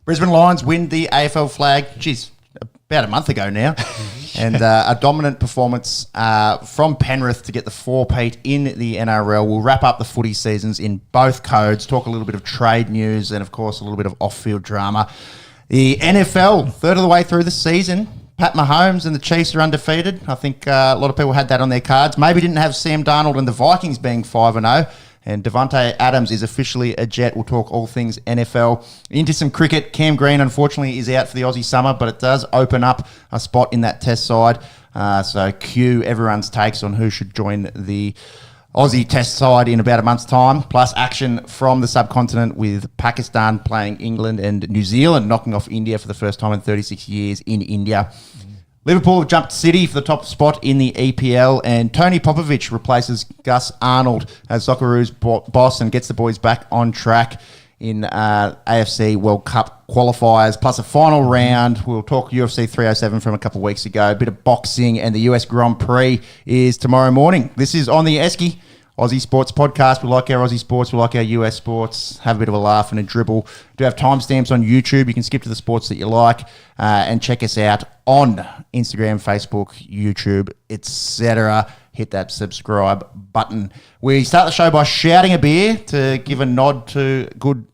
Brisbane Lions win the AFL flag, about a month ago now. And a dominant performance from Penrith to get the 4-peat in the NRL. We'll wrap up the footy seasons in both codes, talk a little bit of trade news and, of course, a little bit of off-field drama. The NFL, third of the way through the season. Pat Mahomes and the Chiefs are undefeated. I think a lot of people had that on their cards. Maybe didn't have Sam Darnold and the Vikings being 5-0. And Devontae Adams is officially a Jet. We'll talk all things NFL. Into some cricket. Cam Green, unfortunately, is out for the Aussie summer, but it does open up a spot in that test side. So cue everyone's takes on who should join the Aussie test side in about a month's time. Plus action from the subcontinent with Pakistan playing England and New Zealand knocking off India for the first time in 36 years in India. Liverpool have jumped City for the top spot in the EPL, and Tony Popovich replaces Gus Arnold as Socceroos boss and gets the boys back on track in AFC World Cup qualifiers, plus a final round. We'll talk UFC 307 from a couple of weeks ago, a bit of boxing, and the US Grand Prix is tomorrow morning. This is On The Esky, Aussie Sports Podcast. We like our Aussie sports. We like our US sports. Have a bit of a laugh and a dribble. Do have timestamps on YouTube. You can skip to the sports that you like and check us out on Instagram, Facebook, YouTube, etc. Hit that subscribe button. We start the show by shouting a beer to give a nod to good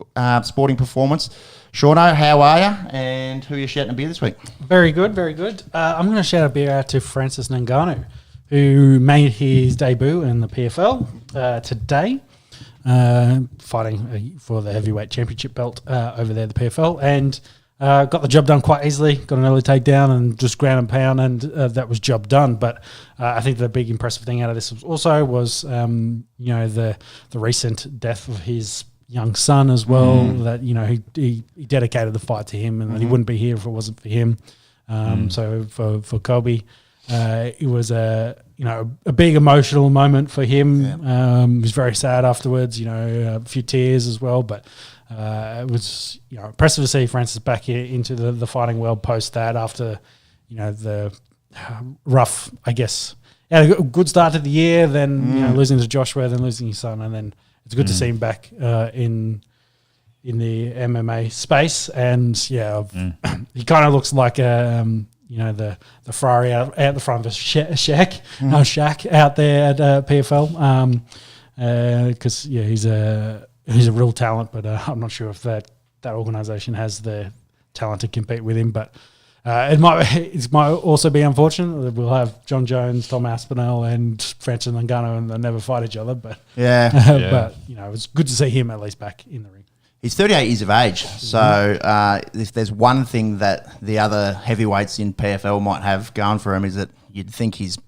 sporting performance. Shauno, how are you? And who are you shouting a beer this week? Very good, very good. I'm going to shout a beer out to Francis Ngannou, who made his debut in the PFL today, fighting for the heavyweight championship belt over there, the PFL, and got the job done quite easily, got an early takedown and just ground and pound, and that was job done. But I think the big impressive thing out of this was the recent death of his young son as well, that, he dedicated the fight to him and that he wouldn't be here if it wasn't for him. So for Kobe, it was a big emotional moment for him. Yeah. He was very sad afterwards, a few tears as well, but it was impressive to see Francis back here into the fighting world post that, after the rough, I guess. Had a good start to the year, then losing to Joshua, then losing his son, and then it's good to see him back in the MMA space. And he kind of looks like the Ferrari out the front of a shack out there at PFL, because he's a real talent, but I'm not sure if that organisation has the talent to compete with him. But it might also be unfortunate that we'll have John Jones, Tom Aspinall, and Francis Ngannou, and they'll never fight each other. But but it's good to see him at least back in the ring. He's 38 years of age, so if there's one thing that the other heavyweights in PFL might have going for him is that you'd think he's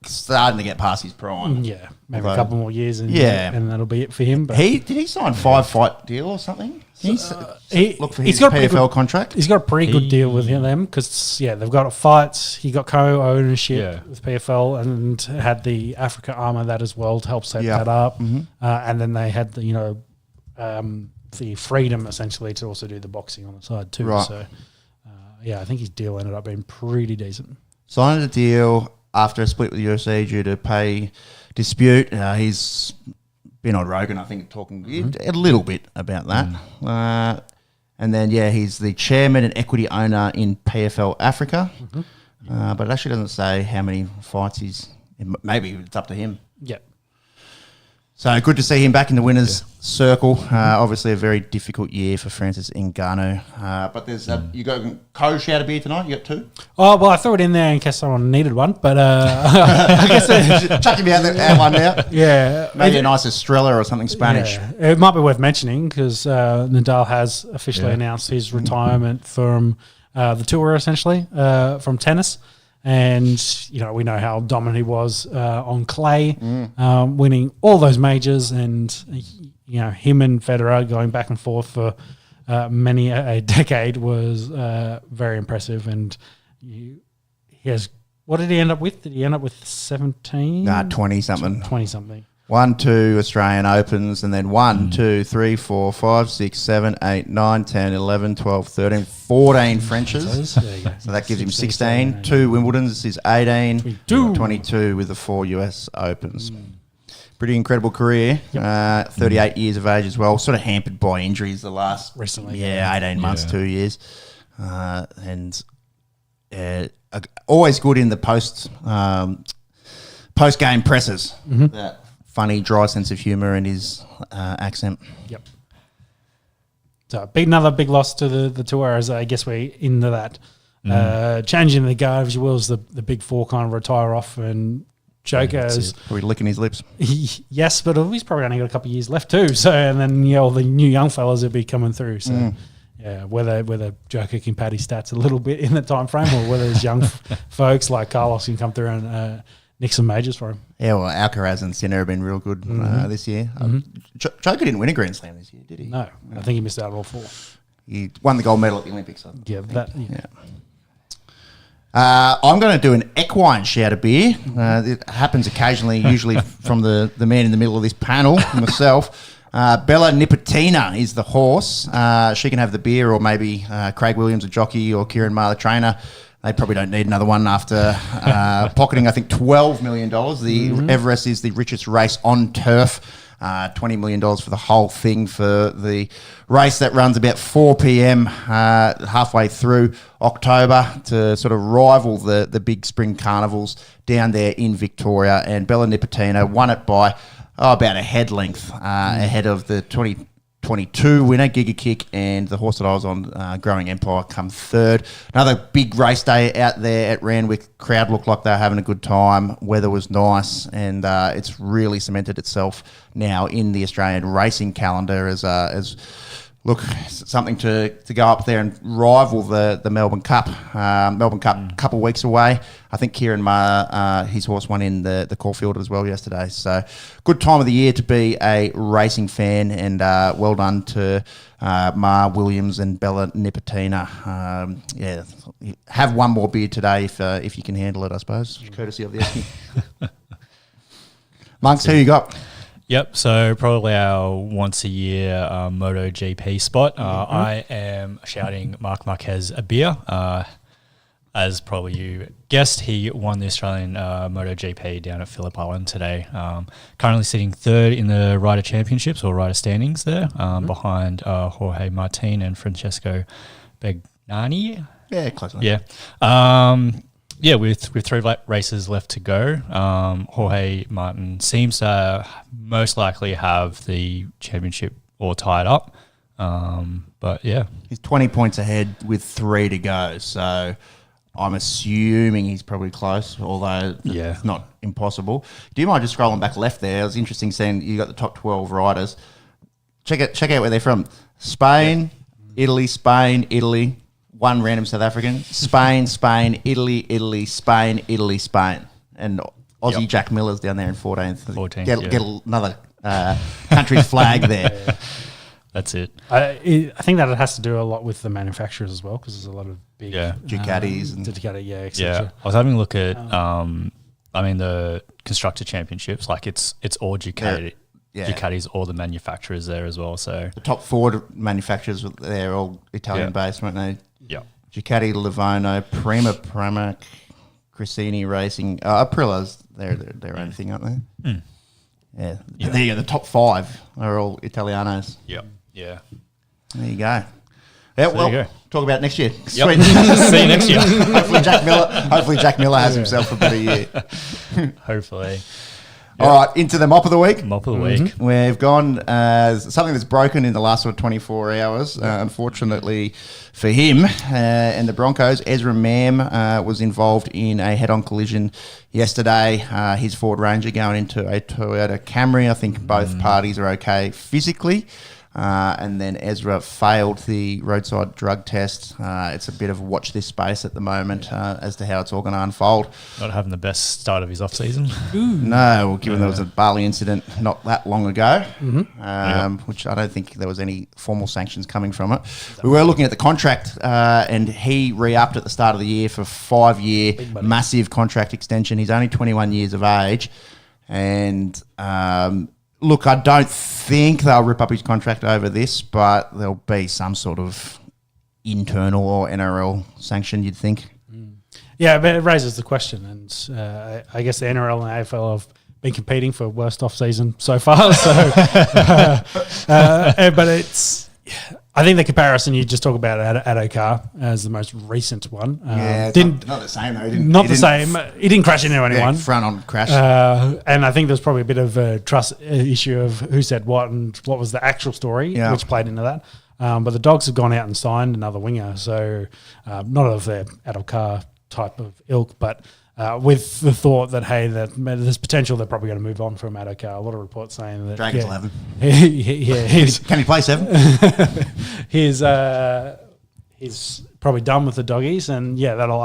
starting to get past his prime. Yeah, maybe a couple more years, and that'll be it for him. But did he sign a 5-fight deal or something? Look for his PFL contract. He's got a pretty good deal with them because they've got fights. He got co-ownership with PFL and had the Africa arm of that as well to help set that up. And then they had the freedom essentially to also do the boxing on the side too. Right. So I think his deal ended up being pretty decent. Signed a deal after a split with the UFC due to pay dispute. He's been on Rogan, I think, talking a little bit about that. And then, he's the chairman and equity owner in PFL Africa. But it actually doesn't say how many fights maybe it's up to him. Yeah. So good to see him back in the winners' circle. Obviously, a very difficult year for Francis Ngannou. But there's you got shout a beer tonight. You got two. Oh well, I threw it in there in case someone needed one. But I guess chuck him out one now. Yeah, maybe a nice Estrella or something Spanish. Yeah. It might be worth mentioning because Nadal has officially announced his retirement from the tour, essentially from tennis. And, we know how dominant he was on clay, winning all those majors, and, him and Federer going back and forth for many a decade was very impressive. And he has, what did he end up with? Did he end up with 17? 20-something. 20-something. 1, 2 Australian Opens, and then 1, 2, 3, 4, 5, 6, 7, 8, 9, 10, 11, 12, 13, 14 Frenches. So that gives him 16. 2 Wimbledons, this is 18. 22 with the 4 US Opens. Pretty incredible career. 38 years of age as well. Sort of hampered by injuries the last... Recently. 18 months, 2 years. Always good in the post-game presses. That funny, dry sense of humour and his accent. Yep. So another big loss to the tour, as I guess we're into that. Changing the guard, if you will, is the big four kind of retire off, and Joker is probably licking his lips. Yes, but he's probably only got a couple of years left too. So, and then all the new young fellas will be coming through. So, whether Joker can pad his stats a little bit in the time frame, or whether there's young folks like Carlos can come through and nick some majors for him. Yeah, well, Alcaraz and Sinner have been real good this year. Joker didn't win a Grand Slam this year, did he? No, I think he missed out on all four. He won the gold medal at the Olympics. I'm going to do an equine shout of beer. It happens occasionally, usually from the man in the middle of this panel, myself. Bella Nipotina is the horse. She can have the beer, or maybe Craig Williams, a jockey, or Kieran Maher, the trainer. They probably don't need another one after pocketing, I think, $12 million. The Everest is the richest race on turf. $20 million for the whole thing for the race that runs about 4 p.m. Halfway through October to sort of rival the big spring carnivals down there in Victoria. And Bella Nipotina won it by about a head length ahead of the 2022 winner, Giga Kick, and the horse that I was on, Growing Empire, come third. Another big race day out there at Randwick. Crowd looked like they were having a good time. Weather was nice, and it's really cemented itself now in the Australian racing calendar as something to go up there and rival the Melbourne Cup. Melbourne Cup a couple of weeks away. I think Kieran Maher, his horse, won in the Caulfield as well yesterday. So good time of the year to be a racing fan, and well done to Maher, Williams and Bella Nipotina. Have one more beer today if you can handle it, I suppose, courtesy of the Esky. Monks, who you got? Yep, so probably our once-a-year MotoGP spot. I am shouting Marc Marquez a beer. As probably you guessed, he won the Australian MotoGP down at Phillip Island today. Currently sitting third in the Rider Championships, or Rider standings there, behind Jorge Martin and Francesco Begnani. Yeah, close enough. Yeah. With 3 races left to go, Jorge Martin seems to most likely have the championship all tied up. But yeah, he's 20 points ahead with 3 to go. So I'm assuming he's probably close, although it's not impossible. Do you mind just scrolling back left there? It was interesting seeing you got the top 12 riders. Check out where they're from. Spain, Italy, Spain, Italy. One random South African. Spain, Italy, Spain, Spain. And Aussie Jack Miller's down there in 14th. Get another country's flag there. That's it. I think that it has to do a lot with the manufacturers as well, because there's a lot of big Ducatis and Ducati, etc. Yeah, I was having a look at the constructor championships. Like it's all Ducati. Ducati's all the manufacturers there as well. So the top 4 manufacturers, they're all Italian based, weren't they? Yeah. Ducati, Livorno, Prima, Cressini Racing, Aprila's their own thing, aren't they? Yeah. There you go. The top 5 are all Italianos. Yep. Yeah. There you go. Yeah, well, talk about next year. Yep. Sweet. See you next year. Hopefully Jack Miller has himself a better year. Hopefully. All right, into the mop of the week. Mop of the week. We've gone something that's broken in the last 24 hours. Unfortunately for him and the Broncos, Ezra Mam was involved in a head-on collision yesterday. His Ford Ranger going into a Toyota Camry. I think both parties are okay physically. And then Ezra failed the roadside drug test. It's a bit of a watch this space at the moment as to how it's all going to unfold. Not having the best start of his off-season. No, well, given there was a Bali incident not that long ago, which I don't think there was any formal sanctions coming from it. We were looking at the contract, and he re-upped at the start of the year for a 5-year massive contract extension. He's only 21 years of age, and look, I don't think they'll rip up his contract over this, but there'll be some sort of internal or NRL sanction, you'd think. Yeah, but it raises the question, and I guess the NRL and AFL have been competing for worst off season so far. So, but it's. I think the comparison you just talk about Adokar as the most recent one. Not the same though. He didn't crash into anyone. Front on crash. And I think there's probably a bit of a trust issue of who said what and what was the actual story, which played into that. But the Dogs have gone out and signed another winger, so not of their Adokar type of ilk, but with the thought that, hey, that there's potential they're probably going to move on from Adokar. A lot of reports saying that. Dragons 11. Can he play 7? he's probably done with the Doggies, and that'll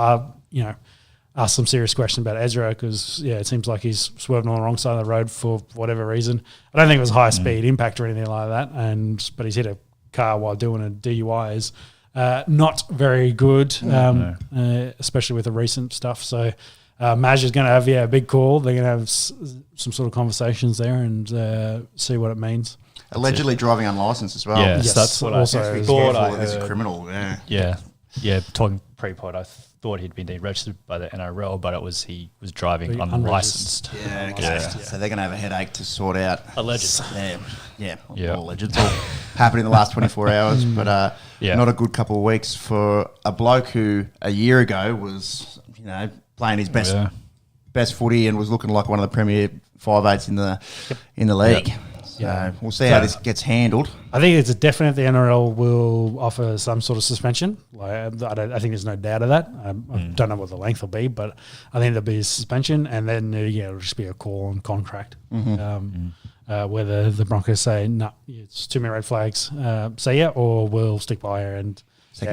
ask some serious questions about Ezra because it seems like he's swerving on the wrong side of the road for whatever reason. I don't think it was high speed impact or anything like that, but he's hit a car while doing a DUI is not very good, especially with the recent stuff. So. Maj is going to have a big call. They're going to have some sort of conversations there and see what it means. Allegedly driving unlicensed as well. Yeah, yes, that's what also I thought. He's a criminal. Yeah. Talking pre-pod, I thought he'd been deregistered by the NRL, but he was driving unlicensed. Yeah, okay. So they're going to have a headache to sort out. Allegedly. Alleged. It's all happened in the last 24 hours, but not a good couple of weeks for a bloke who a year ago was, playing his best footy and was looking like one of the premier 5'8" in the league. Yep. So we'll see how this gets handled. I think it's a definite the NRL will offer some sort of suspension. I think there's no doubt of that. I don't know what the length will be, but I think there'll be a suspension, and then it'll just be a call on contract. Whether the Broncos say no, it's too many red flags, or we'll stick by her and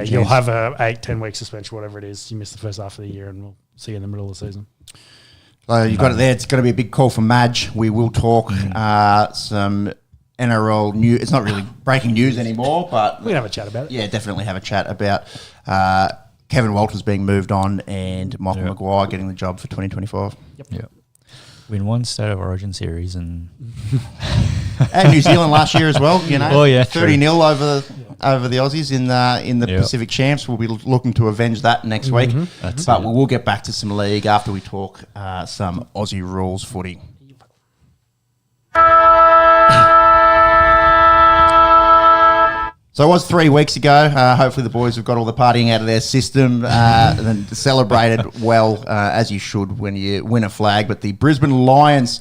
you'll have a 8-10 week suspension, whatever it is. You miss the first half of the year, and we'll see you in the middle of the season. So you've got it there. It's going to be a big call from Madge. We will talk some NRL news. It's not really breaking news anymore, but we can have a chat about it. Yeah, definitely have a chat about Kevin Walters being moved on and Michael Maguire getting the job for 2025. Yep. Win one State of Origin series and New Zealand last year as well. 30-0 true. over the Aussies in the Pacific Champs. We'll be looking to avenge that next week. But we will get back to some league after we talk some Aussie rules footy. So it was 3 weeks ago. Hopefully the boys have got all the partying out of their system and celebrated well, as you should when you win a flag. But the Brisbane Lions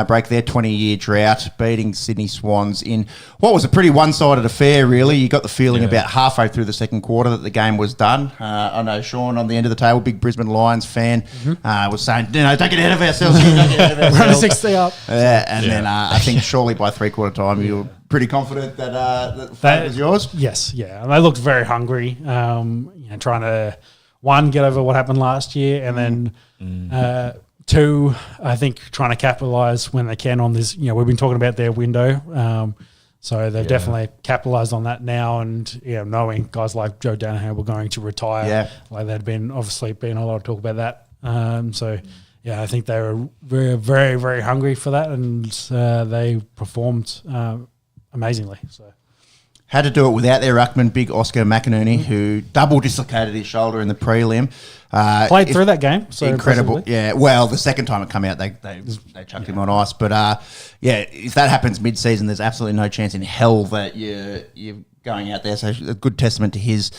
break their 20-year drought, beating Sydney Swans in what was a pretty one-sided affair, really. You got the feeling about halfway through the second quarter that the game was done. I know Sean on the end of the table, big Brisbane Lions fan, was saying, don't get ahead of ourselves here, don't get ahead of ourselves. We're on 60 up. Then I think surely by three-quarter time you were pretty confident that the flag was yours? Yes, and they looked very hungry, trying to, one, get over what happened last year, and then... two, I think trying to capitalise when they can on this. We've been talking about their window, so they've definitely capitalised on that now. And knowing guys like Joe Danaher were going to retire, there'd been a lot of talk about that. I think they were very, very, very hungry for that, and they performed amazingly. So. Had to do it without their ruckman, big Oscar McInerney, who double dislocated his shoulder in the prelim. Played through that game. So incredible. Yeah, well, the second time it came out, they chucked him on ice. But, if that happens mid-season, there's absolutely no chance in hell that you're going out there. So a good testament to his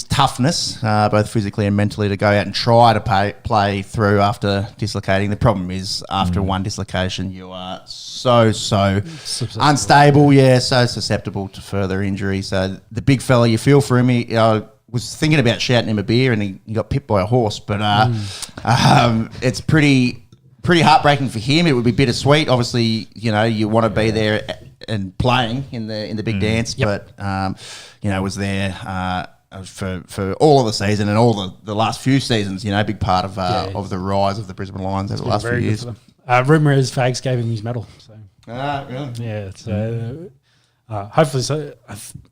toughness, both physically and mentally, to go out and try to play through after dislocating. The problem is after one dislocation, you are so unstable, so susceptible to further injury. So the big fella, you feel for him. He was thinking about shouting him a beer and he got pipped by a horse. But it's pretty heartbreaking for him. It would be bittersweet. Obviously, you want to be there and playing in the big dance, but was there for all of the season and all the last few seasons. Big part of the rise of the Brisbane Lions over the last few years. Rumour is Fags gave him his medal. So. Really? Yeah. So hopefully,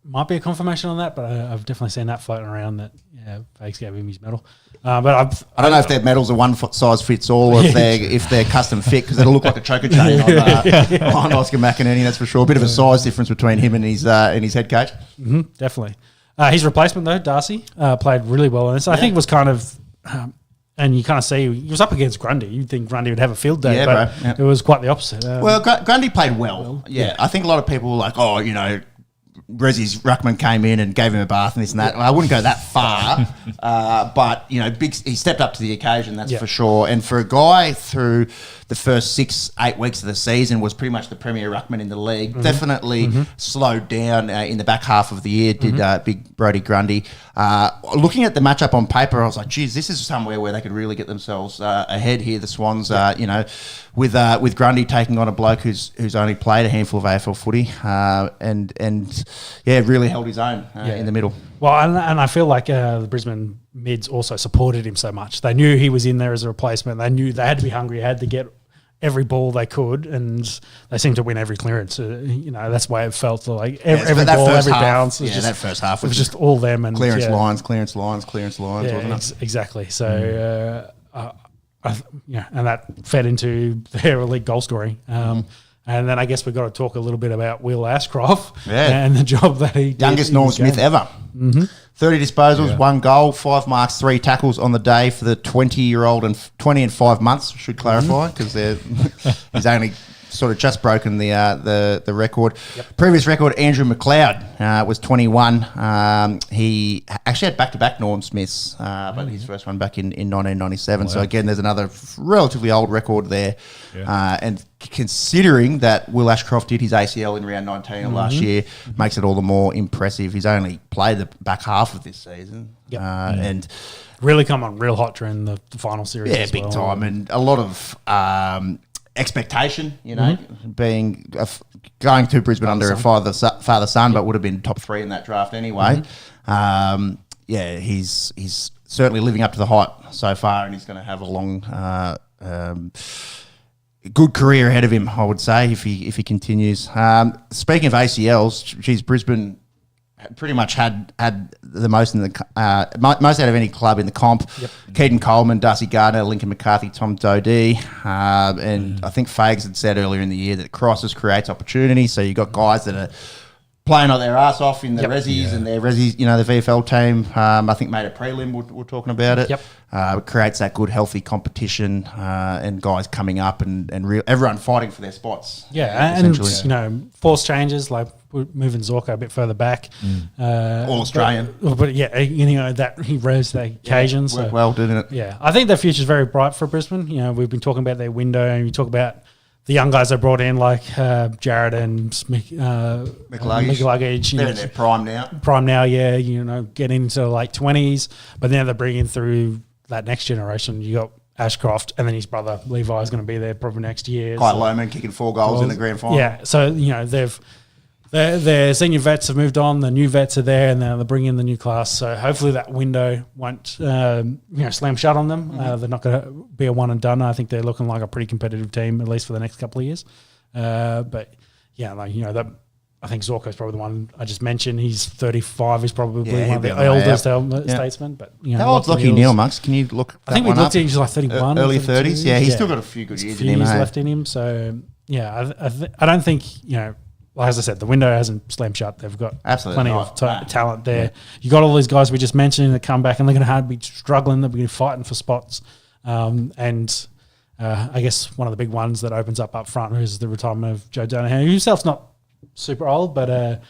might be a confirmation on that, but I've definitely seen that floating around that Fags gave him his medal. But I don't know if their medals are one size fits all, or if they're custom fit, because it'll look like a choker chain on Oscar McInerney. That's for sure. A bit of a size difference between him and his head coach. Definitely. His replacement though, Darcy, played really well in this. I think was kind of and you kind of see he was up against Grundy. You'd think Grundy would have a field day, Yeah, but bro. Yeah. it was quite the opposite. Well, Grundy played well. Yeah. I think a lot of people were like, oh, you know, Rezzy's ruckman came in and gave him a bath and this and that. Well, I wouldn't go that far, but you know, he stepped up to the occasion. That's for sure. And for a guy through the first 6-8 weeks of the season was pretty much the premier ruckman in the league. Definitely slowed down in the back half of the year. Did big Brodie Grundy. Looking at the matchup on paper, I was like, geez, this is somewhere where they could really get themselves ahead here. The Swans, you know, with Grundy taking on a bloke who's only played a handful of AFL footy, and really held his own in the middle. Well, and I feel like the Brisbane mids also supported him so much. They knew he was in there as a replacement. They knew they had to be hungry, had to get every ball they could, and they seemed to win every clearance. You know, that's the way it felt. Like every ball, every bounce. That first half was just all them and clearance lines, wasn't it? Exactly. So, and that fed into their elite goal scoring. And then I guess we've got to talk a little bit about Will Ashcroft and the job that he did. Youngest Norm Smith ever. 30 disposals, 1 goal, 5 marks, 3 tackles on the day for the 20-year-old and 20 and 5 months, should clarify, because he's only sort of just broken the record. Previous record, Andrew McLeod was 21. He actually had back-to-back Norm Smiths, but his first one back in 1997. So again, there's another relatively old record there. And considering that Will Ashcroft did his ACL in round 19 of last year, makes it all the more impressive. He's only played the back half of this season. And really come on real hot during the final series as big well. time. And a lot of expectation, you know, being going to Brisbane under a father-son, but would have been top 3 in that draft anyway. He's certainly living up to the hype so far, and he's going to have a long good career ahead of him, I would say, if he continues. Speaking of ACLs, geez, Brisbane pretty much had the most in the most out of any club in the comp. Keaton Coleman, Darcy Gardner, Lincoln McCarthy, Tom Dodie, and I think Fags had said earlier in the year that crosses creates opportunity. So you got guys that are playing on their ass off in the Rezzies and their Rezzies, you know, the VFL team. I think made a prelim. We're talking about it. It creates that good, healthy competition and guys coming up and everyone fighting for their spots. And you know, force changes like moving Zorko a bit further back. All Australian. But you know, that he rose the occasion. Worked well, didn't it? Yeah, I think their future's very bright for Brisbane. You know, we've been talking about their window, and you talk about the young guys they brought in, like Jared and McLuggage. They're in their prime now. You know, getting into late 20s. But now they're bringing through that next generation. You got Ashcroft, and then his brother Levi is going to be there probably next year. Kyle Lohmann kicking 4 goals in the grand final. Yeah, so, you know, their senior vets have moved on, the new vets are there, and now they're bringing in the new class. So hopefully that window won't, slam shut on them. They're not going to be a one and done. I think they're looking like a pretty competitive team, at least for the next couple of years. But yeah, like, you know, that I think Zorko's probably the one I just mentioned. He's 35. He's probably one of the oldest statesmen. But you know, how old's Lockie Neal, Monks? Can you look? I think we looked at he's like 31, early 30s. Yeah, he's still got a few good years in him. Left in him. So yeah, I don't think, you know. Like as I said, the window hasn't slammed shut. They've got plenty of talent there. You got all these guys we just mentioned that come back, and they're going to be struggling. They're going to be fighting for spots. And I guess one of the big ones that opens up front is the retirement of Joe Danaher, who himself's not super old, but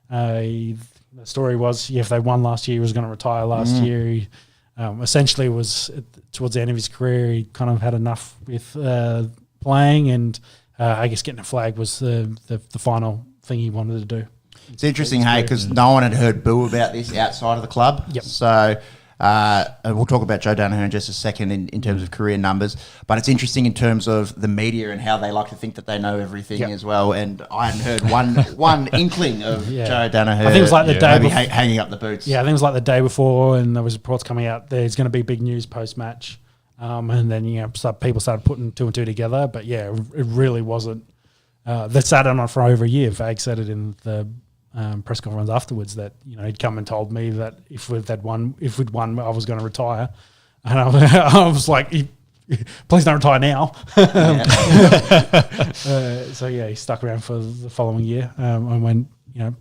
the story was, if they won last year, he was going to retire last year. He essentially was towards the end of his career. He kind of had enough with playing, and I guess getting a flag was the final thing he wanted to do. It's interesting, hey, because no one had heard boo about this outside of the club. So we'll talk about Joe Danaher in just a second in terms of career numbers. But it's interesting in terms of the media and how they like to think that they know everything as well. And I hadn't heard one inkling of Joe Danaher. I think it was like the day before, hanging up the boots. Yeah, I think it was like the day before, and there was reports coming out there's going to be big news post-match. And then, you know, people started putting 2 and 2 together. But, yeah, it really wasn't. That sat on for over a year. Vag said it in the press conference afterwards that, you know, he'd come and told me that if we'd won, I was going to retire. And I was like, please don't retire now. So, yeah, he stuck around for the following year. And when, you know,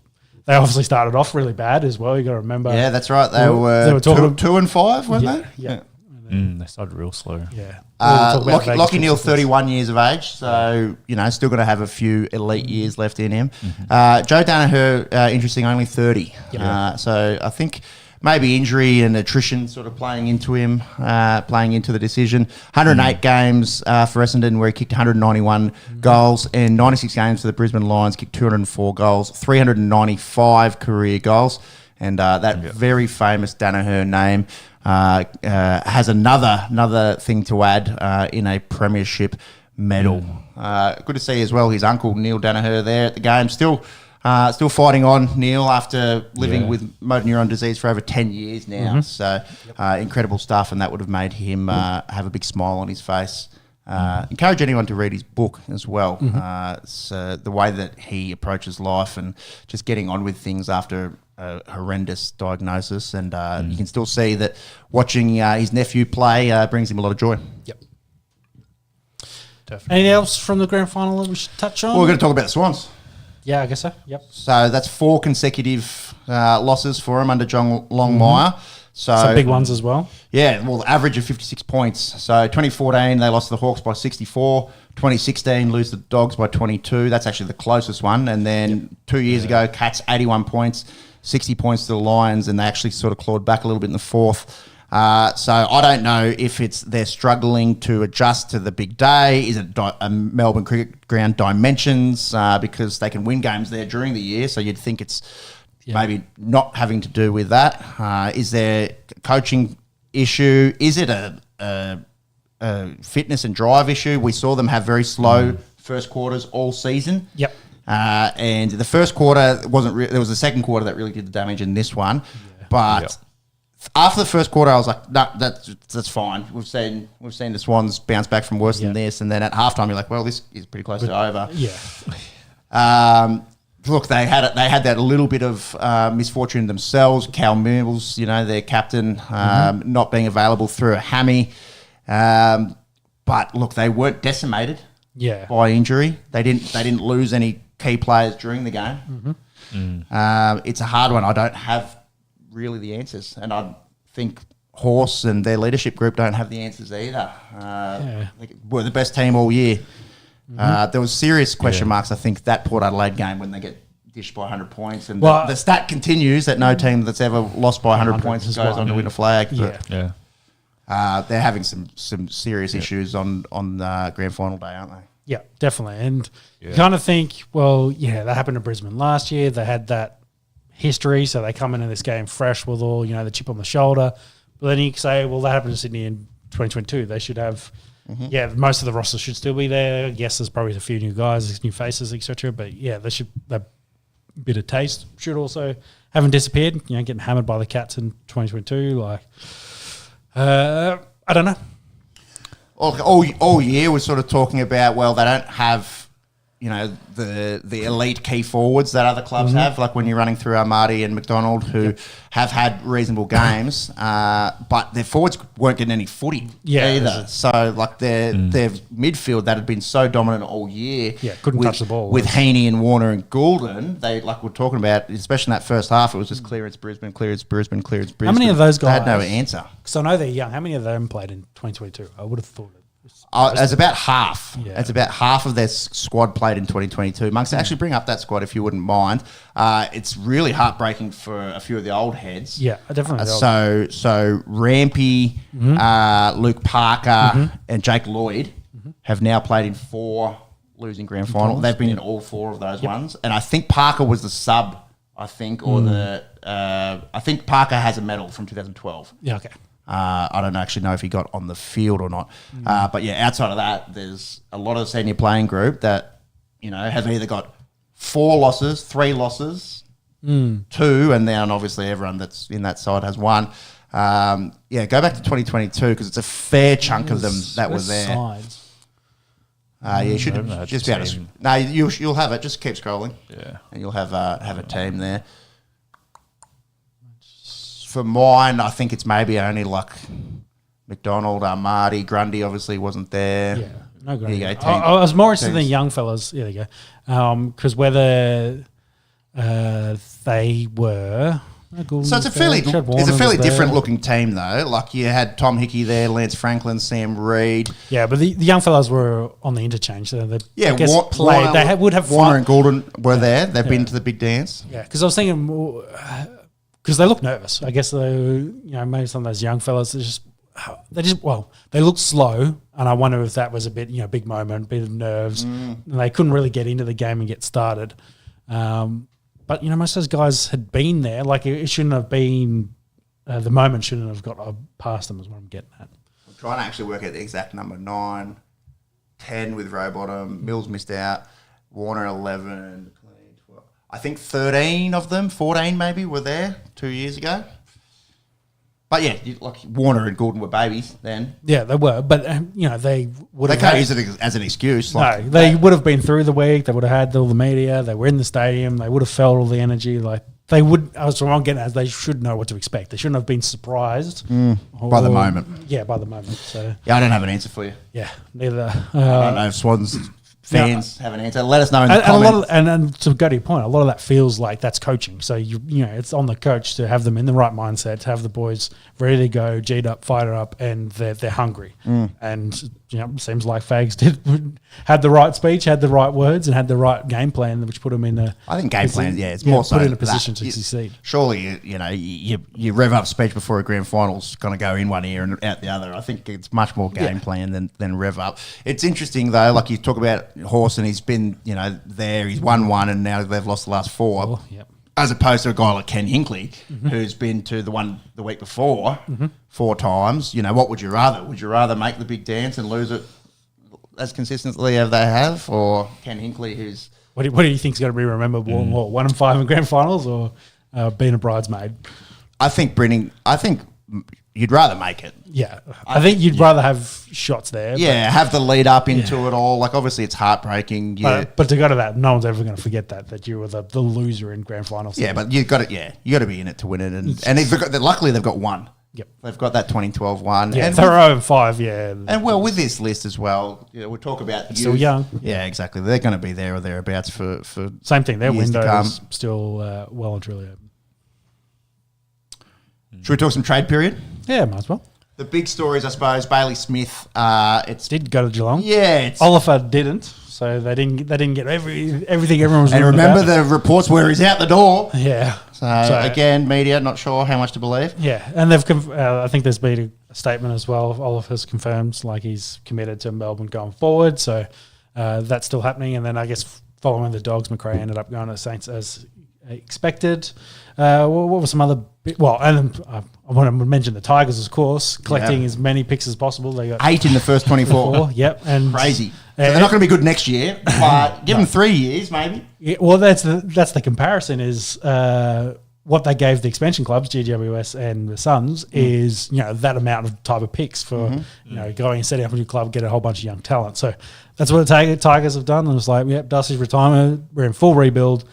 they obviously started off really bad as well. You got to remember. Yeah, that's right. They were 2 and 5, weren't they? Yeah. They started real slow. Yeah. We'll talk about Vegas Lockie Neal, fixtures. 31 years of age, so still going to have a few elite years left in him. Joe Danaher, interesting, only 30. So I think maybe injury and attrition sort of playing into him, playing into the decision. 108 games for Essendon, where he kicked 191 goals, and 96 games for the Brisbane Lions, kicked 204 goals, 395 career goals, and that very famous Danaher name has another thing to add in a premiership medal. Good to see as well his uncle Neil Danaher there at the game, still fighting on, Neil, after living with motor neuron disease for over 10 years now. So incredible stuff, and that would have made him have a big smile on his face. Encourage anyone to read his book as well. So the way that he approaches life and just getting on with things after a horrendous diagnosis, and you can still see that watching his nephew play brings him a lot of joy. Yep. Definitely. Anything else from the grand final that we should touch on? Well, we're going to talk about the Swans. Yeah, I guess so. Yep. So that's 4 consecutive losses for him under John Longmire. So some big ones as well. Yeah, well, average of 56 points. So 2014, they lost to the Hawks by 64. 2016, lose the Dogs by 22. That's actually the closest one. And then 2 years ago, Cats 81 points, 60 points to the Lions, and they actually sort of clawed back a little bit in the fourth. So I don't know if they're struggling to adjust to the big day. Is it a Melbourne Cricket Ground dimensions because they can win games there during the year? So you'd think it's maybe not having to do with that. Is there a coaching issue? Is it a fitness and drive issue? We saw them have very slow first quarters all season. Yep. And the first quarter wasn't. There was the second quarter that really did the damage in this one, but. After the first quarter, I was like, "No, that's fine. We've seen the Swans bounce back from worse than this." And then at halftime, you're like, "Well, this is pretty close to over." Yeah. Look, they had that little bit of misfortune themselves. Cal Mills, their captain, not being available through a hammy. But look, they weren't decimated by injury. They didn't lose any key players during the game. It's a hard one. I don't have really the answers, and I think Horse and their leadership group don't have the answers either. They were the best team all year. There was serious question marks, I think, that Port Adelaide game when they get dished by 100 points, and the stat continues that no team that's ever lost by 100 points goes on to win a flag. They're having some serious issues on grand final day, aren't they? Yeah, definitely. And you kind of think, well, that happened to Brisbane last year. They had that history, so they come into this game fresh with all the chip on the shoulder. But then you can say, well, that happened to Sydney in 2022. They should have, most of the roster should still be there. Yes, there's probably a few new guys, new faces, etc. But they should. That bit of taste should also haven't disappeared. Getting hammered by the Cats in 2022, I don't know. All year we're sort of talking about, well, they don't have the elite key forwards that other clubs have, like when you're running through Armadi and McDonald, who have had reasonable games, but their forwards weren't getting any footy either. So their midfield that had been so dominant all year, couldn't touch the ball with Heaney and Warner and Goulden. They we're talking about, especially in that first half, it was just clearance Brisbane. How many of those guys had no answer? Because I know they're young. How many of them played in 2022? I would have thought it. It's about half. Yeah. It's about half of their squad played in 2022. Monks, actually bring up that squad if you wouldn't mind. It's really heartbreaking for a few of the old heads. Yeah, definitely. So Rampy, Luke Parker, and Jake Lloyd have now played in 4 losing grand final. They've been in all 4 of those ones, and I think Parker was the sub. I think Parker has a medal from 2012. Yeah. Okay. I don't actually know if he got on the field or not. But outside of that, there's a lot of the senior playing group that, have either got 4 losses, 3 losses, 2, and then obviously everyone that's in that side has 1. Go back to 2022 because it's a fair chunk of them that were there. Sides. You should just be able to. No, you'll have it. Just keep scrolling. Yeah. And you'll have a team there. For mine, I think it's maybe only McDonald, Armadi, Grundy obviously wasn't there. Yeah, no Grundy. I was more interested in the young fellas. Yeah, there you go. Because whether they were So it's a fairly different looking team though. Like you had Tom Hickey there, Lance Franklin, Sam Reid. Yeah, but the young fellas were on the interchange. So they Warner, they would have Warner and Goulden were there. They've been to the big dance. Yeah, because I was thinking more because they look nervous. I guess maybe some of those young fellas they look slow, and I wonder if that was a bit big moment, bit of nerves, and they couldn't really get into the game and get started. But most of those guys had been there. Like it shouldn't have been. The moment shouldn't have got past them. Is what I'm getting at. I'm trying to actually work out the exact number. 9, 10 with Rowbottom. Mills missed out. Warner 11. 12. I think 13 of them, 14 maybe, were there 2 years ago. But yeah, like Warner and Gordon were babies then. Yeah, they were. But they would. They can't use it as an excuse. No, they would have been through the week. They would have had all the media. They were in the stadium. They would have felt all the energy. Like they would. I was wrong getting at. They should know what to expect. They shouldn't have been surprised by the moment. Yeah, by the moment. So I don't have an answer for you. Yeah, neither. I don't know if Swans fans have an answer. Let us know in the comments. And to go to your point, a lot of that feels like that's coaching. So it's on the coach to have them in the right mindset, to have the boys ready to go, G'd up, fired up, and they're hungry. And seems like Fags had the right speech, had the right words, and had the right game plan, which put them in a. I think game plan, it's more so put in a position to succeed. Surely, you rev up speech before a grand final's going to go in one ear and out the other. I think it's much more game plan than rev up. It's interesting though, like you talk about Horse, and he's been there. He's won one, and now they've lost the last 4. Yep. As opposed to a guy like Ken Hinkley, who's been to the one the week before 4 times. What would you rather? Would you rather make the big dance and lose it as consistently as they have, or Ken Hinkley, who's what do you think's going to be remembered more? 1 and 5 in grand finals, or being a bridesmaid? I think you'd rather make it. Yeah, I think you'd rather have shots there. Yeah, have the lead up into it all. Like obviously it's heartbreaking. Yeah, but to go to that, no one's ever going to forget that you were the loser in grand finals. Yeah, but you got it. Yeah, you got to be in it to win it, and luckily they've got one. Yep, they've got that 2012 one. Yeah, they're 0-5. Yeah, and well with this list as well, we'll talk about still young. Yeah, exactly. They're going to be there or thereabouts for same thing. Their window is still well and truly open. Should we talk some trade period? Yeah, might as well. The big stories, I suppose, Bailey Smith. Did go to Geelong. Yeah, Oliver didn't, so they didn't get everything everyone was. And remember the reports where he's out the door. Yeah. So again, media not sure how much to believe. Yeah, and they've. I think there's been a statement as well. Oliver's confirmed like he's committed to Melbourne going forward. So that's still happening. And then I guess following the Dogs, McRae ended up going to the Saints as expected. What were some other? And I want to mention the Tigers, of course, collecting as many picks as possible. They got 8 in the first 24. Yep, and crazy. So they're not going to be good next year, but give them 3 years, maybe. Yeah, well, that's the comparison is what they gave the expansion clubs, GWS and the Suns, is that amount of type of picks for going and setting up a new club, get a whole bunch of young talent. So that's what the Tigers have done. And it's like, yep, Dusty's retirement. We're in full rebuild.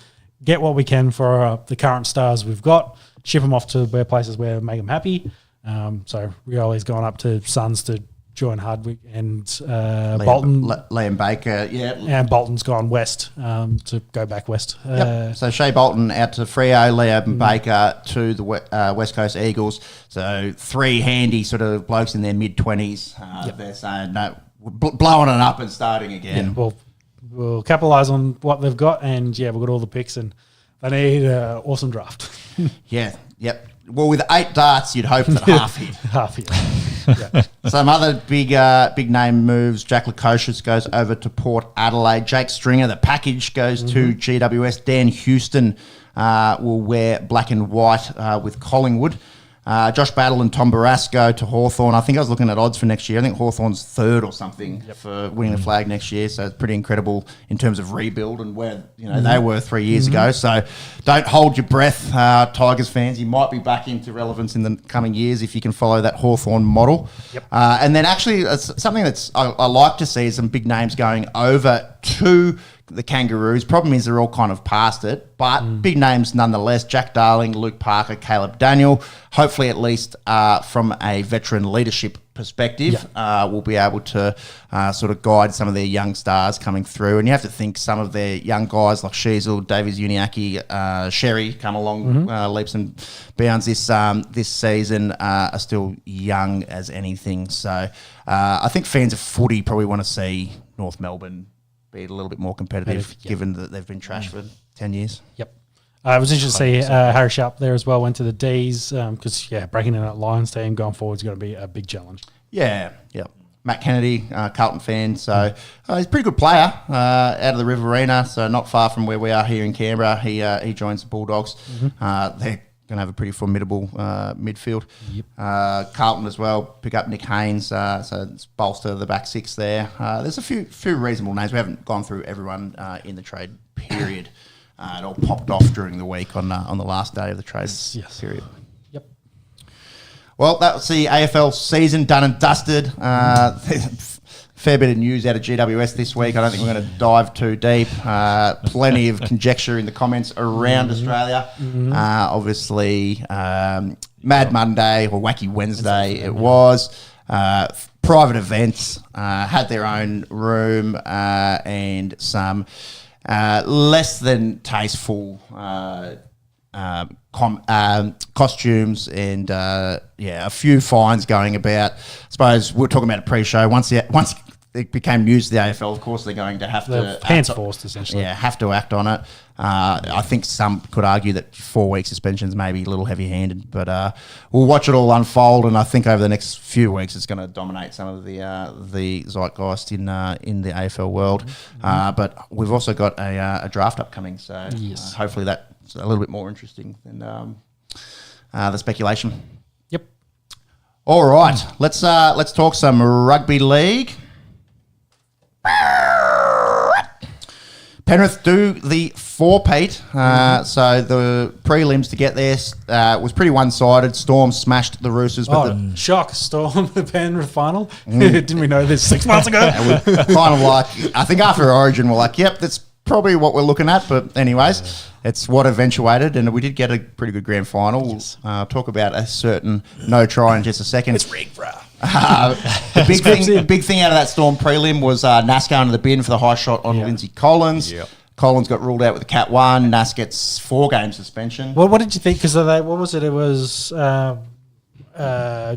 Get what we can for the current stars we've got. Ship them off to places where make them happy. So Rioli's gone up to Suns to join Hardwick and Bolton. Liam Baker, and Bolton's gone west to go back west. So Shea Bolton out to Freo, Liam Baker to the West Coast Eagles. So 3 handy sort of blokes in their mid-20s. They're saying no, blowing it up and starting again. Yeah, well, we'll capitalise on what they've got, and we've got all the picks, and they need an awesome draft. Yep. Well, with 8 darts, you'd hope that half hit. Half hit. Some other big name moves. Jack Lukosius goes over to Port Adelaide. Jake Stringer, the package, goes to GWS. Dan Houston will wear black and white with Collingwood. Josh Battle and Tom Barras go to Hawthorn. I think I was looking at odds for next year. I think Hawthorn's 3rd or something for winning the flag next year. So it's pretty incredible in terms of rebuild and where they were 3 years ago. So don't hold your breath, Tigers fans. You might be back into relevance in the coming years if you can follow that Hawthorn model. Yep. And then actually something that's I like to see is some big names going over to the Kangaroos. Problem is they're all kind of past it, but big names nonetheless. Jack Darling, Luke Parker, Caleb Daniel, hopefully at least from a veteran leadership perspective, will be able to sort of guide some of their young stars coming through. And you have to think some of their young guys like Sheasel, Davies Uniacke, Sherry come along leaps and bounds this season, are still young as anything. So I think fans of footy probably want to see North Melbourne be a little bit more competitive, given that they've been trashed for 10 years. Yep. It was interesting to see Harry Sharp there as well, went to the Ds, because, breaking in that Lions team going forward is going to be a big challenge. Yeah. Matt Kennedy, Carlton fan, so he's a pretty good player out of the River Arena, so not far from where we are here in Canberra. He joins the Bulldogs. They're going to have a pretty formidable midfield. Carlton as well, pick up Nick Haynes, so it's bolster the back six there. There's a few reasonable names. We haven't gone through everyone in the trade period. It all popped off during the week on the last day of the trade period. Yep. Well, that was the AFL season done and dusted. Fair bit of news out of GWS this week. I don't think we're going to dive too deep. Plenty of conjecture in the comments around Australia. Obviously, Mad Monday or Wacky Wednesday it was. Private events had their own room and some less than tasteful costumes and a few fines going about. I suppose we were talking about a pre-show. Once it became news to the AFL, of course they're going to have to hands forced essentially. Yeah, have to act on it. I think some could argue that 4-week suspensions may be a little heavy-handed, but we'll watch it all unfold. And I think over the next few weeks, it's going to dominate some of the zeitgeist in the AFL world. But we've also got a draft upcoming, so hopefully that's a little bit more interesting than the speculation. Yep. All right, let's talk some rugby league. Penrith do the 4-peat, so the prelims to get there was pretty one-sided. Storm smashed the Roosters. But shock, Storm, the Penrith final. Didn't we know this 6 months ago? Kind of like, I think after Origin, we're like, yep, that's probably what we're looking at. But anyways, it's what eventuated, and we did get a pretty good grand final. We'll talk about a certain no try in just a second. It's rigged, bro. The big thing out of that Storm prelim was Nass going to the bin for the high shot on Lindsay Collins. Yep. Collins got ruled out with the Cat 1. Nass gets 4-game suspension. Well, what did you think? Because what was it? It was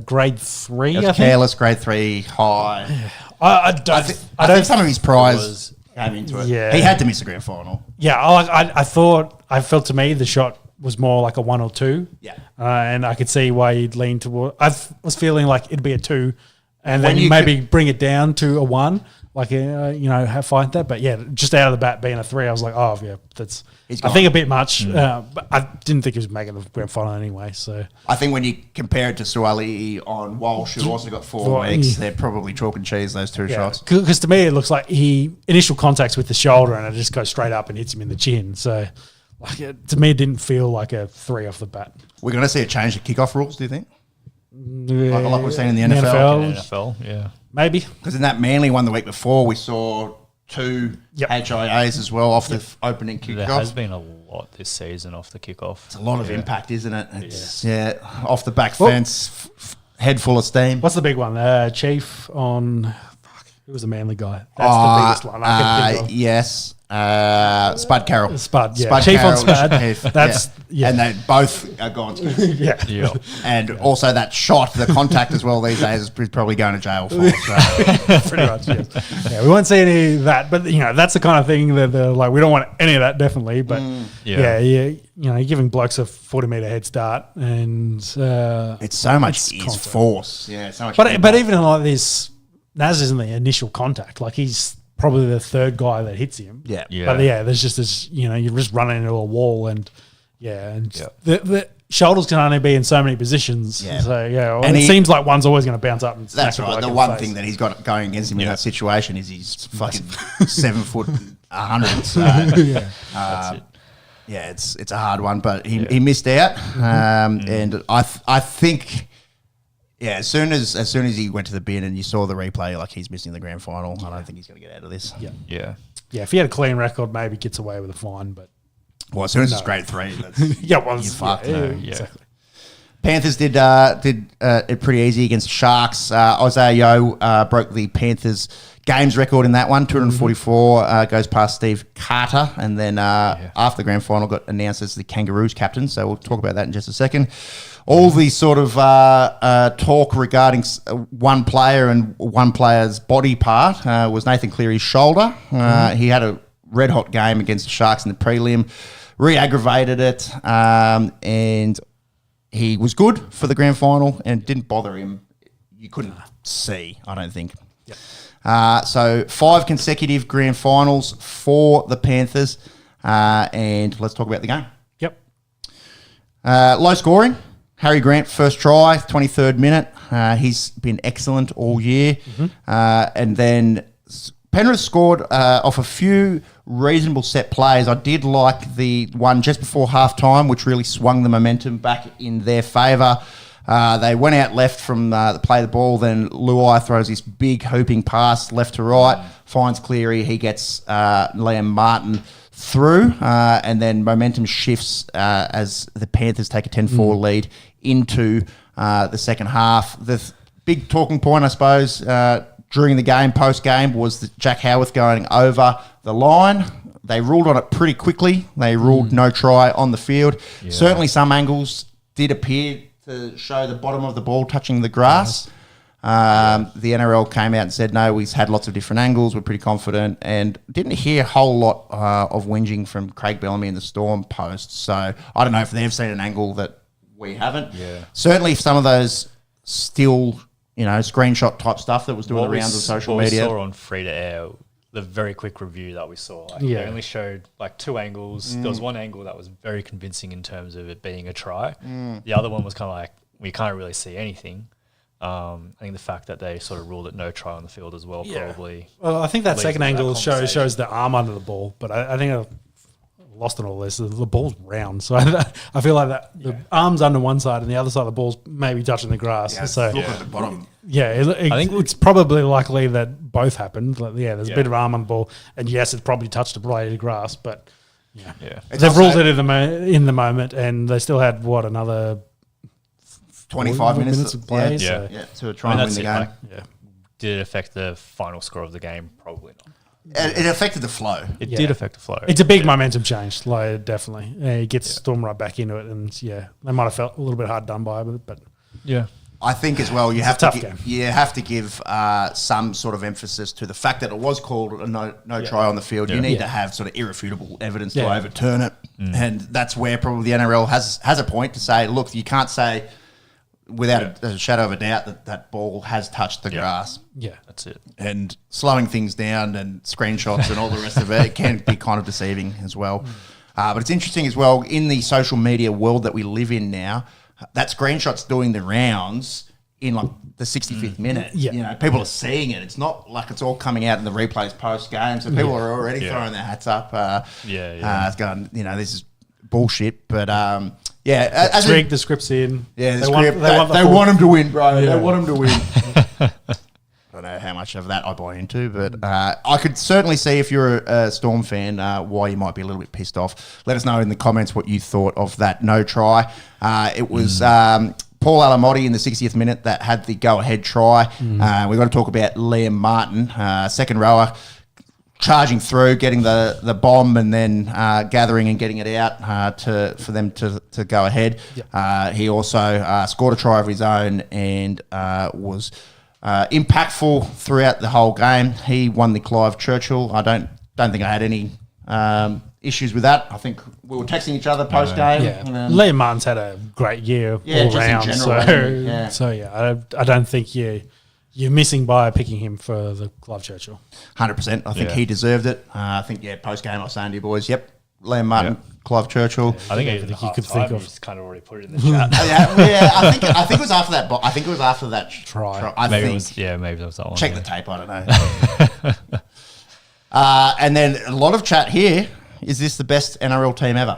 grade 3, it was careless, grade 3, high. I think some of his prize came into it. Yeah. He had to miss the grand final. Yeah, I felt to me the shot was more like a 1 or 2. Yeah. And I could see why he'd lean toward. I was feeling like it'd be a 2 and then you maybe bring it down to a 1. Like, fight that. But, just out of the bat being a 3, I was like, oh, yeah, that's, I think, a bit much. But I didn't think he was making the grand final anyway. So I think when you compare it to Suaalii on Walsh, who also got 4 weeks, they're probably chalk and cheese, those 2 shots. Because to me, it looks like initial contacts with the shoulder and it just goes straight up and hits him in the chin. So, to me, it didn't feel like a 3 off the bat. We're going to see a change to kickoff rules, do you think? Like we've seen in the NFL? Yeah. Maybe. Because in that Manly one the week before, we saw 2 HIAs as well off the opening kickoff. There has been a lot this season off the kickoff. It's a lot of impact, isn't it? It's, off the back fence, head full of steam. What's the big one? Chief on... Who was the Manly guy? That's the biggest one I can think of. Yes. Spud Carroll. Spud, yeah. Chief on Spud. That's, And they both are gone. Yeah. And also that shot, the contact as well these days is probably going to jail for. So. Pretty much, yes. Yeah, we won't see any of that, but, that's the kind of thing that they're like, we don't want any of that, definitely. But, you're giving blokes a 40-metre head start and... it's so much force. Yeah, so much. But even like this... Naz isn't the initial contact. Like, he's probably the 3rd guy that hits him. Yeah. But, there's just this, you're just running into a wall and, the shoulders can only be in so many positions. Yeah. So, and it seems like one's always going to bounce up and smack that's right. The one thing that he's got going against him in that situation is he's fucking 7 foot 100. So, that's it. Yeah, it's a hard one, but he missed out. And I think... Yeah, as soon as he went to the bin and you saw the replay, like he's missing the grand final, I don't think he's going to get out of this. Yeah. If he had a clean record, maybe gets away with a fine. But as soon as it's grade 3, that's, you're fucked. Exactly. Panthers did it pretty easy against the Sharks. Isaiah Yeo broke the Panthers games record in that one, 244, goes past Steve Carter, and then after the grand final got announced as the Kangaroos captain, so we'll talk about that in just a second. All the sort of talk regarding one player and one player's body part was Nathan Cleary's shoulder. He had a red-hot game against the Sharks in the prelim, re-aggravated it, and he was good for the grand final and didn't bother him. You couldn't see, I don't think. Yep. So 5 consecutive grand finals for the Panthers. And let's talk about the game. Yep. Low scoring. Harry Grant, first try, 23rd minute. He's been excellent all year. And then Penrith scored off a few reasonable set plays. I did like the one just before halftime, which really swung the momentum back in their favour. They went out left from the play the ball. Then Luai throws this big hooping pass left to right, finds Cleary. He gets Liam Martin through, and then momentum shifts as the Panthers take a 10-4 lead into the second half. The big talking point, I suppose, during the game, post-game, was the Jack Howarth going over the line. They ruled on it pretty quickly. They ruled no try on the field. Yeah. Certainly some angles did appear to show the bottom of the ball touching the grass. The NRL came out and said, no, we've had lots of different angles. We're pretty confident, and didn't hear a whole lot of whinging from Craig Bellamy in the Storm post. So I don't know if they've seen an angle that we haven't. Yeah. Certainly some of those still, screenshot type stuff that was doing the rounds on social media. We saw on free to air, the very quick review that we saw, they only showed 2 angles. There was one angle that was very convincing in terms of it being a try. The other one was kind of we can't really see anything. I think the fact that they sort of ruled it no try on the field as well probably. Well, I think that second angle shows the arm under the ball, but I think I've lost in all this. The ball's round, so I feel like that the arm's under one side and the other side of the ball's maybe touching the grass. So look at the bottom. Yeah, I think it's probably likely that both happened. There's a bit of arm on the ball, and yes, it probably touched a blade of grass, but they've ruled it in the moment, and they still had another 25 minutes of play. To try and win the game. Did it affect the final score of the game? Probably not. It affected the flow. It did affect the flow. It's a big momentum change, definitely. It gets Storm right back into it, and they might have felt a little bit hard done by it, but I think as well you have to give some sort of emphasis to the fact that it was called a no try on the field. You need to have sort of irrefutable evidence to overturn it, and that's where probably the NRL has a point to say, look, you can't say without a shadow of a doubt that ball has touched the grass. Yeah, that's it. And slowing things down and screenshots and all the rest of it can be kind of deceiving as well. But it's interesting as well, in the social media world that we live in now, that screenshot's doing the rounds in the 65th minute. People are seeing it. It's not like it's all coming out in the replays post-game, so people are already throwing their hats up. It's going, this is bullshit, but... as rigged, the script's in. Yeah, they want him to win, bro. They want him to win. I don't know how much of that I buy into, but I could certainly see if you're a Storm fan why you might be a little bit pissed off. Let us know in the comments what you thought of that no try. It was Paul Alamotti in the 60th minute that had the go-ahead try. We've got to talk about Liam Martin, second rower, charging through, getting the bomb, and then gathering and getting it out for them to go ahead. Yep. He also scored a try of his own and was impactful throughout the whole game. He won the Clive Churchill. I don't think I had any issues with that. I think we were texting each other post game. Liam Martin's had a great year all round. I don't think you're missing by picking him for the Clive Churchill. 100%. I think he deserved it. I think, post-game I was saying to you boys, Liam Martin, Clive Churchill. I think you could think of. Just kind of already put it in the chat. I think it was after that. I think it was after that try. Maybe that was that one. Check the tape. I don't know. And then a lot of chat here. Is this the best NRL team ever?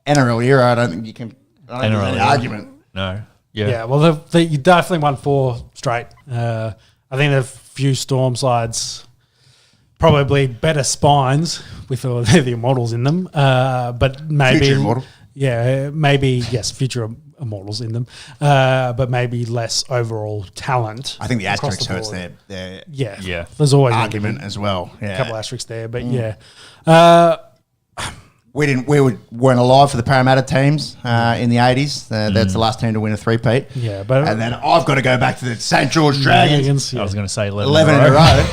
NRL era. I don't think you can. I don't think there's any argument. No. Yeah, well, you definitely won 4 straight. I think there are a few Storm sides, probably better spines with the Immortals in them, but maybe maybe, yes, future immortals in them, but maybe less overall talent. I think the across asterisk the hurts board. their Yeah. There's always argument as well. a Yeah. couple asterisks there, but We weren't alive for the Parramatta teams in the 80s. That's the last team to win a three-peat. Yeah, but and then I've got to go back to the St. George Dragons. I was going to say 11 in a row.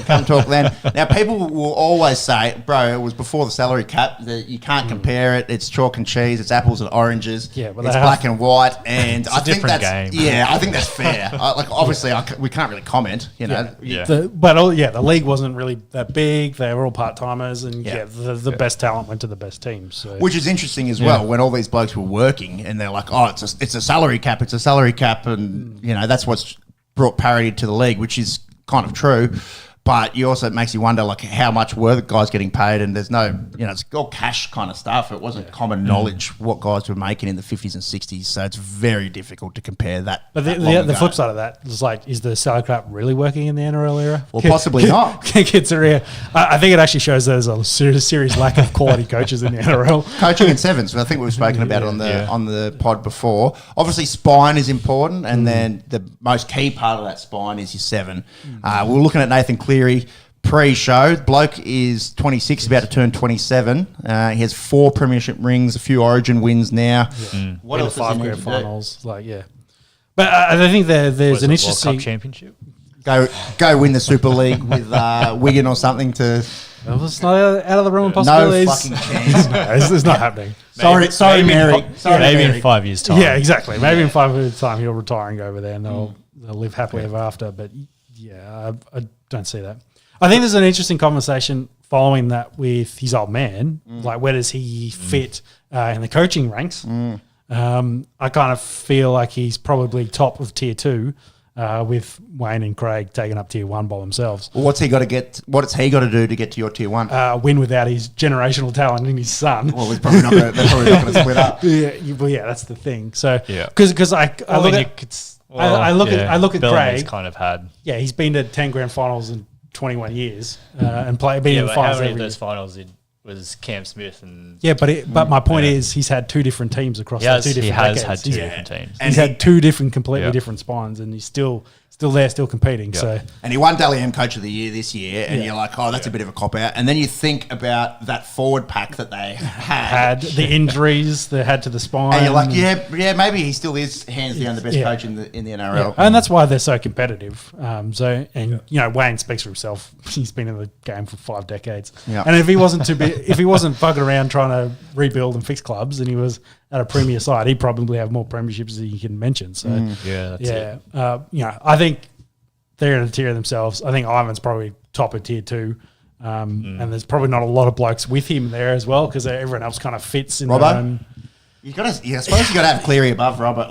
Come talk then. Now, people will always say, bro, it was before the salary cap. That you can't compare it. It's chalk and cheese. It's apples and oranges. Yeah, but it's black and white. And I think that's game. Yeah, I think that's fair. Obviously, we can't really comment. You know. Yeah. The league wasn't really that big. They were all part timers, and the best talent went to the best teams. So. Which is interesting as well, when all these blokes were working and they're like, oh, it's a salary cap, and that's what's brought parity to the league, which is kind of true. But it makes you wonder, like, how much were the guys getting paid? And there's no, it's all cash kind of stuff. It wasn't common knowledge what guys were making in the 50s and 60s. So it's very difficult to compare that. But the flip side of that is, like, is the salary cap really working in the NRL era? Well, possibly not. I think it actually shows there's a serious lack of quality coaches in the NRL. Coaching in sevens. I think we've spoken about it on the pod before. Obviously, spine is important, and then the most key part of that spine is your seven. We were looking at Nathan Cleary pre-show. Bloke is 26, about to turn 27. He has 4 premiership rings, a few Origin wins now. Yeah. What else does 5 he need grand to do? finals? But I think there's an World interesting Cup championship. Go win the Super League with Wigan or something to. It's not out of the realm of possibilities. No fucking chance. It's not happening. Sorry, Mary. Maybe in 5 years' time. Yeah, exactly. Maybe in 5 years' time he'll retire and go over there, and they'll live happily ever after. But yeah, I don't see that. I think there's an interesting conversation following that with his old man. Like, where does he fit in the coaching ranks? I kind of feel like he's probably top of tier 2. With Wayne and Craig taking up tier 1 by themselves. Well, what's he got to do to get to your tier 1? Win without his generational talent in his son. Well, they're probably not going to split up. Yeah, that's the thing. So, Yeah. because I look at Bellamy's Craig. kind of had. Yeah, he's been to 10 grand finals in 21 years and been in the but finals how many every of those year. finals was Cam Smith and? Yeah, but my point is he's had 2 different teams across those 2 different decades. He has had 2 different teams. He's had 2 different, completely different spines, and he's still there, still competing. So, and he won Dally M Coach of the Year this year, and you're like, oh, that's a bit of a cop out. And then you think about that forward pack that they had the injuries they had to the spine, and you're like, yeah, maybe he still is hands down the best coach in the NRL, yeah. And that's why they're so competitive. Wayne speaks for himself. He's been in the game for 5 decades, and if he wasn't bugging around trying to rebuild and fix clubs, and he was at a premier side, he'd probably have more premierships than you can mention. So that's it. I think they're in a tier themselves. I think Ivan's probably top of tier 2. And there's probably not a lot of blokes with him there as well, because everyone else kind of fits in their own. I suppose you got to have Cleary above Robert.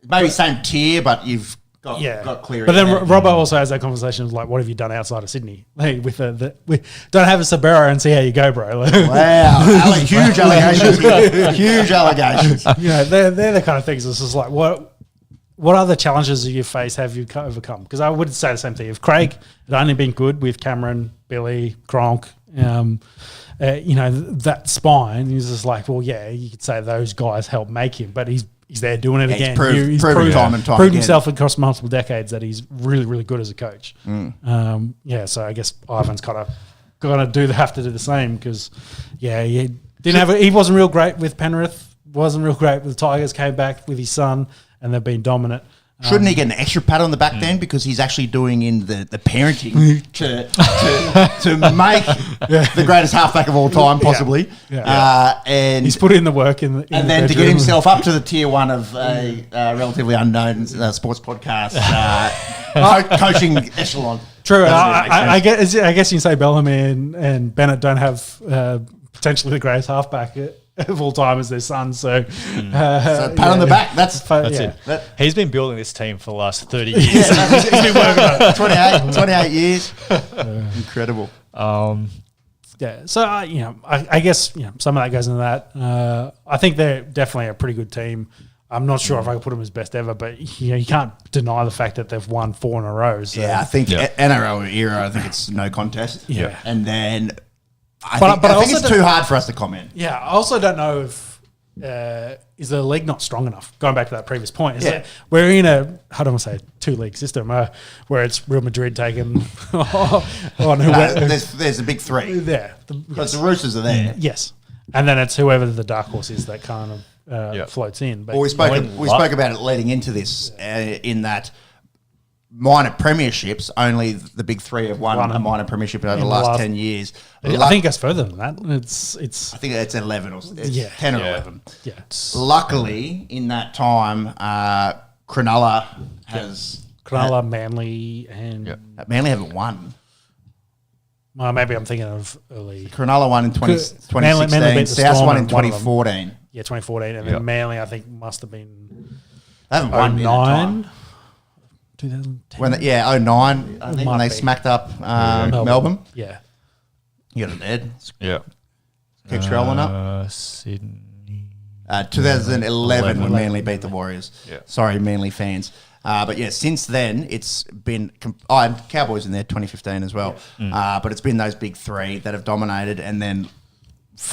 Maybe same tier, but you've got Cleary. But then Robbo also has that conversation of, like, what have you done outside of Sydney? Like, with don't have a Sabero and see how you go, bro. Wow, huge allegations here. Huge allegations. They're the kind of things. It's just like, what other challenges you face have you overcome? Because I would say the same thing. If Craig had only been good with Cameron, Billy, Gronk, that spine, he's just like, well, yeah, you could say those guys helped make him, but he's there doing it again. He's proven time and time proved again. Himself across multiple decades that he's really, really good as a coach. So I guess Ivan's have to do the same, because he wasn't real great with Penrith, wasn't real great with the Tigers, came back with his son, and they've been dominant. Shouldn't he get an extra pat on the back then, because he's actually doing in the parenting to make the greatest halfback of all time, possibly. And he's put in the work and then to get himself up to the tier 1 of a relatively unknown sports podcast coaching echelon. True. I guess you can say Bellamy and Bennett don't have potentially the greatest halfback of all time as their son. So pat on the back. That's it. He's been building this team for the last 30 years. He's been working on it. 28 years. Incredible. So I guess some of that goes into that. I think they're definitely a pretty good team. I'm not sure if I could put them as best ever, but you can't deny the fact that they've won 4 in a row. So. Yeah, I think NRL era, I think it's no contest. Yeah. And then I think it's too hard for us to comment. Yeah, I also don't know if is the league not strong enough? Going back to that previous point, we're in a, how do I say, 2-league system where it's Real Madrid taking on whoever. There's a big three. There, because the Roosters are there. Yes, and then it's whoever the dark horse is that kind of floats in. But well, we spoke about it leading into this in that minor premierships. Only the big three have won a minor premiership over the last 10 years. I think it's further than that. It's. I think it's 11 or 10 or 11. Yeah. Luckily, in that time, Cronulla has Cronulla, Manly, and Manly haven't won. Well, maybe I'm thinking of early. Cronulla won in 2016. Manly South won in 2014. Yeah, 2014, and then Manly I think must have been. They haven't won in that time. 2010. When 09, I think when they smacked up Melbourne. Yeah. You got it, Ed. Yeah. Keep scrolling up. Sydney. 2011 when Manly beat the Warriors. Yeah. Sorry, Manly fans. But yeah, since then it's been Cowboys in there 2015 as well. But it's been those big three that have dominated, and then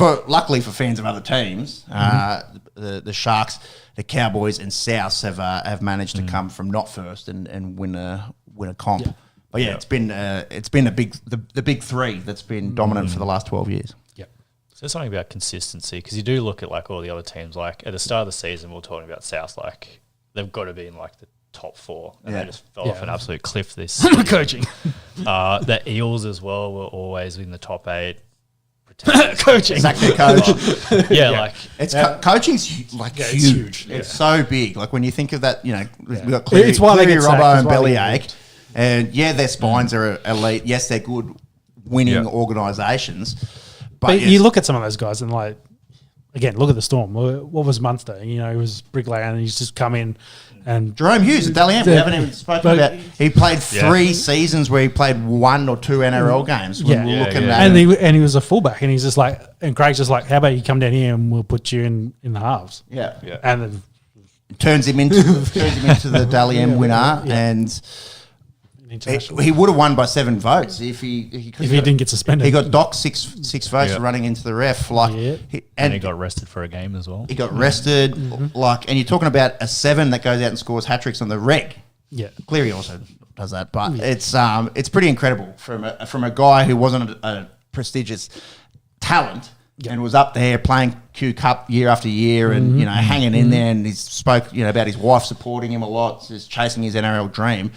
luckily for fans of other teams, the Sharks, the Cowboys, and Souths have managed to come from not first and win a comp. Yeah. But yeah, it's been the big three that's been dominant for the last 12 years. Yeah. So there's something about consistency, because you do look at like all the other teams. Like at the start of the season, we were talking about South, like they've got to be in like the top four, and they just fell off an absolute cliff this season. Coaching. The Eels as well were always in the top 8. Coaching. Exactly, coach. Like it's coaching's huge. It's so big. Like when you think of that, we've got It's why they get Robbo sacked, and Bellyache, and their spines are elite. Yes, they're good winning organisations, but you look at some of those guys and like, again, look at the Storm. What was Munster? He was bricklayer, and he's just come in. And Jerome Hughes at Dally M, we haven't even spoken about. He played 3 seasons where he played 1 or 2 NRL games. We're looking at and he was a fullback, and he's just like, and Craig's just like, how about you come down here and we'll put you in the halves. Yeah. And then turns him into the Dally M winner, and he would have won by 7 votes if he didn't get suspended. He got docked 6 votes for running into the ref. And he got arrested for a game as well. He got arrested. And you're talking about a 7 that goes out and scores hat-tricks on the reg. Yeah. Cleary also does that, but it's pretty incredible from a guy who wasn't a prestigious talent and was up there playing Q Cup year after year and hanging in there, and he spoke about his wife supporting him a lot, just chasing his NRL dream.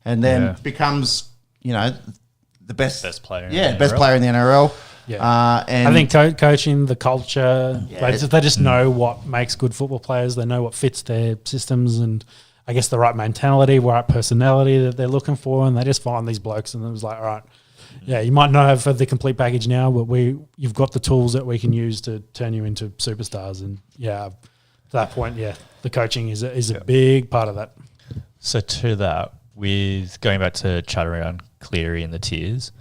And then becomes, the best player. Best player in the NRL. Yeah. And I think coaching, the culture, they just know what makes good football players. They know what fits their systems, and I guess the right mentality, right personality that they're looking for. And they just find these blokes, and it was like, all right, you might not have the complete package now, but you've got the tools that we can use to turn you into superstars. And to that point, the coaching is a big part of that. So to that, with going back to chat around Cleary and the tiers,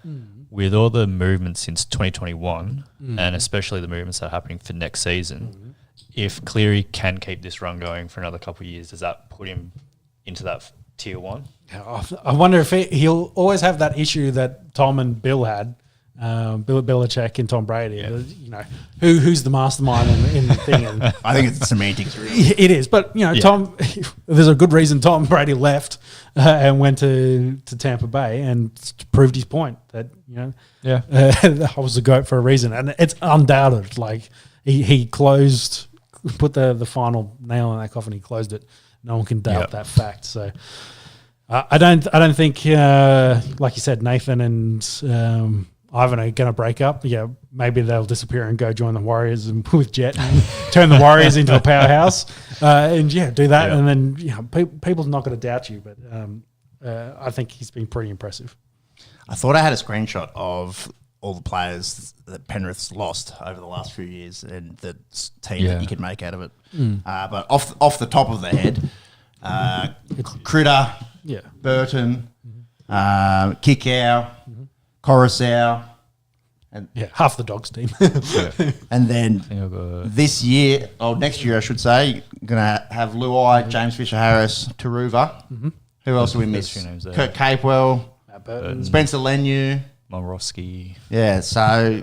with all the movements since 2021, and especially the movements that are happening for next season, if Cleary can keep this run going for another couple of years, does that put him into that tier 1? I wonder if he'll always have that issue that Tom and Bill had, Bill Belichick and Tom Brady. Yeah. Who's the mastermind in the thing? And I think it's semantics, really. It is, but Tom. There's a good reason Tom Brady left and went to Tampa Bay and proved his point that I was the GOAT for a reason, and it's undoubted. Like he closed, put the final nail in that coffin. He closed it. No one can doubt that fact. So. I don't think, like you said, Nathan and Ivan are going to break up. Yeah, maybe they'll disappear and go join the Warriors and with Jet and turn the Warriors into a powerhouse. And do that, and then people's not going to doubt you. But I think he's been pretty impressive. I thought I had a screenshot of all the players that Penrith's lost over the last few years and the team that you could make out of it. But off the top of the head, Critter. Yeah, Burton, Kickow, Coruscant, and half the Dogs team. And then next year I should say, gonna have Luai, James Fisher-Harris, Taruva. Who else do we miss? Kurt Capewell, Spencer Leniu, Momorowski. Yeah, so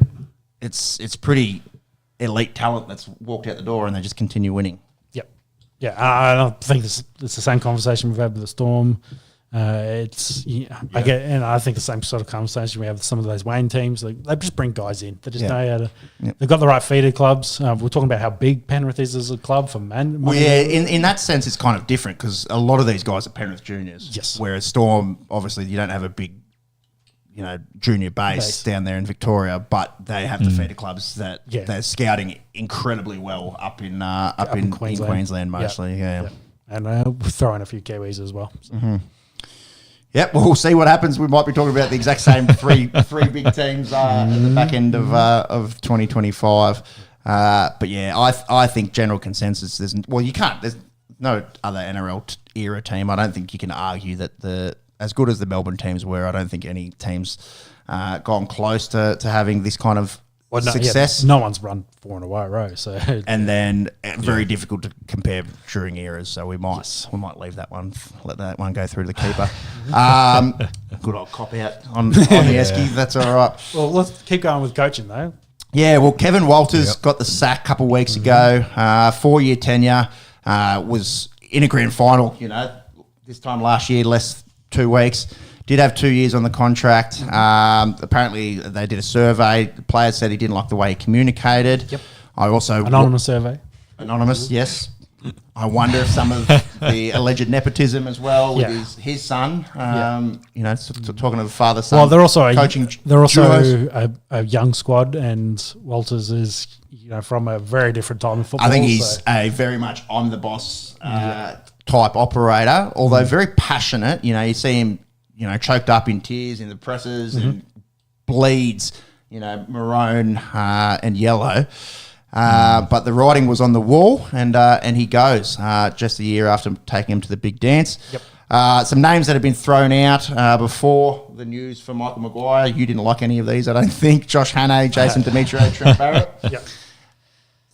it's pretty elite talent that's walked out the door and they just continue winning. Yep. Yeah, I don't think it's the same conversation we've had with the Storm. I think the same sort of conversation we have with some of those Wayne teams. They just bring guys in. They just know how to. Yep. They've got the right feeder clubs. We're talking about how big Penrith is as a club for men. Well, yeah, in that sense, it's kind of different because a lot of these guys are Penrith juniors. Yes. Whereas Storm, obviously, you don't have a big, junior base down there in Victoria, but they have the feeder clubs that they're scouting incredibly well up in Queensland mostly. Yeah. And we're throwing a few Kiwis as well. So. Mm-hmm. Yep, well, we'll see what happens. We might be talking about the exact same three big teams at the back end of 2025. But yeah, I think general consensus there's no other NRL era team. I don't think you can argue that as good as the Melbourne teams were, I don't think any team's gone close to having this kind of success. No one's run 4 in a row, so and then very difficult to compare during eras. So we might leave that one, let that one go through the keeper. Good old cop out on the Esky. That's all right. Well, let's keep going with coaching though. Yeah, well, Kevin Walters got the sack a couple of weeks ago. 4-year tenure, was in a grand final. This time last year, less 2 weeks. Did have 2 years on the contract. Apparently, they did a survey. The players said he didn't like the way he communicated. Yep. I also anonymous survey. Anonymous, yes. I wonder if some of the alleged nepotism as well with his son. Talking of the father son. Well, they're also coaching. They're also a young squad, and Walters is from a very different time in football. I think he's a very much I'm the boss type operator. Although very passionate. You see him. Choked up in tears in the presses and bleeds, maroon and yellow. But the writing was on the wall, and he goes just a year after taking him to the big dance. Yep. Some names that have been thrown out before the news for Michael Maguire. You didn't like any of these, I don't think. Josh Hannay, Jason Demetriou, Trent Barrett. Yep.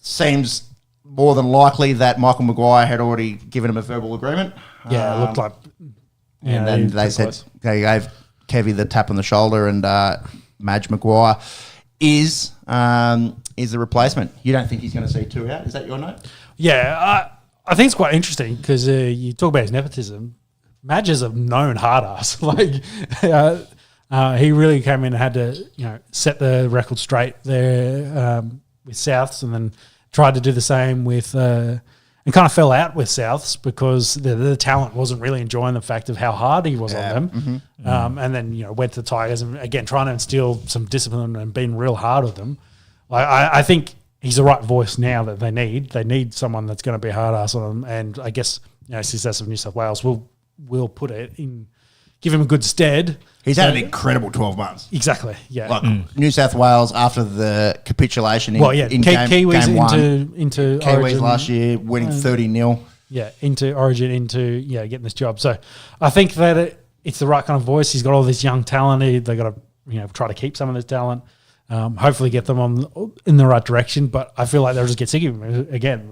Seems more than likely that Michael Maguire had already given him a verbal agreement. Yeah, it looked like... And then they said they gave Kevy the tap on the shoulder, and Madge Maguire is the replacement. You don't think he's going to see 2 out? Is that your note? Yeah, I think it's quite interesting because you talk about his nepotism. Madge is a known hard ass. He really came in and had to set the record straight there with Souths, and then tried to do the same with. And kind of fell out with Souths because the talent wasn't really enjoying the fact of how hard he was on them. And then, went to the Tigers and, again, trying to instill some discipline and being real hard with them. I think he's the right voice now that they need. They need someone that's going to be a hard ass on them. And I guess, success of New South Wales will put it in, give him a good stead. He's had an incredible 12 months. Exactly, yeah. New South Wales after the capitulation in Kiwis game one. into Kiwis Origin last year winning 30-0. Yeah, into Origin, getting this job. So I think that it's the right kind of voice. He's got all this young talent. They got to try to keep some of this talent. Hopefully get them in the right direction. But I feel like they'll just get sick of him again.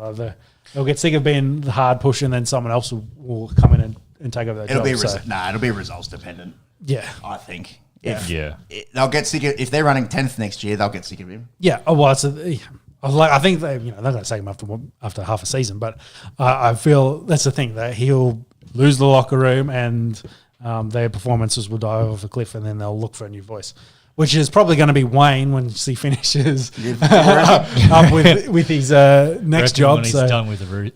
They'll get sick of being the hard push, and then someone else will come in and take over that job. It'll be results dependent. Yeah, I think. They'll get sick of, if they're running 10th next year, they'll get sick of him. Yeah. Oh well, I think they're going to take him after half a season, but I feel that's the thing, that he'll lose the locker room and their performances will die off a cliff, and then they'll look for a new voice, which is probably going to be Wayne once he finishes up with his next job. When he's done with the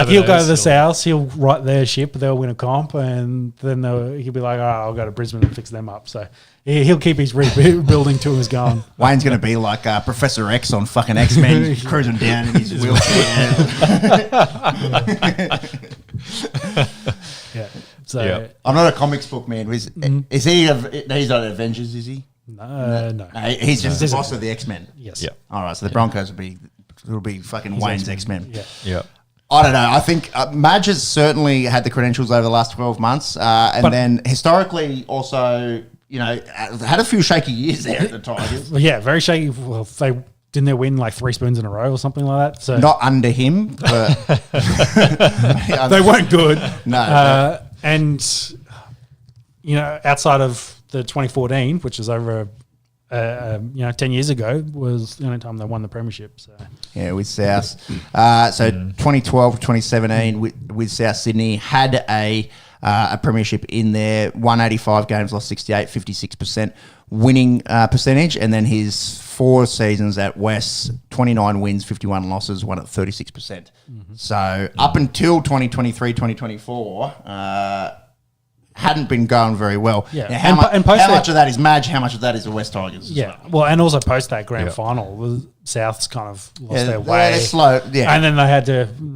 he'll go to the South, he'll right their ship, they'll win a comp, and then he'll be like, I'll go to Brisbane and fix them up. So he'll keep his rebuilding tours going. Wayne's going to be like Professor X on fucking X-Men, cruising down in his wheelchair. So I'm not a comics book man. Is he? He's not Avengers, is he? No. He's just the boss of the X-Men. Yes. Yeah. All right. So the Broncos will be fucking Wayne's X-Men. Yeah. I don't know. I think Madge has certainly had the credentials over the last 12 months, but then historically also, had a few shaky years there at the Tigers. Yeah, very shaky. Well, didn't they win like 3 spoons in a row or something like that? So not under him, but they weren't good. No. And outside of the 2014, which is over 10 years ago was the only time they won the premiership. So Yeah, with South. So 2012 to 2017 with South Sydney had a premiership in there. 185 games, lost 68, 56% winning percentage. And then his 4 seasons at West, 29 wins, 51 losses, won at 36%. So up until 2023, 2024, hadn't been going very well. Yeah. Now, how much of that is Madge? How much of that is the West Tigers? yeah, well, and also post that grand final, the Souths kind of lost their way. They're slow. Yeah, And then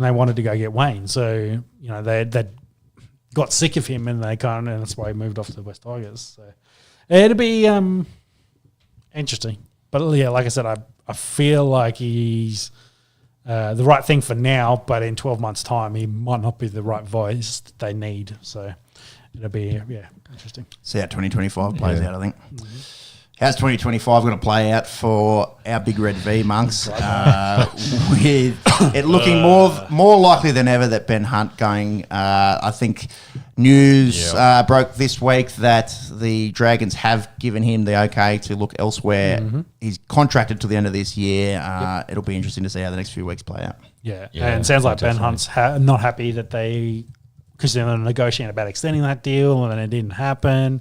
they wanted to go get Wayne. So, they got sick of him and and that's why he moved off to the West Tigers. So it'll be interesting. But yeah, like I said, I feel like he's the right thing for now, but in 12 months' time, he might not be the right voice that they need. So it'll be, interesting. See how 2025 plays out, I think. How's 2025 going to play out for our Big Red V monks? With it looking more likely than ever that Ben Hunt going. I think news broke this week that the Dragons have given him the okay to look elsewhere. He's contracted till the end of this year. It'll be interesting to see how the next few weeks play out. Yeah, and it sounds like Ben Hunt's not happy that because they're negotiating about extending that deal and then it didn't happen.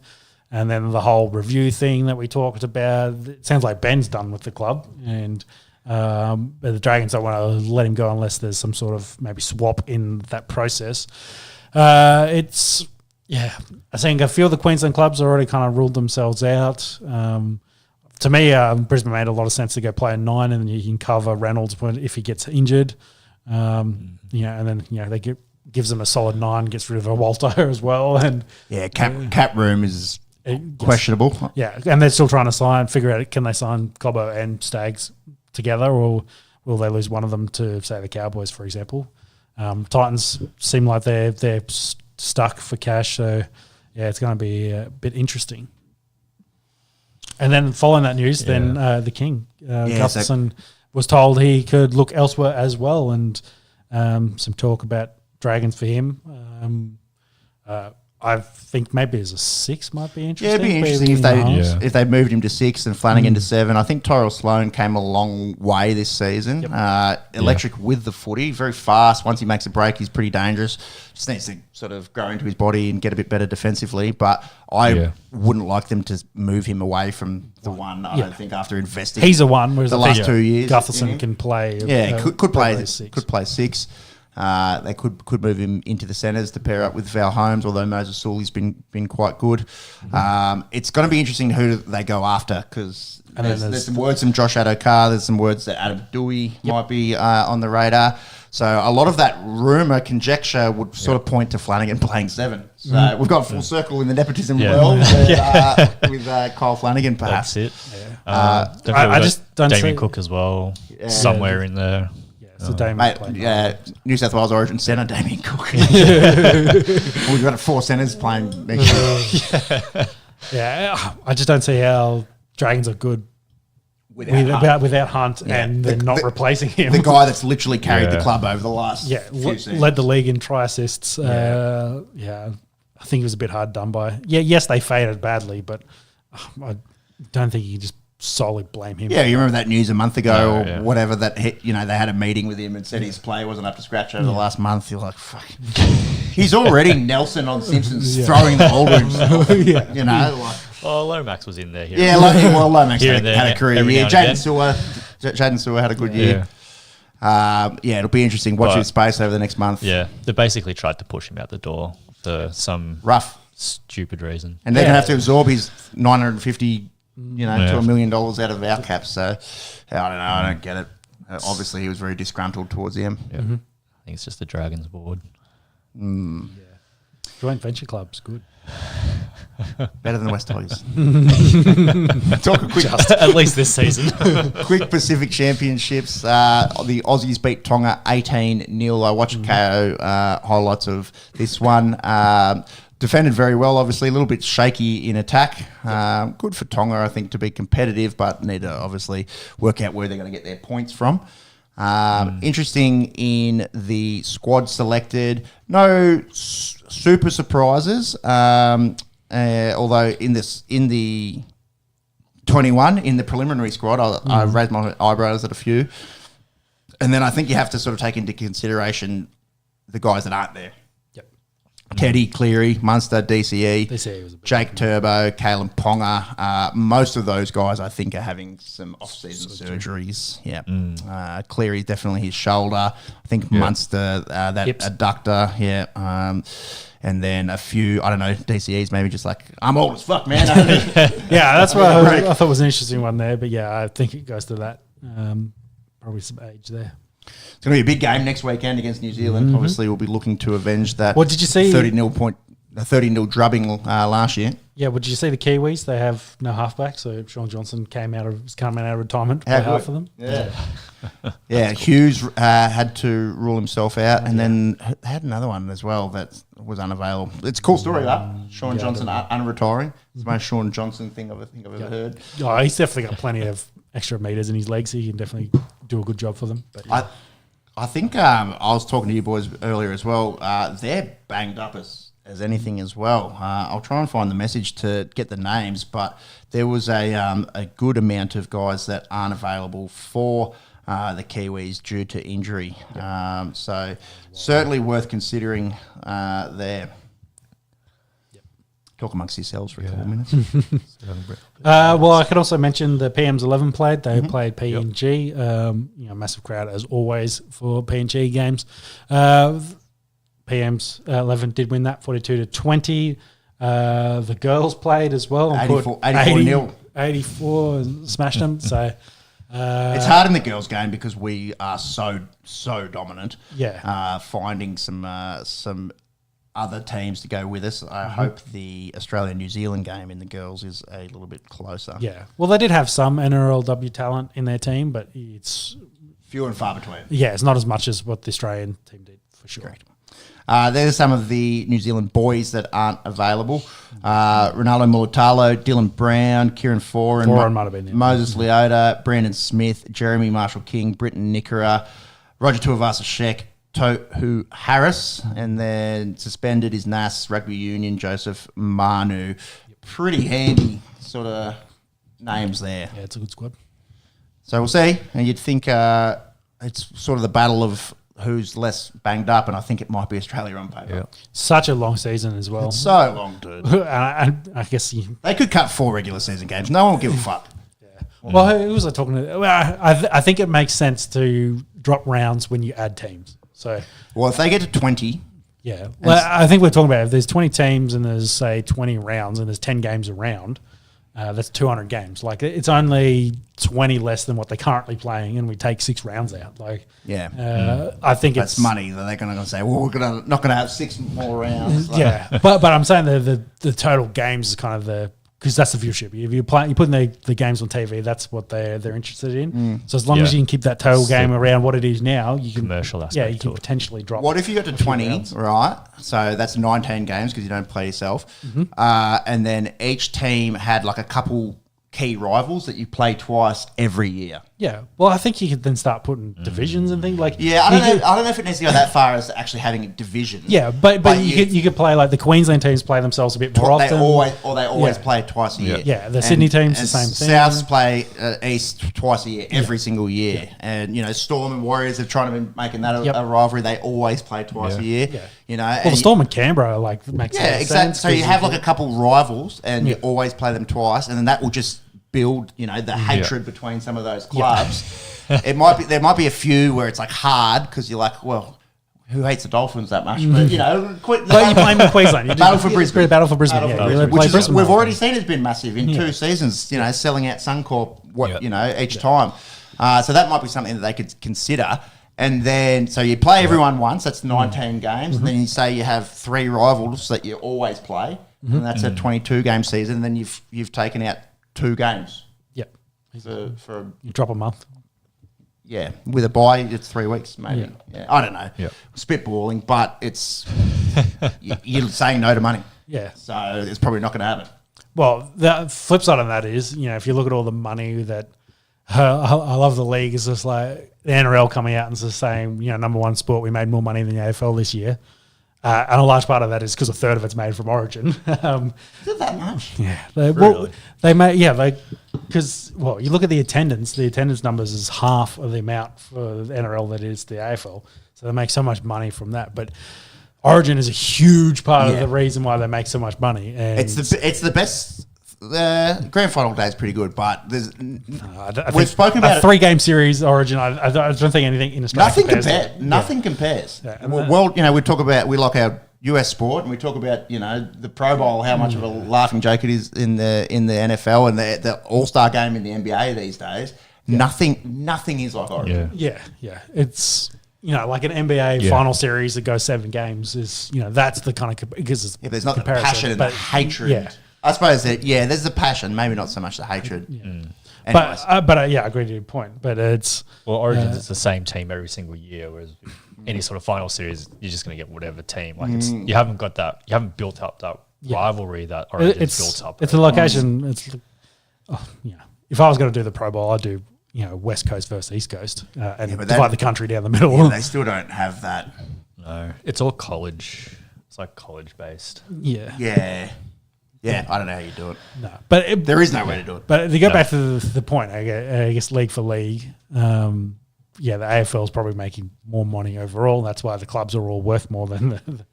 And then the whole review thing that we talked about, it sounds like Ben's done with the club. And the Dragons don't want to let him go unless there's some sort of maybe swap in that process. I feel the Queensland clubs already kind of ruled themselves out. To me, Brisbane made a lot of sense to go play a 9 and then you can cover Reynolds if he gets injured. And then, they gives them a solid 9, gets rid of a Walter as well. And cap room is questionable. Yeah, and they're still trying to figure out, can they sign Cobbo and Staggs together, or will they lose one of them to, say, the Cowboys, for example? Titans seem like they're stuck for cash, so yeah, it's going to be a bit interesting. And then following that news, the King, Gustafson, was told he could look elsewhere as well, and some talk about Dragons for him. I think maybe as a 6 might be interesting. Yeah, it'd be interesting if they moved him to 6 and Flanagan to 7. I think Tyrell Sloan came a long way this season. Electric with the footy, very fast. Once he makes a break, he's pretty dangerous. Just needs to sort of grow into his body and get a bit better defensively. But I wouldn't like them to move him away from the 1. I don't think after investing. He's a 1, whereas the last 2 years. Gustafson can play. Could play 6. They could move him into the centres to pair up with Val Holmes, although Moses Sully's been quite good. It's going to be interesting who they go after, because there's some words from Josh Addo-Carr, there's some words that Adam Dewey might be on the radar. So a lot of that rumour, conjecture would sort of point to Flanagan playing 7. So we've got full circle in the nepotism world with Kyle Flanagan, perhaps. That's it. I just don't Damien see Cook as well, somewhere in there. So Damien New South Wales Origin centre, Damien Cook. We've got 4 centres playing next year. I just don't see how Dragons are good without Hunt and they're not replacing him. The guy that's literally carried the club over the last few seasons. Led the league in try assists. I think it was a bit hard done by. Yes, they faded badly, but I don't think you just solely blame him. Yeah, you remember that news a month ago or whatever that they had a meeting with him and said his play wasn't up to scratch over the last month. You're like, fuck. He's already Nelson on Simpsons throwing the ball to himself. Lomax was in there. Lomax had a career year. Jaden Sewer had a good year. It'll be interesting. Watch his space over the next month. Yeah, they basically tried to push him out the door for some stupid reason. And they're going to have to absorb his $950 to $1 million out of our cap. So I don't know. I don't get it. Obviously, he was very disgruntled towards him. Yeah. I think it's just the Dragons board. Joint venture club's good. Better than West Tigers. Talk a quick, at least this season. Quick Pacific Championships. The Aussies beat Tonga 18-0. I watched KO highlights of this one. Defended very well, obviously. A little bit shaky in attack. Good for Tonga, I think, to be competitive, but need to obviously work out where they're going to get their points from. Interesting in the squad selected. No super surprises. Although in the 21 in the preliminary squad. I raised my eyebrows at a few. And then I think you have to sort of take into consideration the guys that aren't there. Yep. Teddy, Cleary, Munster, DCE, DCE was a big Jake Turbo, Kalen Ponga. Most of those guys, I think, are having some off-season surgeries. Yeah. Cleary, definitely his shoulder. I think Munster, that Hips. adductor. Yeah. And then a few, I don't know, DCEs maybe just like, I'm old as fuck, man. Yeah, that's what I thought was an interesting one there. But yeah, I think it goes to that. Probably some age there. It's going to be a big game next weekend against New Zealand. Obviously, we'll be looking to avenge that. What did you see? 30-0 drubbing last year. Yeah, well, did you see the Kiwis? They have no halfback, so Sean Johnson came out of retirement for half of them. Yeah. Hughes had to rule himself out, and then had another one as well that was unavailable. It's a cool story, that Sean Johnson unretiring. It's the most Sean Johnson thing I've ever heard. Oh, he's definitely got plenty of extra meters in his legs. So he can definitely do a good job for them. But I think I was talking to you boys earlier as well. They're banged up as anything as well. I'll try and find the message to get the names, but there was a good amount of guys that aren't available for the Kiwis due to injury. So certainly worth considering there. Talk amongst yourselves for a couple of minutes. Well, I could also mention the PM's 11 played. They played PNG. Massive crowd as always for PNG games. PM's 11 did win that 42-20. The girls played as well. 84-0. 84 and smashed them. So it's hard in the girls' game because we are so dominant. Yeah. Finding some other teams to go with us. I hope the Australia-New Zealand game in the girls is a little bit closer. Yeah. Well, they did have some NRLW talent in their team, but it's few and far between. Yeah, it's not as much as what the Australian team did for sure. Correct. There's some of the New Zealand boys that aren't available. Ronaldo Mulatalo, Dylan Brown, Kieran Foran, might have been there. Moses Leota, Brandon Smith, Jeremy Marshall-King, Britton Nickera, Roger Tuivasa-Sheck, Tohu Harris, and then suspended is Nas, Rugby Union, Joseph Manu. Pretty handy sort of names there. Yeah, it's a good squad. So we'll see. And you'd think it's sort of the battle of who's less banged up, and I think it might be Australia on paper. Yeah. Such a long season as well. It's so long, dude. I guess they could cut 4 regular season games. No one will give a fuck. Well, who was I talking to? Well, I think it makes sense to drop rounds when you add teams. So, well, if they get to 20, yeah. Well, I think we're talking about if there's 20 teams and there's say 20 rounds and there's 10 games a round, that's 200 games. Like it's only 20 less than what they're currently playing, and we take 6 rounds out. Like, I think that's money that they're going to say. Well, we're not going to have 6 more rounds. Like. Yeah, but I'm saying the total games is kind of because that's the viewership. If you're putting the games on TV, that's what they're interested in. So as long as you can keep that total game around what it is now, you can commercial aspect. Yeah, you can potentially drop. What if you got to 20, right? So that's 19 games because you don't play yourself, and then each team had like a couple key rivals that you play twice every year. Yeah, well, I think you could then start putting divisions and things like. Yeah, I don't know if it needs to go that far as actually having a division. Yeah, but you could play like the Queensland teams play themselves a bit more often. They always play twice a year. Yeah, the Sydney teams the same thing. Souths play East twice a year, every single year, and Storm and Warriors are trying to be making that a rivalry. They always play twice a year. Yeah. Well, the Storm and Canberra makes exactly. sense. So you have like a couple rivals, and you always play them twice, and then that will just build, the hatred between some of those clubs. There might be a few where it's like hard because you're like, well, who hates the Dolphins that much? But you're playing in Queensland. Battle for Brisbane. Battle for Brisbane. We've already seen it's been massive in 2 seasons. Selling out Suncorp each time. So that might be something that they could consider. And then, so you play everyone once. That's 19 games. And then you say you have 3 rivals that you always play, and that's a 22 game season. And then you've taken out 2 games. Yep. For you drop a month. Yeah, with a bye, it's 3 weeks maybe. Yeah. I don't know. Yep. Spitballing, but it's you're saying no to money. Yeah. So it's probably not going to happen. Well, the flip side of that is, if you look at all the money that I love the league, it's just like the NRL coming out and just saying, number one sport, we made more money than the AFL this year. And a large part of that is because a third of it's made from Origin. Is it that much? Yeah, Really? because you look at the attendance numbers is half of the amount for the NRL that is the AFL, so they make so much money from that. But Origin is a huge part of the reason why they make so much money. And It's the best. The grand final day is pretty good, but there's we've spoken about a 3-game series Origin. I don't think anything in Australia nothing compares. Yeah. Well, we like our US sport, and we talk about the Pro Bowl, how much of a laughing joke it is in the NFL and the All Star game in the NBA these days. Yeah. Nothing is like Origin. Yeah. It's like an NBA final series that goes 7 games is that's the kind of because it's there's not the passion and the hatred. Yeah. I suppose that there's the passion, maybe not so much the hatred. Yeah. But I agree to your point. But it's Origins it's the same team every single year, whereas any sort of final series, you're just going to get whatever team. Like you haven't got that, you haven't built up that rivalry that Origin's built up. It's a location. If I was going to do the Pro Bowl, I'd do West Coast versus East Coast and divide the country down the middle. Yeah, they still don't have that. No, it's all college. It's like college based. Yeah, I don't know how you do it. No, but there is no way to do it. But to go back to the point, I guess league for league, the AFL is probably making more money overall. That's why the clubs are all worth more than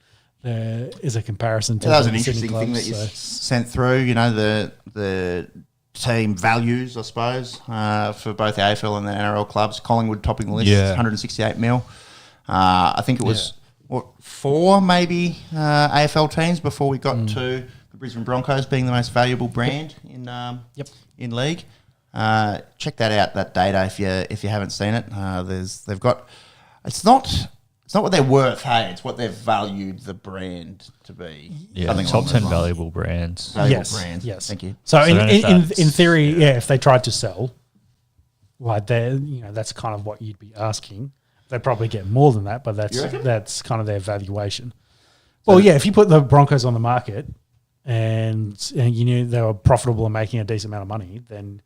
there is a comparison to. That was an interesting thing that you sent through. The team values, I suppose, for both the AFL and the NRL clubs. Collingwood topping the list, 168 mil. I think it was 4 maybe AFL teams before we got to the Brisbane Broncos being the most valuable brand in league. Check that out, that data, if you haven't seen it. They've got it's not what they're worth, hey, it's what they've valued the brand to be. Yeah, top 10 valuable brands. Yes. Thank you. So in theory, if they tried to sell, that's kind of what you'd be asking. They'd probably get more than that, but that's kind of their valuation. Well, if you put the Broncos on the market and you knew they were profitable and making a decent amount of money, then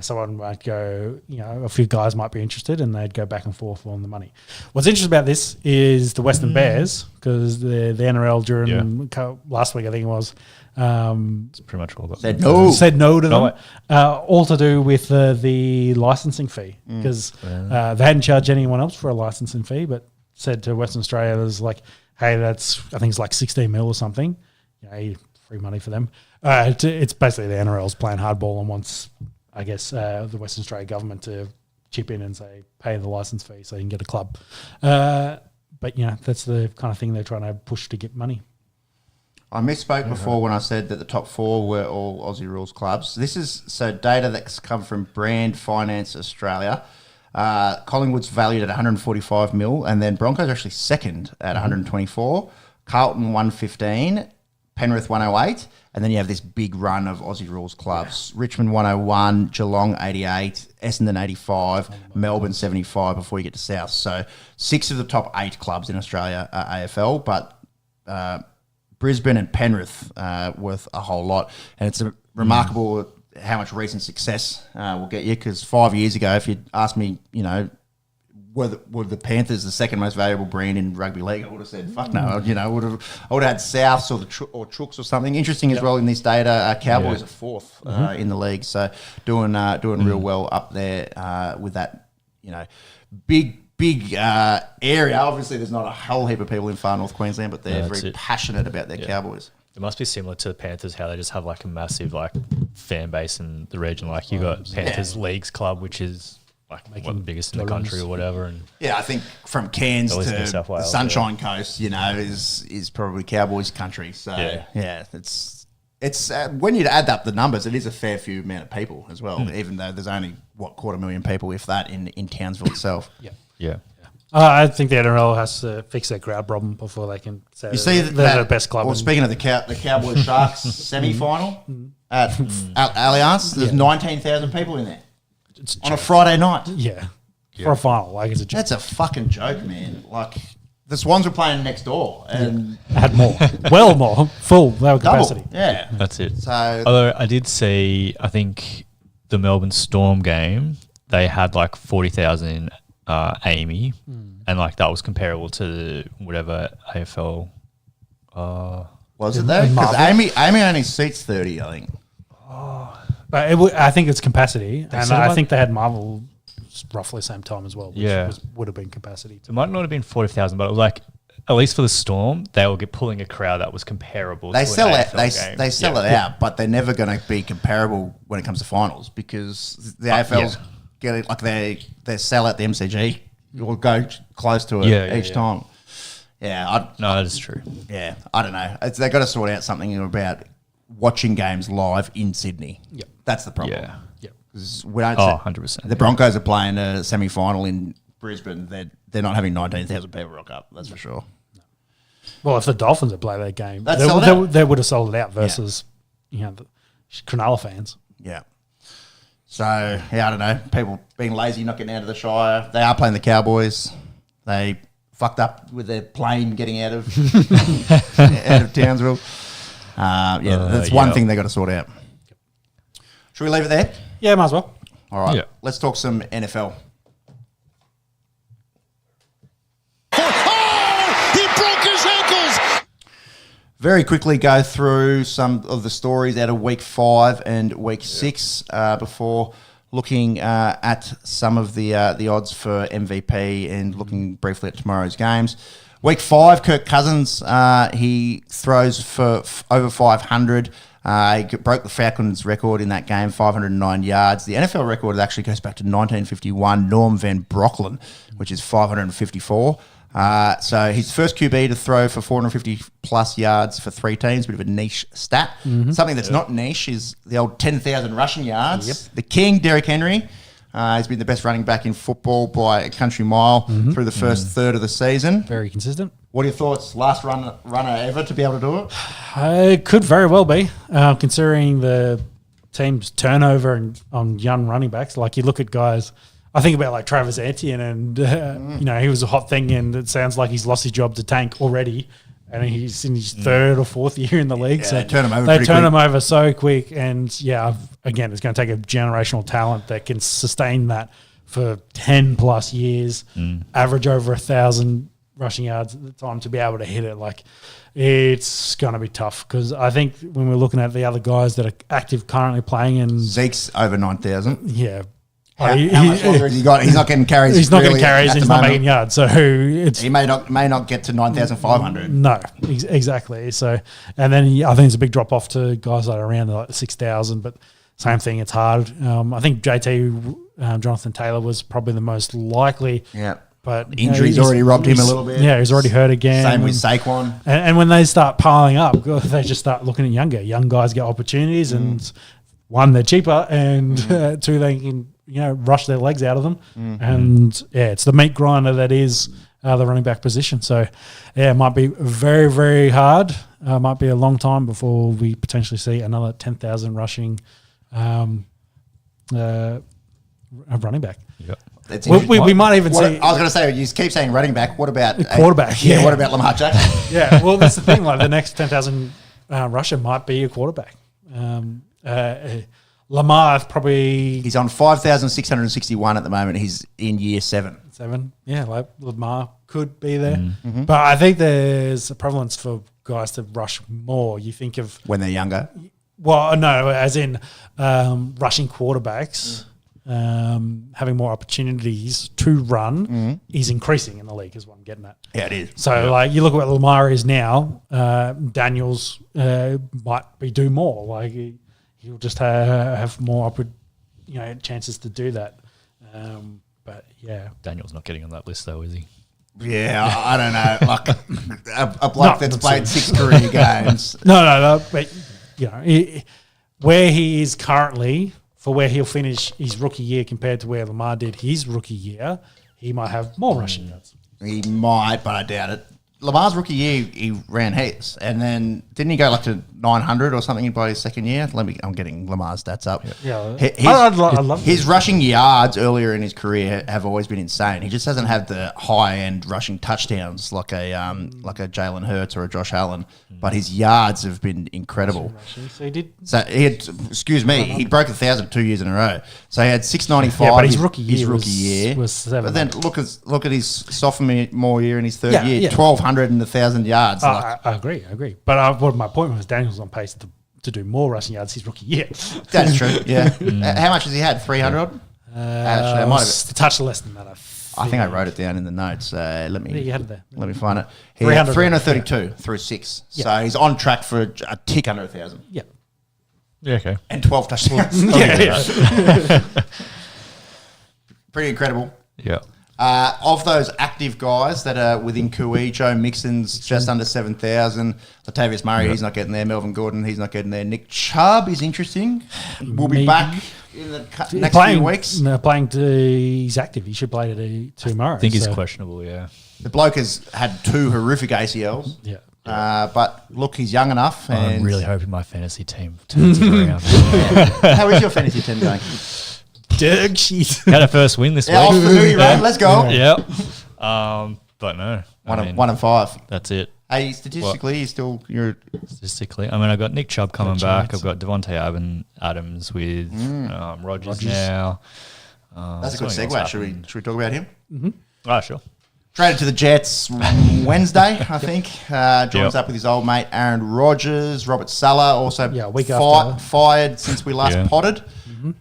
someone might go, a few guys might be interested and they'd go back and forth on the money. What's interesting about this is the Western Bears, because the NRL during last week, I think it was, it's pretty much all that. Said no to them. All to do with the licensing fee, because they hadn't charged anyone else for a licensing fee, but said to Western Australia, there's like, hey, I think it's like 16 mil or something. Free money for them. It's basically the NRL's playing hardball and wants, I guess, the Western Australia government to chip in and say, pay the license fee so you can get a club. But that's the kind of thing they're trying to push to get money. I misspoke before when I said that the top 4 were all Aussie rules clubs. This is data that's come from Brand Finance Australia. Collingwood's valued at 145 mil, and then Broncos are actually second at 124. Carlton 115, Penrith 108, and then you have this big run of Aussie rules clubs. Richmond 101, Geelong 88, Essendon 85, Melbourne 75 before you get to South. So 6 of the top 8 clubs in Australia are AFL, but Brisbane and Penrith worth a whole lot. And it's remarkable how much recent success will get you, because 5 years ago, if you'd asked me, were the Panthers the second most valuable brand in rugby league, I would have said, fuck no. I would have had Souths or Chooks or something. Interesting as well in this data, Cowboys are 4th in the league, so doing real well up there with that, big area. Obviously, there's not a whole heap of people in far north Queensland, but they're very passionate about their Cowboys. It must be similar to the Panthers, how they just have like a massive fan base in the region. Like you got Panthers Leagues Club, which is like one of the biggest in the country or whatever. And I think from Cairns to the Sunshine Coast, is probably Cowboys country. So it's when you add up the numbers, it is a fair few amount of people as well. Even though there's only 250,000 people, if that, in Townsville itself. Yeah. I think the NRL has to fix their crowd problem before they can say they're the best club. Well, speaking of the Cowboys Sharks semi-final at Allianz, there's 19,000 people in there on a Friday night. Yeah. For a final, it's a joke. That's a fucking joke, man. Like the Swans were playing next door and had more, well more, full. They were capacity. Yeah, that's it. So, although I did see, I think the Melbourne Storm game, they had like 40,000. Amy, and like that was comparable to whatever AFL Was it though? Because Amy only seats 30, I think. But I think it's capacity, and I think they had Marvel roughly the same time as well, which would have been capacity. It might not have been 40,000, but it was like, at least for the Storm, they will get pulling a crowd that was comparable. They to sell an it. AFL game. They sell it out, but they're never going to be comparable when it comes to finals because the AFL's get it like they sell at the MCG. Will go close to it each time. Yeah, no, that is true. Yeah, I don't know. They've got to sort out something about watching games live in Sydney. Yep. That's the problem. Yeah. We don't 100%. The Broncos are playing a semi-final in Brisbane. They're not having 19,000 people rock up. That's for sure. Well, if the Dolphins had played that game, they would have sold it out versus the Cronulla fans. Yeah. So, I don't know. People being lazy, not getting out of the Shire. They are playing the Cowboys. They fucked up with their plane getting out of Townsville. That's one thing they got to sort out. Should we leave it there? Yeah, might as well. All right. Yeah. Let's talk some NFL. He broke his ankles. Very quickly go through some of the stories out of week 5 and week 6 before looking at some of the odds for MVP and looking briefly at tomorrow's games. Week 5, Kirk Cousins, he throws for over 500. He broke the Falcons' record in that game, 509 yards. The NFL record actually goes back to 1951, Norm Van Brocklin, which is 554. So his first QB to throw for 450-plus yards for 3 teams, bit of a niche stat. Mm-hmm. Something that's not niche is the old 10,000 rushing yards. Yep. The king, Derrick Henry, has been the best running back in football by a country mile through the first third of the season. Very consistent. What are your thoughts? Last runner ever to be able to do it? It could very well be, considering the team's turnover on young running backs. Like you look at guys, I think about like Travis Etienne, and he was a hot thing, and it sounds like he's lost his job to Tank already, and he's in his 3rd or 4th year in the league. So they turn him over so quick, and again, it's going to take a generational talent that can sustain that for 10 plus years, average over 1,000 rushing yards at the time to be able to hit it. Like, it's going to be tough because I think when we're looking at the other guys that are active currently playing, and Zeke's over 9,000. Yeah. How much longer has he got? He's not getting carries. He's not getting carries. He's not making yards. So he may not get to 9,500. No, exactly. So, and then I think it's a big drop off to guys that are around like 6,000. But same thing, it's hard. I think Jonathan Taylor was probably the most likely. Yeah. But injuries already robbed him a little bit. Yeah, he's already hurt again. Same with Saquon. And when they start piling up, they just start looking at young guys get opportunities, and 1, they're cheaper, and 2, they can rush their legs out of them. And it's the meat grinder that is the running back position. So it might be very, very hard. Might be a long time before we potentially see another 10,000 rushing running back. Yep. We might even see. I was going to say, you keep saying running back. What about quarterback? Yeah. What about Lamar Jackson? Yeah. Well, that's the thing. Like the next 10,000 rusher might be a quarterback. Lamar probably. He's on 5,661 at the moment. He's in year 7. 7. Yeah, like Lamar could be there. Mm-hmm. But I think there's a prevalence for guys to rush more. You think of when they're younger. Well, no, as in rushing quarterbacks. Having more opportunities to run is increasing in the league, is what I'm getting at. Yeah, it is. So, like, you look at what Lamar is now. Daniels might be do more. Like, he'll just have more chances to do that. But yeah, Daniel's not getting on that list though, is he? Yeah, I don't know. Like a bloke that's played 6 career games. No. But where he is currently. For where he'll finish his rookie year compared to where Lamar did his rookie year, he might have more rushing yards. He might, but I doubt it. Lamar's rookie year, he ran heaps, and then didn't he go like to 900 or something by his second year? I'm getting Lamar's stats up. Yeah, I love his rushing yards earlier in his career have always been insane. He just doesn't have the high end rushing touchdowns like a Jalen Hurts or a Josh Allen, but his yards have been incredible. So he did. So he had, he broke 1,000 2 years in a row. So he had 695. Yeah, but his rookie year was 7. But then look at his sophomore year and his third year, 1,200. 100 and 1,000 yards. I agree. But what my point was, Daniel's on pace to do more rushing yards his rookie year. That's true, yeah. How much has he had? 300 odd? Actually, I might have a touch less than that, I think I wrote it down in the notes. Let me you had it there. Let me find it. He had 332 through 6. Yeah. So he's on track for a tick under 1,000. Yeah. Yeah, okay. And 12 touchdowns. Pretty incredible. Yeah. Of those active guys that are within Kui, Joe Mixon's just under 7,000. Latavius Murray, he's not getting there. Melvin Gordon, he's not getting there. Nick Chubb is interesting. We'll be back in the next few weeks. No, he's active. He should play tomorrow. I think he's questionable, yeah. The bloke has had 2 horrific ACLs. Yeah. But look, he's young enough. And I'm really hoping my fantasy team turns it around. How is your fantasy team going? Dirk, she's had a first win this week. Off the new run. Let's go. Yeah. But no. 1 and 5. That's it. Hey, statistically, you're Statistically, I mean, I've got Nick Chubb coming back. I've got Devontae Adams with Rogers now. That's a good segue. Should we talk about him? Mm-hmm. Sure. Traded to the Jets Wednesday, I think. Joins up with his old mate Aaron Rodgers. Robert Sala also fired since we last potted.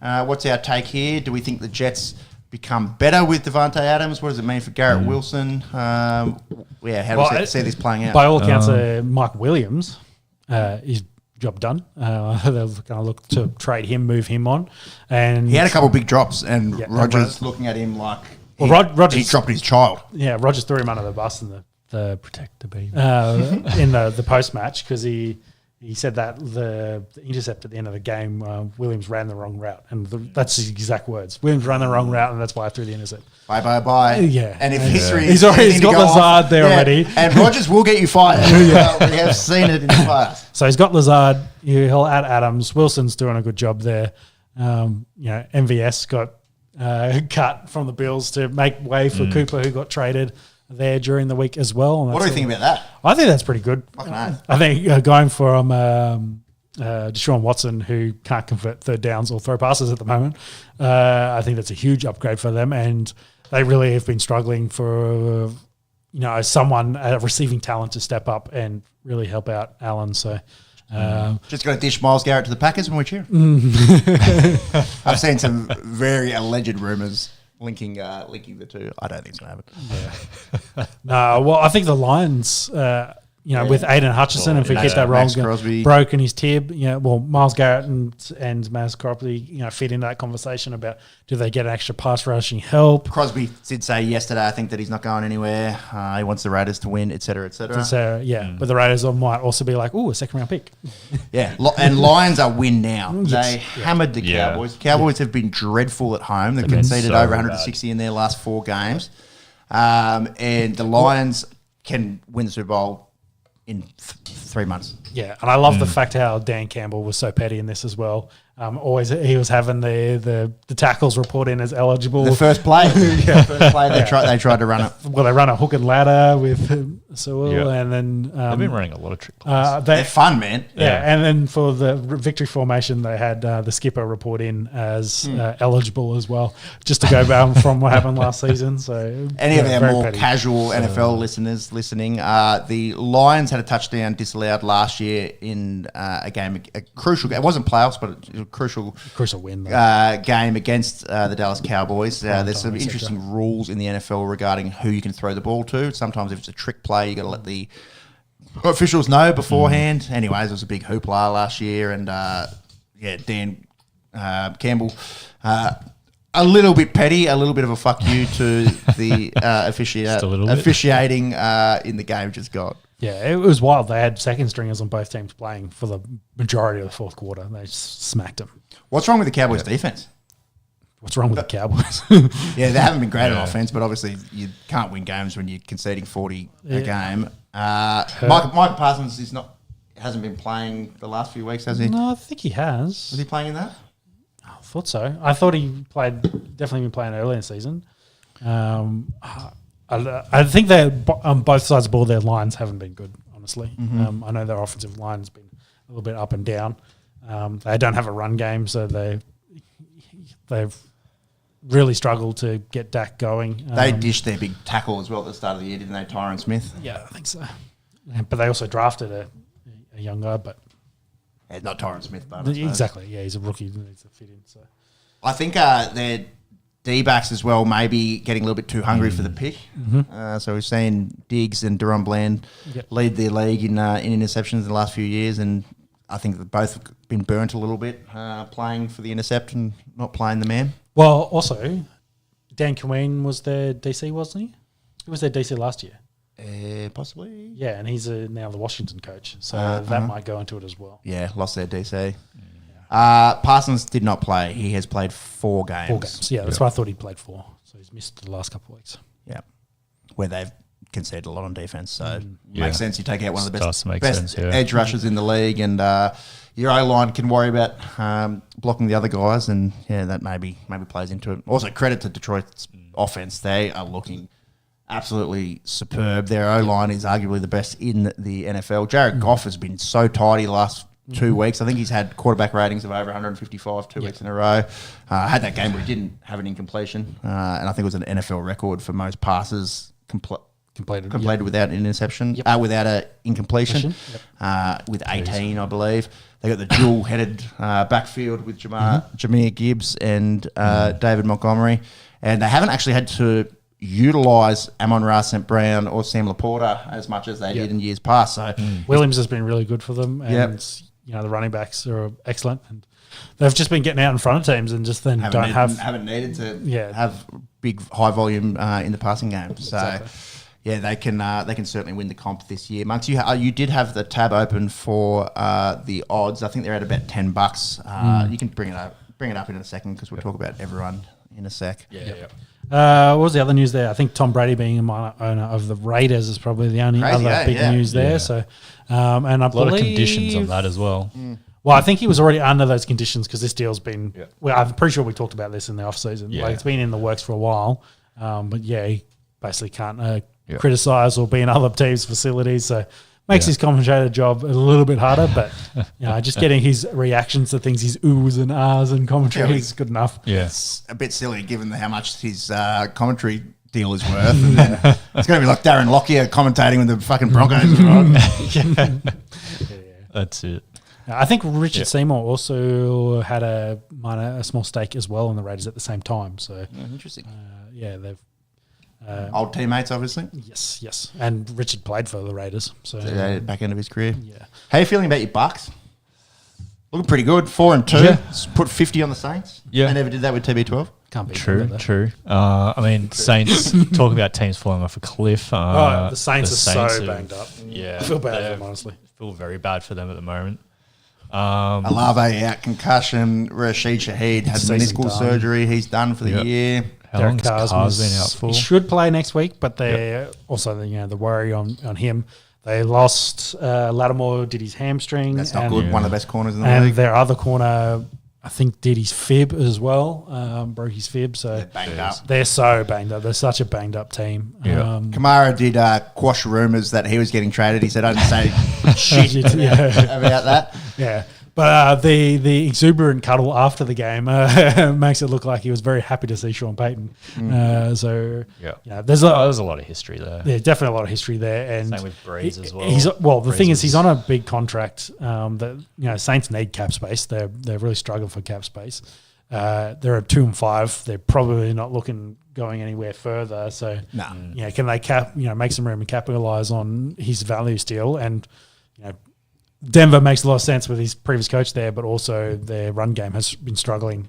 What's our take here? Do we think the Jets become better with Devontae Adams? What does it mean for Garrett Wilson? How do we see this playing out? By all accounts, Mike Williams is job done. They're going to look to trade him, move him on. And he had a couple of big drops, and Rodgers looking at him like Rodgers dropped his child. Yeah, Rodgers threw him under the bus in the protector beam in the post match because he said that the intercept at the end of the game, Williams ran the wrong route, and that's his exact words. Williams ran the wrong route, and that's why I threw the intercept. Bye. Yeah, and if history, he's got Lazard there already, and Rodgers will get you fired. We have seen it in the past. So he's got Lazard. He'll add Adams. Wilson's doing a good job there. MVS got cut from the Bills to make way for Cooper, who got traded there during the week as well. What do you think about that? I think that's pretty good. I think going from Deshaun Watson, who can't convert third downs or throw passes at the moment, I think that's a huge upgrade for them, and they really have been struggling for someone receiving talent to step up and really help out Allen. So. Just got to dish Myles Garrett to the Packers and we're cheering. I've seen some very alleged rumours linking the two. I don't think it's going to happen. Yeah. No, well, I think the Lions, with Aiden Hutchinson, if we get that wrong, broken his tib. Myles Garrett and Max Crosby, fit into that conversation about do they get extra pass rushing help. Crosby did say yesterday, I think, that he's not going anywhere. He wants the Raiders to win, et cetera, et cetera. So, but the Raiders might also be like, a second round pick. Yeah, and Lions are win now. They hammered the Cowboys. Cowboys have been dreadful at home. They've conceded over 160 in their last 4 games. And the Lions can win the Super Bowl in 3 months. Yeah, and I love the fact how Dan Campbell was so petty in this as well. He was having the tackles report in as eligible. The first play. They tried to run it. Well, they run a hook and ladder with Sewell, and then they've been running a lot of trick plays. They're fun, man. Yeah, and then for the victory formation, they had the skipper report in as eligible as well, just to go back from what happened last season. So any of our more casual NFL listeners listening, the Lions had a touchdown disallowed last year in a game, a crucial game. It wasn't playoffs, but it was a crucial win game against the Dallas Cowboys. There's some interesting rules in the NFL regarding who you can throw the ball to. Sometimes if it's a trick play, you got to let the officials know beforehand. Anyways, it was a big hoopla last year, and Dan Campbell, a little bit petty, a little bit of a fuck you to the officiating in the game just got. Yeah, it was wild. They had second stringers on both teams playing for the majority of the fourth quarter. They just smacked them. What's wrong with the Cowboys' defense? What's wrong with the Cowboys? Yeah, they haven't been great on offense, but obviously you can't win games when you're conceding 40 a game. Michael Parsons hasn't been playing the last few weeks, has he? No, I think he has. Was he playing in that? I thought so. I thought he definitely been playing early in the season. I think that on both sides of the ball, their lines haven't been good, honestly. Mm-hmm. I know their offensive line's been a little bit up and down. They don't have a run game, so they've really struggled to get Dak going. They dished their big tackle as well at the start of the year, didn't they, Tyron Smith? Yeah, I think so. Yeah, but they also drafted a young guy, but Yeah, not Tyron Smith, but exactly. Yeah, he's a rookie. He needs to fit in. So I think their D-backs as well may be getting a little bit too hungry for the pick. So we've seen Diggs and Duron Bland lead their league in interceptions in the last few years, and I think they've both been burnt a little bit playing for the intercept and not playing the man. well, also Dan Quinn was their DC, wasn't he? He was their DC last year. Possibly. Yeah, and he's now the Washington coach, so that might go into it as well. Yeah, lost their DC. Parsons did not play. He has played 4 games. 4 games. Yeah, that's why I thought he played 4. So he's missed the last couple of weeks. Yeah, where they've conceded a lot on defense. So makes sense. You take out one of the Starts to make best sense, yeah. edge rushers in the league, and your O-line can worry about blocking the other guys, and that maybe plays into it. Also, credit to Detroit's offense. They are looking absolutely superb. Their O-line is arguably the best in the NFL. Jared Goff has been so tidy the last 2 weeks. I think he's had quarterback ratings of over 155 2 weeks in a row. Had that game where he didn't have an incompletion, and I think it was an NFL record for most passes completed without an interception, without an incompletion, with 18, I believe. They got the dual-headed backfield with Jameer Gibbs and David Montgomery, and they haven't actually had to utilise Amon-Ra St. Brown or Sam Laporta as much as they did in years past. So Williams has been really good for them, and the running backs are excellent, and they've just been getting out in front of teams and just then haven't needed to have big high volume in the passing game. So they can certainly win the comp this year. Monks, you did have the tab open for the odds. I think they're at about $10. You can bring it up in a second because we'll talk about everyone in a sec. What was the other news there? I think Tom Brady being a minor owner of the Raiders is probably the only other big news there. So, and I a lot of conditions on that as well. Well, I think he was already under those conditions because this deal's been. Well, I'm pretty sure we talked about this in the off season. Like it's been in the works for a while. But he basically can't criticise or be in other teams' facilities. So makes his commentator job a little bit harder, but just getting his reactions to things, his oohs and ahs and commentary is good enough. Yeah. It's a bit silly given how much his commentary deal is worth. And then it's going to be like Darren Lockyer commentating with the fucking Broncos. That's it. I think Richard Seymour also had a small stake as well in the Raiders at the same time. So interesting. They've old teammates, obviously. Yes, and Richard played for the Raiders, so back end of his career. Yeah. How are you feeling about your Bucks? Looking pretty good. 4-2. Yeah. Put 50 on the Saints. Yeah. They never did that with TB12. can't be True. I mean, Saints talk about teams falling off a cliff. The Saints are so banged up. Yeah, I feel bad for them, honestly. Feel very bad for them at the moment. Alave out, concussion. Rashid Shaheed had meniscal surgery. He's done for the year. How long has Cars been out for? He should play next week, but they also the worry on him. They lost Lattimore, did his hamstring. That's not good. One of the best corners in the and league. Their other corner, I think, did his fib as well. Broke his fib, so They're banged up. They're so banged up. They're such a banged up team. Yeah. Kamara did quash rumours that he was getting traded. He said, "I didn't say shit about that." Yeah. But the exuberant cuddle after the game makes it look like he was very happy to see Sean Payton. There's a lot of history there. There's definitely a lot of history there, and same with Breeze as well. The thing is, he's on a big contract. That Saints need cap space. They're really struggling for cap space. They're at 2-5. They're probably not going anywhere further. So can they make some room and capitalize on his value still? And Denver makes a lot of sense with his previous coach there, but also their run game has been struggling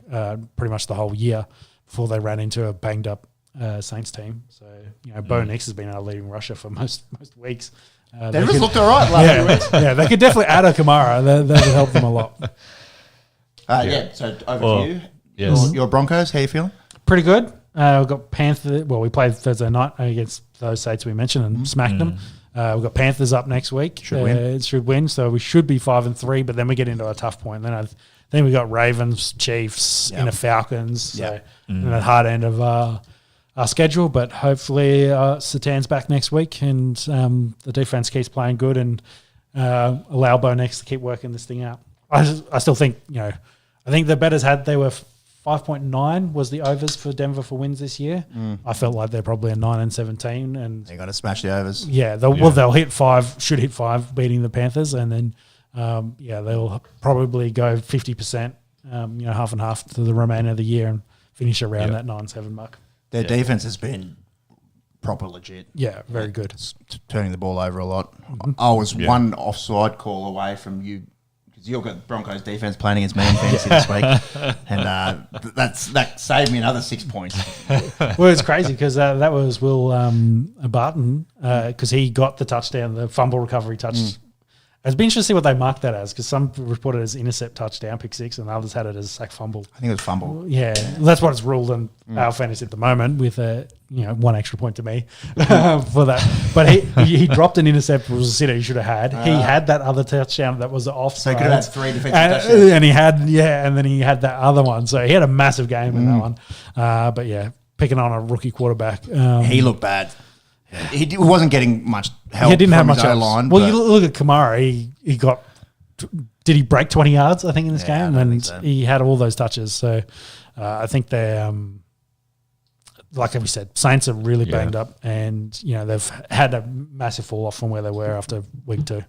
pretty much the whole year before they ran into a banged up Saints team. So, Bo Nix has been our leading rusher for most weeks. Denver's looked all right last few weeks. Yeah, they could definitely add a Kamara. That would help them a lot. So over to you. Yes. Your Broncos, how you feeling? Pretty good. We've got Panthers. Well, we played Thursday night against those Saints we mentioned and smacked them. We've got Panthers up next week. Should win, so we should be 5-3. But then we get into a tough point. Then we got Ravens, Chiefs, inner Falcons. So in the hard end of our schedule. But hopefully, Satan's back next week, and the defense keeps playing good, and allow Bo Nix to keep working this thing out. I still think I think the bettors had they were 5.9 was the overs for Denver for wins this year. I felt like they're probably a 9-17, and They got to smash the overs. yeah, they'll hit 5, should hit 5, beating the Panthers, and then they'll probably go 50%, half and half to the remainder of the year and finish around that 9-7 mark. Their defense has been proper legit. Yeah, very good. Turning the ball over a lot. I was one offside call away from you, because you've got Broncos defense playing against me in fantasy this week, and that saved me another 6 points. Well, it's crazy because that was Will Barton, because he got the touchdown, the fumble recovery touch. It'd be interesting to see what they marked that as, because some reported it as intercept touchdown, pick 6, and others had it as sack fumble. I think it was fumble. Yeah, that's what it's ruled in our fantasy at the moment, with 1 extra point to me for that. But he dropped an intercept, which was a sitter he should have had. He had that other touchdown that was offside. So he could have had 3 defensive touchdowns. And then he had that other one. So he had a massive game in that one. But yeah, picking on a rookie quarterback. He looked bad. He wasn't getting much help. He didn't have from much his else. O-line. Well, you look at Kamara. He got. Did he break 20 yards? I think in this Yeah, game, I and think so. he had all those touches. So I think they, like we said, Saints are really banged up, and they've had a massive fall off from where they were after week 2.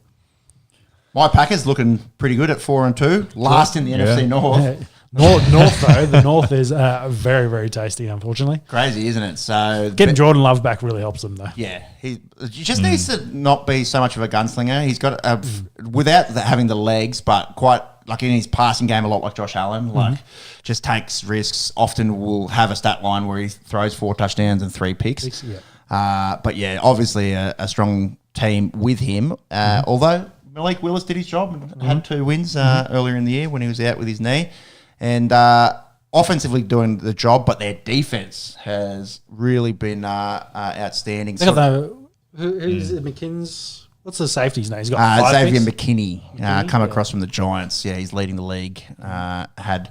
My Packers looking pretty good at 4-2, last in the NFC North. North though, the North is very, very tasty. Unfortunately, Crazy, isn't it? So getting Jordan Love back really helps them though. Yeah, he just needs to not be so much of a gunslinger. He's got without having the legs, but quite like in his passing game, a lot like Josh Allen. Like just takes risks. Often will have a stat line where he throws 4 touchdowns and 3 picks. But yeah, obviously a strong team with him. Although Malik Willis did his job and had 2 wins earlier in the year when he was out with his knee. And offensively doing the job, but their defense has really been outstanding. They got who's it, McKinn's? What's the safety's name? He's got 5 Xavier picks. McKinney come across from the Giants. Yeah, he's leading the league. Has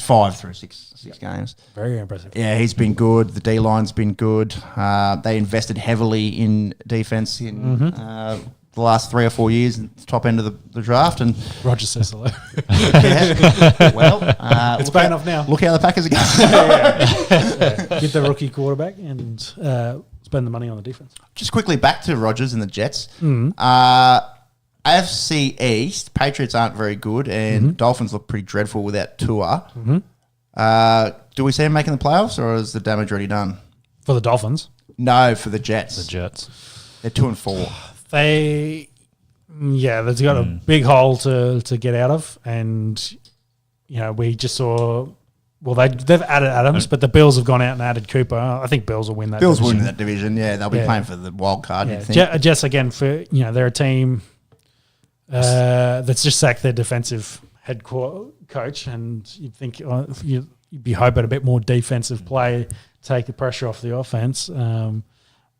5 through 6 games. Very impressive. Yeah, he's been good. The D line's been good. They invested heavily in defense in the last 3 or 4 years, at the top end of the draft, and Roger says hello. well, It's paying off now. Look how the Packers are going. Get the rookie quarterback and spend the money on the defense. Just quickly back to Rodgers and the Jets. AFC East, Patriots aren't very good, and Dolphins look pretty dreadful without Tua. Do we see them making the playoffs, or is the damage already done? For the Dolphins, No, for the Jets. The Jets. They're 2-4. they've got a big hole to get out of, and we just saw. Well, they've added Adams, but the Bills have gone out and added Cooper. I think Bills will win that. Bills division. win that division. Yeah, they'll be playing for the wild card. Yeah. You'd think. Jets again for they're a team that's just sacked their defensive head coach, and you'd think you'd be hoping a bit more defensive play, take the pressure off the offense.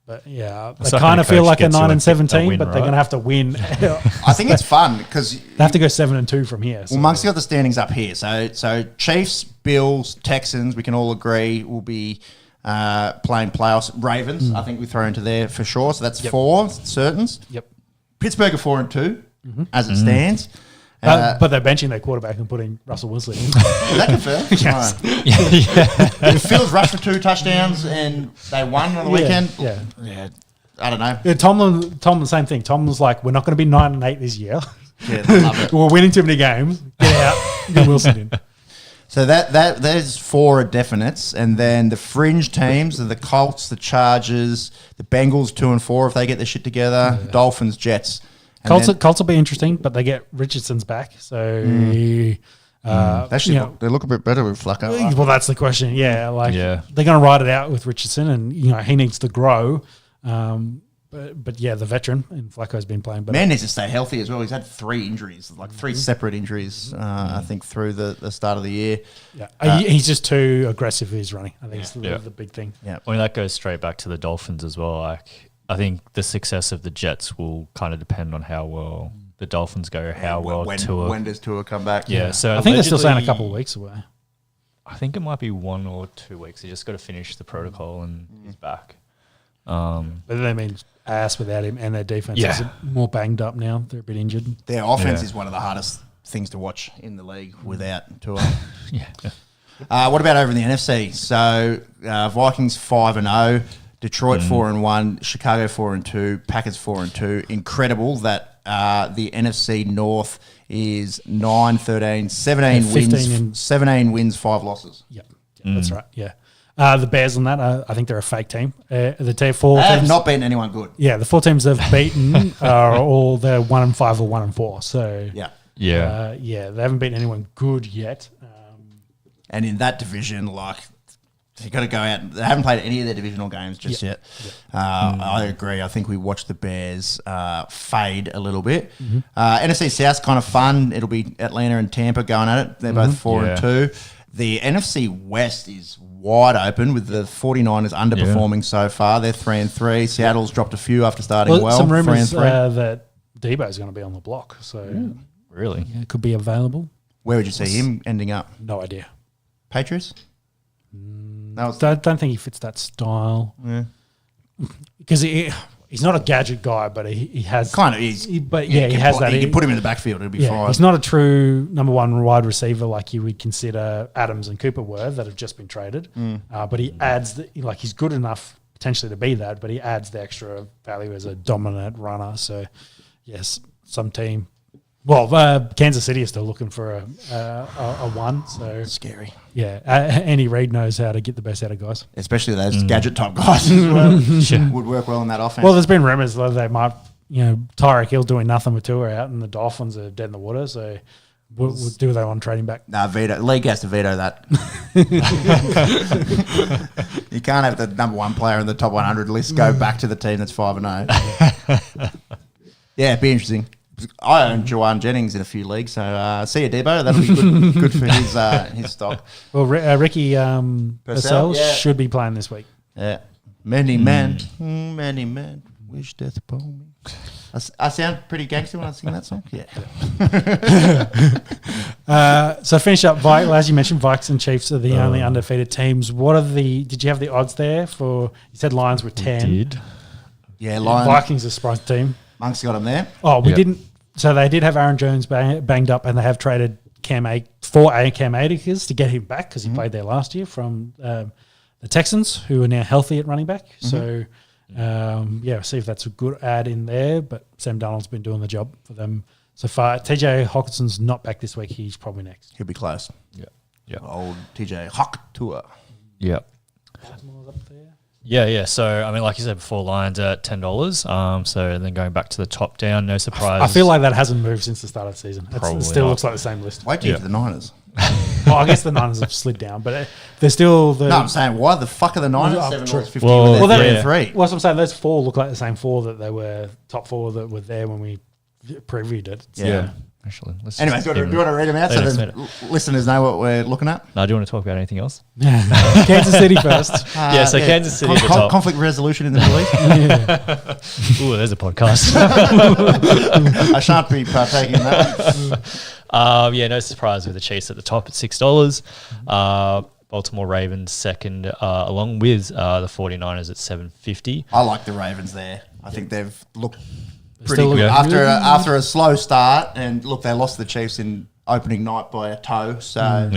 But yeah, they kind of feel like a 9-17, but they're going to have to win. I think it's fun because They have to go 7-2 from here. So. Well, Monk's got the standings up here. So Chiefs, Bills, Texans, we can all agree will be playing playoffs. Ravens, I think we throw into there for sure. So that's 4 certains. Yep. Pittsburgh are 4-2 as it stands. But they're benching their quarterback and putting Russell Wilson in. Is that confirmed? Yes. Right. If Fields rushed for 2 touchdowns and they won on the weekend, Yeah. I don't know. Yeah, Tomlin, same thing. Tomlin's like, we're not going to be 9-8 this year. Yeah, they love it. We're winning too many games. Get out. Get Wilson in. So there's 4 definites, and then the fringe teams are the Colts, the Chargers, the Bengals 2-4 if they get their shit together, Dolphins, Jets. And Colts will be interesting, but they get Richardson's back. So they look a bit better with Flacco. well, that's the question. Yeah, Yeah. they're going to ride it out with Richardson, and he needs to grow. But the veteran and Flacco's been playing better. Man needs to stay healthy as well. He's had 3 injuries, like 3 separate injuries, I think, through the start of the year. Yeah, he's just too aggressive with his running. I think it's the big thing. Yeah. Well, that goes straight back to the Dolphins as well. I think the success of the Jets will kind of depend on how well the Dolphins go, When does Tua come back? Yeah, so I think they're still saying a allegedly- couple of weeks away. I think it might be 1 or 2 weeks. He just got to finish the protocol and he's back. But that means ass without him, and their defense is more banged up now. They're a bit injured. Their offense is one of the hardest things to watch in the league without Tua. Yeah. What about over in the NFC? So Vikings 5-0, Detroit 4-1, Chicago 4-2, Packers 4-2. Incredible that the NFC North is 9-13, 17 wins, 17 wins, 5 losses. Yeah, that's right. Yeah. The Bears on that, I think they're a fake team. The four They have teams, not beaten anyone good. Yeah, the 4 teams they've beaten are all they're 1-5 or 1-4. So Yeah. They haven't beaten anyone good yet. And in that division, like, you got to go out. They haven't played any of their divisional games just yet. I agree. I think we watched the Bears fade a little bit. NFC South's kind of fun. It'll be Atlanta and Tampa going at it. They're both 4-2. The NFC West is wide open with the 49ers underperforming so far. They're 3-3. Seattle's dropped a few after starting well. Some rumours 3-3. that Debo's going to be on the block. So Really? it could be available. Where would you see him ending up? No idea. Patriots? Don't think he fits that style. Yeah. Because he's not a gadget guy, but he has Kind of. he has that. You can put him in the backfield. It'll be fine. He's not a true number one wide receiver like you would consider Adams and Cooper were that have just been traded. But he adds he's good enough potentially to be that, but he adds the extra value as a dominant runner. So yes, some team. Well, Kansas City is still looking for a one. So Scary. yeah, Andy Reid knows how to get the best out of guys. Especially those gadget type guys as well. Would work well in that offense. Well, there's been rumours that they might, Tyreek Hill doing nothing with Tua out, and the Dolphins are dead in the water. So, what do they want trading back? Nah, veto. League has to veto that. You can't have the number one player in the top 100 list go back to the team that's 5-0. Yeah, it'd be interesting. I own Juwan Jennings in a few leagues, so see you, Debo. That'll be good for his stock. Well, Ricky Purcell yeah. should be playing this week. Yeah. Many men wish death upon me. I sound pretty gangster when I sing that song. Yeah. So finish up, as you mentioned, Vikes and Chiefs are the only undefeated teams. Did you have the odds there for? You said Lions were 10. Did. Yeah, Lions. Vikings are surprise team. Monk's got him there. Oh, we didn't. So they did have Aaron Jones banged up, and they have traded Cam Akers to get him back because he played there last year from the Texans, who are now healthy at running back. So, see if that's a good add in there. But Sam Darnold's been doing the job for them so far. TJ Hawkinson's not back this week. He's probably next. He'll be close. Yeah. Old TJ Hawk tour. Yeah. Baltimore's up there. Yeah. So, I mean, like you said before, Lions are at $10. So then going back to the top down, no surprise. I feel like that hasn't moved since the start of the season. It still looks like the same list. Wait till you get to the Niners. Well, I guess the Niners have slid down, but they're still the. No, I'm saying, why the fuck are the Niners $7.50 Well, when they're yeah. 3-3? Well, I'm saying those 4 look like the same 4 that they were top 4 that were there when we previewed it. Yeah. Actually, Anyways, do you want to read them out so the listeners know what we're looking at? No, do you want to talk about anything else? Kansas City first. Kansas City at the top. Conflict resolution in the police. Ooh, there's a podcast. I shan't be partaking in that. No surprise with the Chiefs at the top at $6. Baltimore Ravens second, along with the 49ers at $7.50. I like the Ravens there. I think they've looked pretty Still good look good. after a slow start. And look, they lost the Chiefs in opening night by a toe. So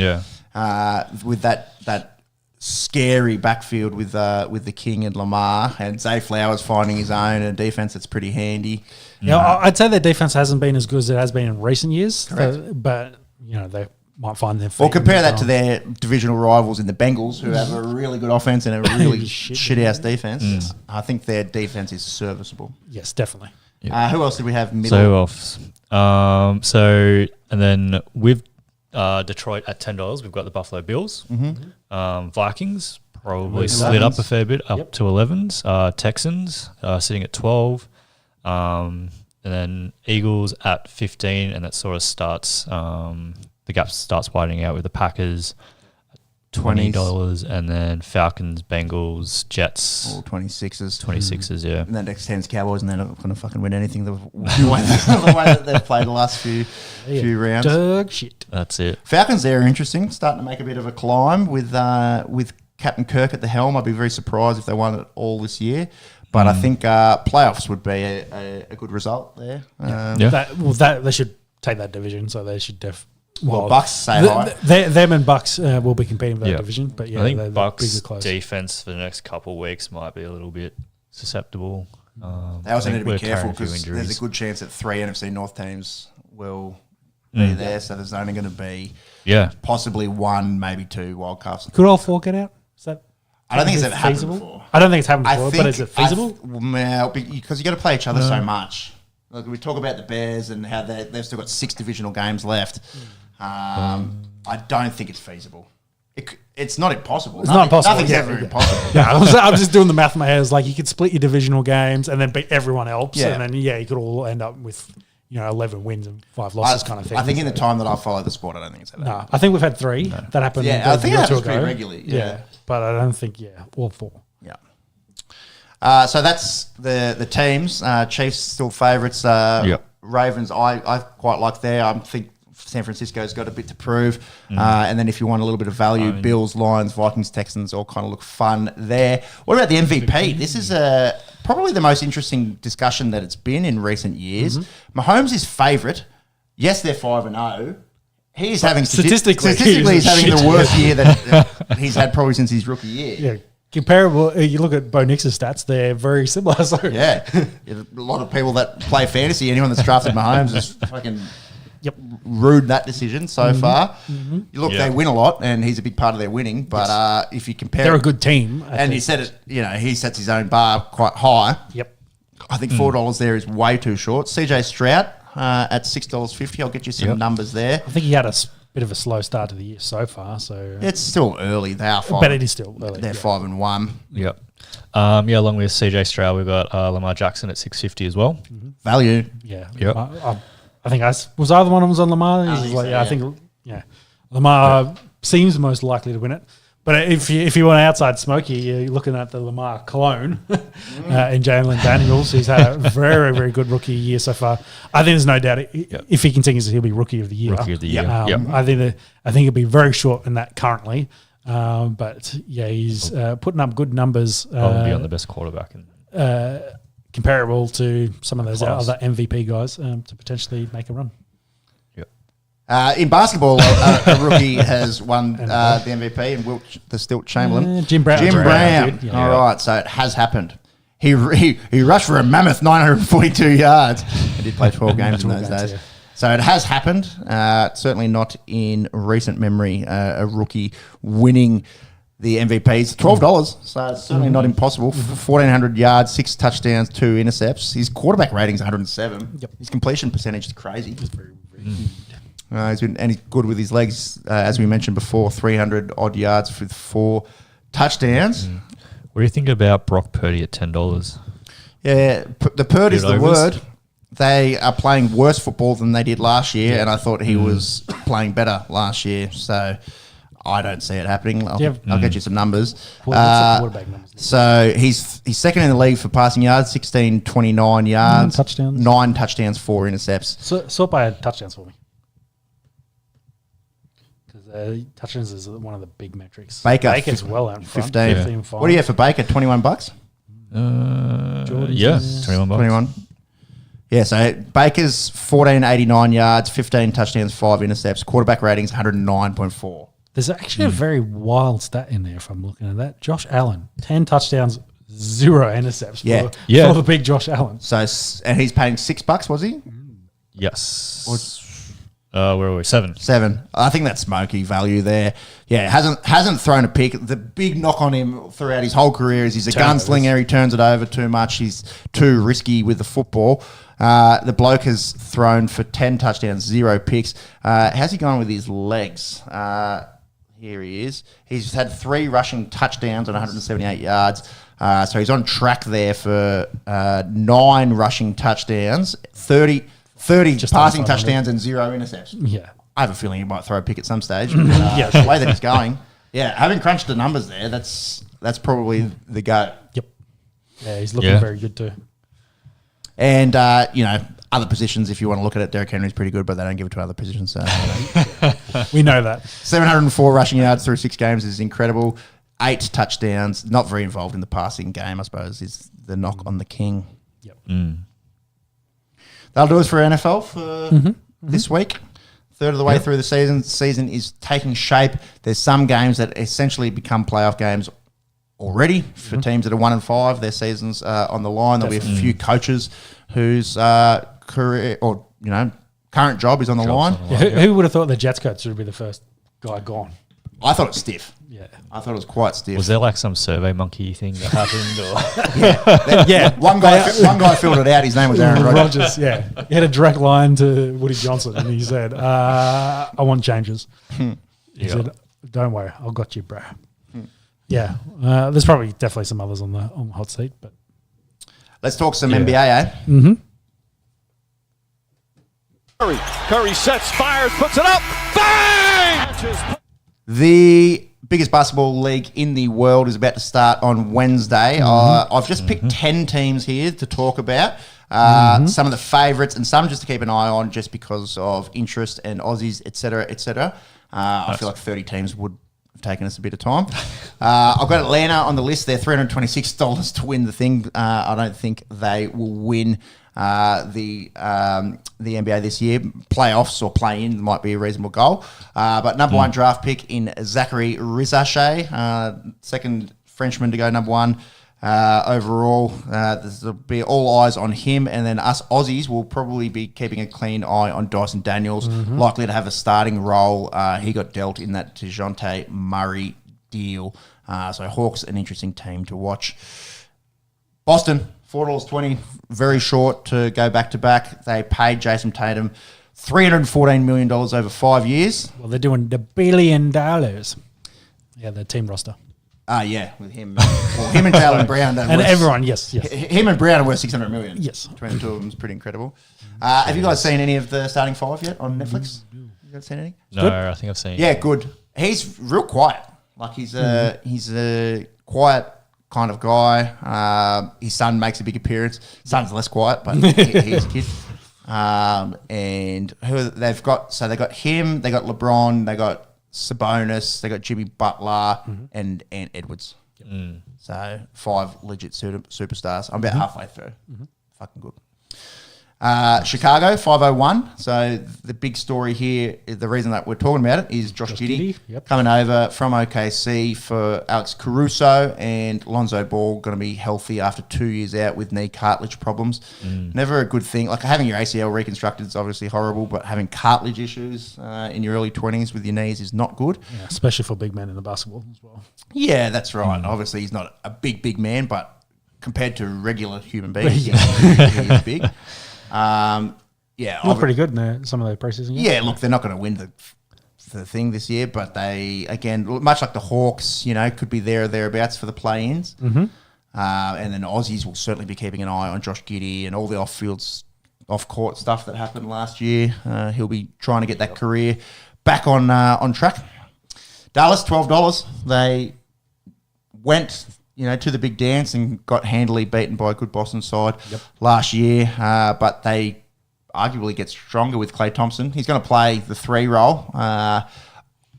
with that scary backfield with the King and Lamar and Zay Flowers finding his own and a defense that's pretty handy. Yeah, I'd say their defense hasn't been as good as it has been in recent years. Correct. But they might find their feet. Well, compare that to their divisional rivals in the Bengals, who have a really good offense and a really shit-ass defense. I think their defense is serviceable. Yes, definitely. Yeah. Who else did we have? Middle? So who else? And then with Detroit at $10, we've got the Buffalo Bills. Vikings probably slid up a fair bit, up to 11s. Texans sitting at 12. And then Eagles at 15, and that sort of starts the gap starts widening out with the Packers $20, and then Falcons, Bengals, Jets, all 26s. 26s, yeah. And then extends Cowboys, and they're not going to fucking win anything the way that they've played the last few rounds. Dog shit. That's it. Falcons there are interesting, starting to make a bit of a climb with Captain Kirk at the helm. I'd be very surprised if they won it all this year. But I think playoffs would be a good result there. They should take that division, so they should Well, Bucks say high. Them and Bucks will be competing for that division. But yeah, I think they're Bucks close. defense for the next couple of weeks might be a little bit susceptible. They also need to be we're careful carrying a few because injuries. there's a good chance that 3 NFC North teams will be there. So there's only going to be possibly 1, maybe 2 wild cards. Could all 4 get out? Is that? I don't think it's ever happened feasible? before. I don't think it's happened before, but is it feasible? Well, because you got to play each other so much. Like we talk about the Bears and how they've still got 6 divisional games left. I don't think it's feasible. It's not impossible. It's not impossible. Nothing's ever impossible. Yeah, I'm just doing the math in my head. It's like you could split your divisional games and then beat everyone else, and then you could all end up with 11 wins and 5 losses kind of thing. I think in the time that I follow the sport, I don't think it's ever. No, I think we've had 3 that happened. Yeah, I think it a year or two happens pretty ago. regularly. Yeah, but I don't think all 4. Yeah. So that's the teams. Chiefs still favourites. Ravens, I quite like there. I think San Francisco's got a bit to prove. And then if you want a little bit of value, Bills, Lions, Vikings, Texans all kind of look fun there. What about the MVP? This is probably the most interesting discussion that it's been in recent years. Mahomes is favourite. Yes, they're 5-0. He's having statistically he's having the worst year that he's had probably since his rookie year. Yeah. Comparable, you look at Bo Nix's stats; they're very similar. So yeah, a lot of people that play fantasy, anyone that's drafted Mahomes has fucking rude that decision so far. You look, they win a lot, and he's a big part of their winning. But if you compare, they're a good team, and you said it. He sets his own bar quite high. Yep, I think $4 there is way too short. CJ Stroud at $6.50. I'll get you some numbers there. I think he had a bit of a slow start to the year so far. So it's still early. They are 5. But it is still early. They're 5-1. Yep. Along with CJ Stroud, we've got Lamar Jackson at $6.50 as well. Value. Yeah. Yep. I think was either one of them was on Lamar. I think Lamar seems most likely to win it. But if you want outside smoky, you're looking at the Lamar clone in Jalen Daniels. He's had a very, very good rookie year so far. I think there's no doubt if he continues, he'll be rookie of the year. Rookie of the year. I think he'll be very short in that currently. But yeah, he's putting up good numbers. Probably on the best quarterback. Comparable to some of those other MVP guys to potentially make a run. In basketball, a rookie has won the MVP and the Stilt Chamberlain. Jim Brown. Yeah. All right, so it has happened. He rushed for a mammoth 942 yards. He did play 12 games in those days. Yeah. So it has happened. Certainly not in recent memory, a rookie winning the MVPs. $12, so it's certainly not impossible. 1,400 yards, 6 touchdowns, 2 intercepts. His quarterback rating is 107. Yep. His completion percentage is crazy. He's good with his legs, as we mentioned before, 300-odd yards with 4 touchdowns. What do you think about Brock Purdy at $10? Yeah, the Purd is the word. They are playing worse football than they did last year, and I thought he was playing better last year, so I don't see it happening. I'll get you some numbers. Quarterback numbers? So he's second in the league for passing yards, 1,629 yards. 9 touchdowns, 4 intercepts. Sort by touchdowns for me. Touchdowns is one of the big metrics. Baker's well out in front. 15. What do you have for Baker? $21? $21. 21. Yeah, so Baker's 1,489 yards, 15 touchdowns, 5 intercepts. Quarterback rating's 109.4. There's actually a very wild stat in there if I'm looking at that. Josh Allen, 10 touchdowns, 0 intercepts for the big Josh Allen. So, and he's paying $6, was he? Yes. Where are we? 7. I think that's smoky value there. Yeah, hasn't thrown a pick. The big knock on him throughout his whole career is he's a gunslinger. He turns it over too much. He's too risky with the football. The bloke has thrown for 10 touchdowns, 0 picks. How's he going with his legs? Here he is. He's had 3 rushing touchdowns on 178 yards. So he's on track there for 9 rushing touchdowns, 30 passing touchdowns and 0 intercepts. Yeah. I have a feeling he might throw a pick at some stage. But, the way that he's going, having crunched the numbers there, that's probably the go. Yep. Yeah, he's looking very good too. And, other positions, if you want to look at it, Derrick Henry's pretty good, but they don't give it to other positions. So we know that. 704 rushing yards through 6 games is incredible. 8 touchdowns, not very involved in the passing game, I suppose, is the knock on the king. Yep. That'll do us for NFL for this week. third of the way through the season. Season is taking shape. There's some games that essentially become playoff games already for teams that are 1-5. Their season's on the line. There'll be a few coaches whose career or current job is on the line. Who would have thought the Jets coach would be the first guy gone? I thought it was stiff. Yeah, I thought it was quite stiff. Was there like some survey monkey thing that happened? yeah. One guy filled it out. His name was Aaron Rodgers. Rodgers, yeah. He had a direct line to Woody Johnson, and he said, I want changes. He said, don't worry, I'll got you, bro. Yeah, there's probably definitely some others on the hot seat. But let's talk some NBA, eh? Mm-hmm. Curry sets, fires, puts it up. Bang! The biggest basketball league in the world is about to start on Wednesday. I've just picked 10 teams here to talk about. Some of the favourites and some just to keep an eye on just because of interest and Aussies, etc., etc. I feel like 30 teams would have taken us a bit of time. I've got Atlanta on the list. They're $326 to win the thing. I don't think they will win the NBA this year. Playoffs or play-in might be a reasonable goal. But number one draft pick in Zachary Rizache, second Frenchman to go number one overall. There'll be all eyes on him. And then us Aussies will probably be keeping a clean eye on Dyson Daniels, likely to have a starting role. He got dealt in that DeJounte Murray deal. So Hawks, an interesting team to watch. Boston, $4.20, very short to go back-to-back. They paid Jason Tatum $314 million over 5 years. Well, they're doing the $1 billion. Yeah, the team roster. Yeah, with him. Well, him and Jaylen Brown. And everyone, yes. Him and Brown are worth $600 million. Yes. Between the two of them is pretty incredible. Have you guys seen any of the starting five yet on Netflix? You guys seen any? No, good. I think I've seen. Yeah, good. He's real quiet. Like he's a quiet kind of guy. His son makes a big appearance. Son's less quiet, but he's a kid. And who they've got? So they got him. They got LeBron. They got Sabonis. They got Jimmy Butler and Edwards. So 5 legit superstars. I'm about halfway through. Fucking good. Chicago, 501. So the big story here, the reason that we're talking about it is Josh Giddey coming over from OKC for Alex Caruso and Lonzo Ball going to be healthy after 2 years out with knee cartilage problems. Never a good thing. Like having your ACL reconstructed is obviously horrible, but having cartilage issues in your early 20s with your knees is not good. Yeah, especially for big men in the basketball as well. Yeah, that's right. Obviously he's not a big man, but compared to regular human beings, he's big. Look pretty good in some of the preseason games. Yeah, look, they're not going to win the thing this year, but they, again, much like the Hawks, could be there or thereabouts for the play-ins. And then Aussies will certainly be keeping an eye on Josh Giddey and all the off-court stuff that happened last year. He'll be trying to get that career back on track. Dallas, $12. They went to the big dance and got handily beaten by a good Boston side last year. But they arguably get stronger with Klay Thompson. He's going to play the 3 role. I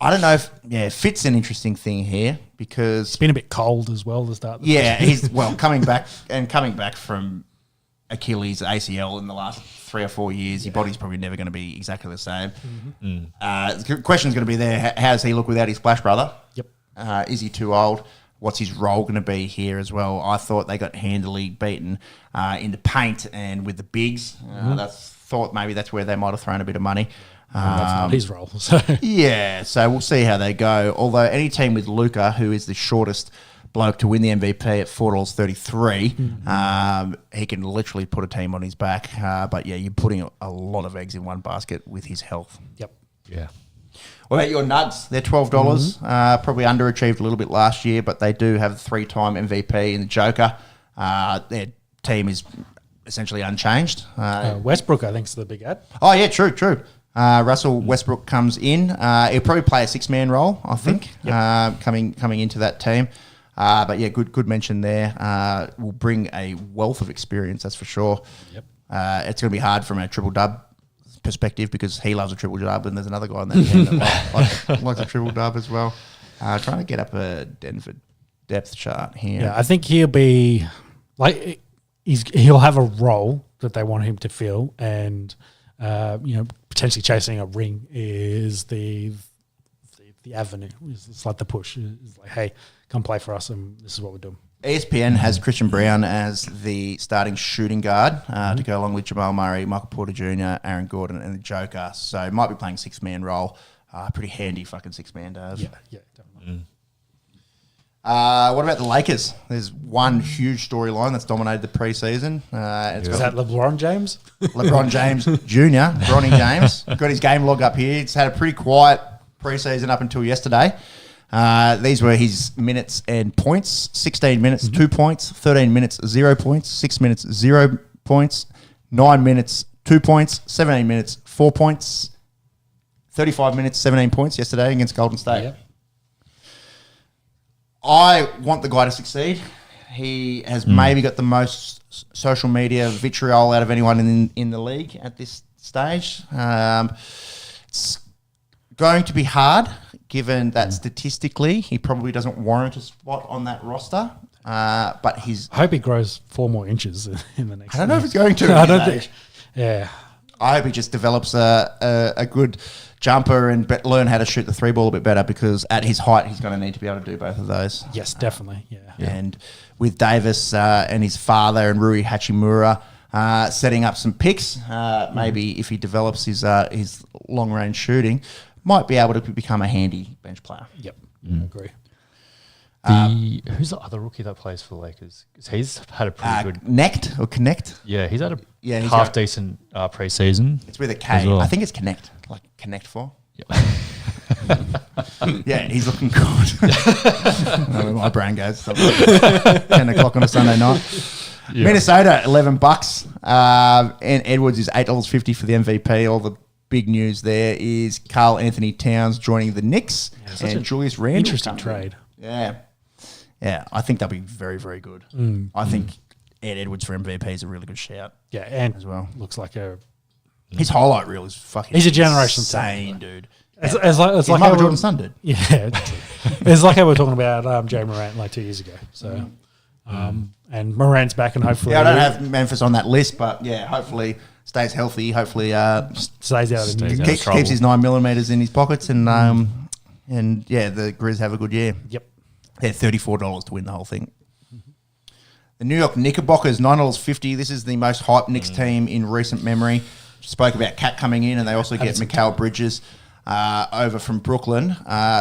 don't know if Fit's an interesting thing here because it's been a bit cold as well to start. He's coming back from Achilles ACL in the last 3 or 4 years. Your body's probably never going to be exactly the same. The question's going to be there: how does he look without his splash brother? Is he too old? What's his role going to be here as well? I thought they got handily beaten in the paint and with the bigs. Thought maybe that's where they might have thrown a bit of money. That's not his role. So. So we'll see how they go. Although any team with Luka, who is the shortest bloke to win the MVP at $4.33, he can literally put a team on his back. But you're putting a lot of eggs in one basket with his health. Yeah. What about your Nugs? They're $12. Probably underachieved a little bit last year, but they do have a 3-time MVP in the Joker. Their team is essentially unchanged. Westbrook, I think, is the big ad. Oh, yeah, true. Russell Westbrook comes in. He'll probably play a 6-man role, I think, coming into that team. But yeah, good mention there. Will bring a wealth of experience, that's for sure. It's going to be hard from a triple-dub perspective because he loves a triple dub and there's another guy on that team that likes a triple dub as well. Trying to get up a Denver depth chart here. Yeah, I think he'll be he'll have a role that they want him to fill and potentially chasing a ring is the avenue. It's like the push. It's like, hey, come play for us, and this is what we're doing. ESPN has Christian Brown as the starting shooting guard to go along with Jamal Murray, Michael Porter Jr., Aaron Gordon, and the Joker. So might be playing 6-man role. Pretty handy fucking 6-man does. Yeah, definitely. What about the Lakers? There's one huge storyline that's dominated the preseason. Is that LeBron James? LeBron James Jr., Bronny James. Got his game log up here. He's had a pretty quiet preseason up until yesterday. These were his minutes and points. 16 minutes, 2 points. 13 minutes, 0 points. 6 minutes, 0 points. 9 minutes, 2 points. 17 minutes, 4 points. 35 minutes, 17 points yesterday against Golden State. Yep. I want the guy to succeed. He has maybe got the most social media vitriol out of anyone in the league at this stage. It's going to be hard, given that statistically he probably doesn't warrant a spot on that roster. But he's... I hope he grows 4 more inches in the next... I don't know if he's going to. I don't think... Yeah. I hope he just develops a good jumper and learn how to shoot the 3 ball a bit better, because at his height he's going to need to be able to do both of those. Yes, definitely. Yeah. And with Davis and his father and Rui Hachimura setting up some picks, maybe if he develops his long-range shooting, might be able to become a handy bench player. Yep, I agree. Who's the other rookie that plays for the Lakers? 'Cause he's had a pretty good... Connect? Yeah, he's had a he's half-decent pre-season. It's with a K. as well. I think it's Connect, like Connect 4. Yeah. Yeah, he's looking good. I know where my brain goes. 10 o'clock on a Sunday night. Yeah. Minnesota, $11. And Edwards is $8.50 for the MVP. All the big news there is Karl Anthony Towns joining the Knicks and Julius Randle. Interesting trade. Yeah. Yeah, I think they'll be very, very good. I think Ed Edwards for MVP is a really good shout. Yeah, and as well. Looks like a... His highlight reel is fucking He's a generational insane, dude. It's like Michael how Jordan's son, dude. Yeah, it's like how we were talking about Jay Morant like 2 years ago. So, and Morant's back, and hopefully, I don't have Memphis on that list, but yeah, hopefully stays healthy. Hopefully, stays out of the keeps his 9 millimeters in his pockets, and yeah, the Grizz have a good year. Yep, they're $34 to win the whole thing. The New York Knickerbockers, $9.50. This is the most hyped Knicks team in recent memory. Spoke about Cat coming in, and they also get Mikal Bridges over from Brooklyn.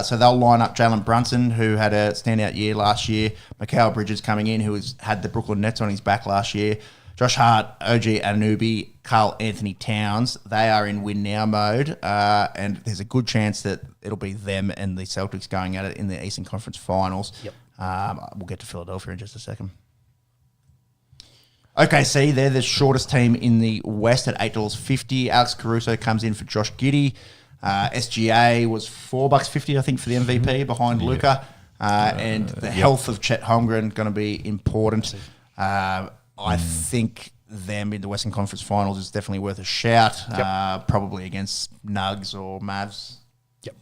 So they'll line up Jalen Brunson, who had a standout year last year. Mikal Bridges coming in, who had the Brooklyn Nets on his back last year. Josh Hart, OG Anunoby, Karl Anthony Towns. They are in win now mode, and there's a good chance that it'll be them and the Celtics going at it in the Eastern Conference Finals. Yep. We'll get to Philadelphia in just a second. OKC, they're the shortest team in the West at $8.50. Alex Caruso comes in for Josh Giddey. SGA was $4.50, I think, for the MVP behind Luka. And the health of Chet Holmgren going to be important. I think them in the Western Conference Finals is definitely worth a shout. Probably against Nugs or Mavs. Yep.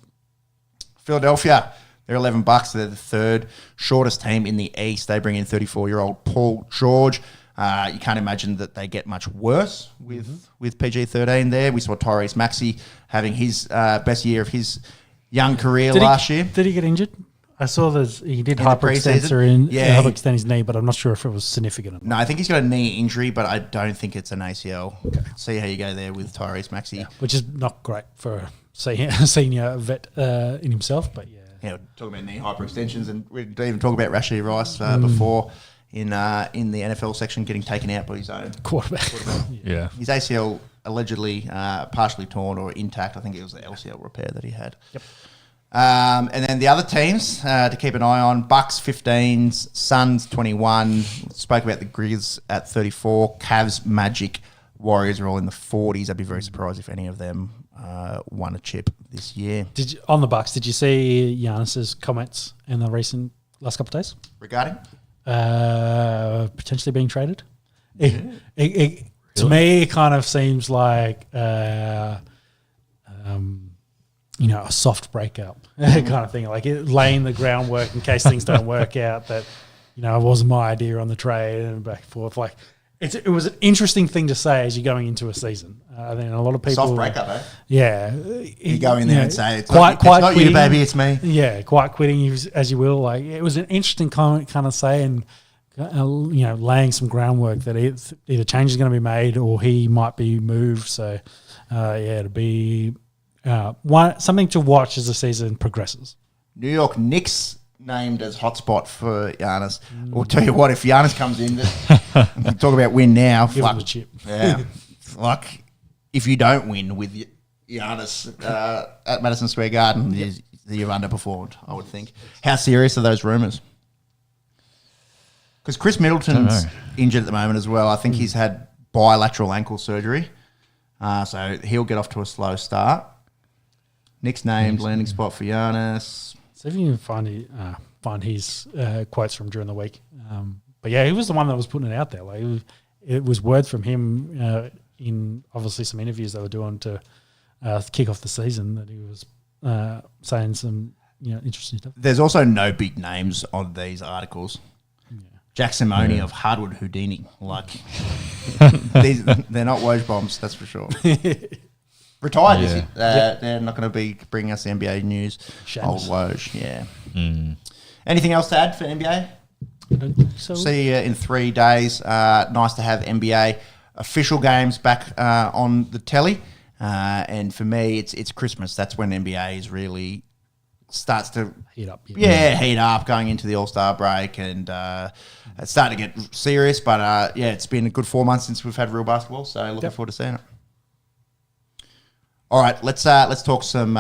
Philadelphia, they're $11. They're the third shortest team in the East. They bring in 34-year-old Paul George. You can't imagine that they get much worse with PG-13 there. We saw Tyrese Maxey having his best year of his young career last year. Did he get injured? I saw that he did hyperextend his knee, but I'm not sure if it was significant. No, I think he's got a knee injury, but I don't think it's an ACL. Okay. See how you go there with Tyrese Maxey. Yeah, which is not great for a senior vet in himself, but yeah. Yeah, we're talking about knee hyperextensions, and we didn't even talk about Rashee Rice before. In the NFL section, getting taken out by his own quarterback. Yeah. His ACL allegedly partially torn or intact. I think it was the LCL repair that he had. Yep. And then the other teams to keep an eye on: Bucks 15s, Suns 21. Spoke about the Grizz at 34. Cavs, Magic, Warriors are all in the 40s. I'd be very surprised if any of them won a chip this year. On the Bucks, did you see Giannis's comments in the last couple of days regarding? Potentially being traded. To me, it kind of seems like a soft breakup kind of thing, like laying the groundwork in case things don't work out. That it wasn't my idea on the trade and back and forth. Like It was an interesting thing to say as you're going into a season. I think a lot of people Soft breakup, eh? Yeah, You go in there and say, it's quite not you, quitting. baby, it's me. Yeah, quite quitting as you will. Like it was an interesting kind of say, and laying some groundwork that either change is going to be made or he might be moved. So it'll be something to watch as the season progresses. New York Knicks named as hotspot for Giannis. We'll tell you what, if Giannis comes in, we talk about win now. Give him the chip. Yeah, like if you don't win with Giannis at Madison Square Garden, you've underperformed, I would think. How serious are those rumours? Because Chris Middleton's injured at the moment as well. I think he's had bilateral ankle surgery, so he'll get off to a slow start. Knicks named landing spot for Giannis. See if you can find his quotes from during the week. But yeah, he was the one that was putting it out there. Like it was word from him in obviously some interviews they were doing to kick off the season that he was saying some interesting stuff. There's also no big names on these articles. Yeah. Jack Simone of Hardwood Houdini. Like they're not Woj bombs, that's for sure. Retired, is it? They're not going to be bringing us the NBA news. Shames. Old Woj, yeah. Anything else to add for NBA? I don't think so. See you in 3 days. Nice to have NBA official games back on the telly. And for me, it's Christmas. That's when NBA is really starts to heat up. Heat up going into the All-Star break, and it's starting to get serious. But it's been a good 4 months since we've had real basketball. So looking forward to seeing it. All right, let's talk some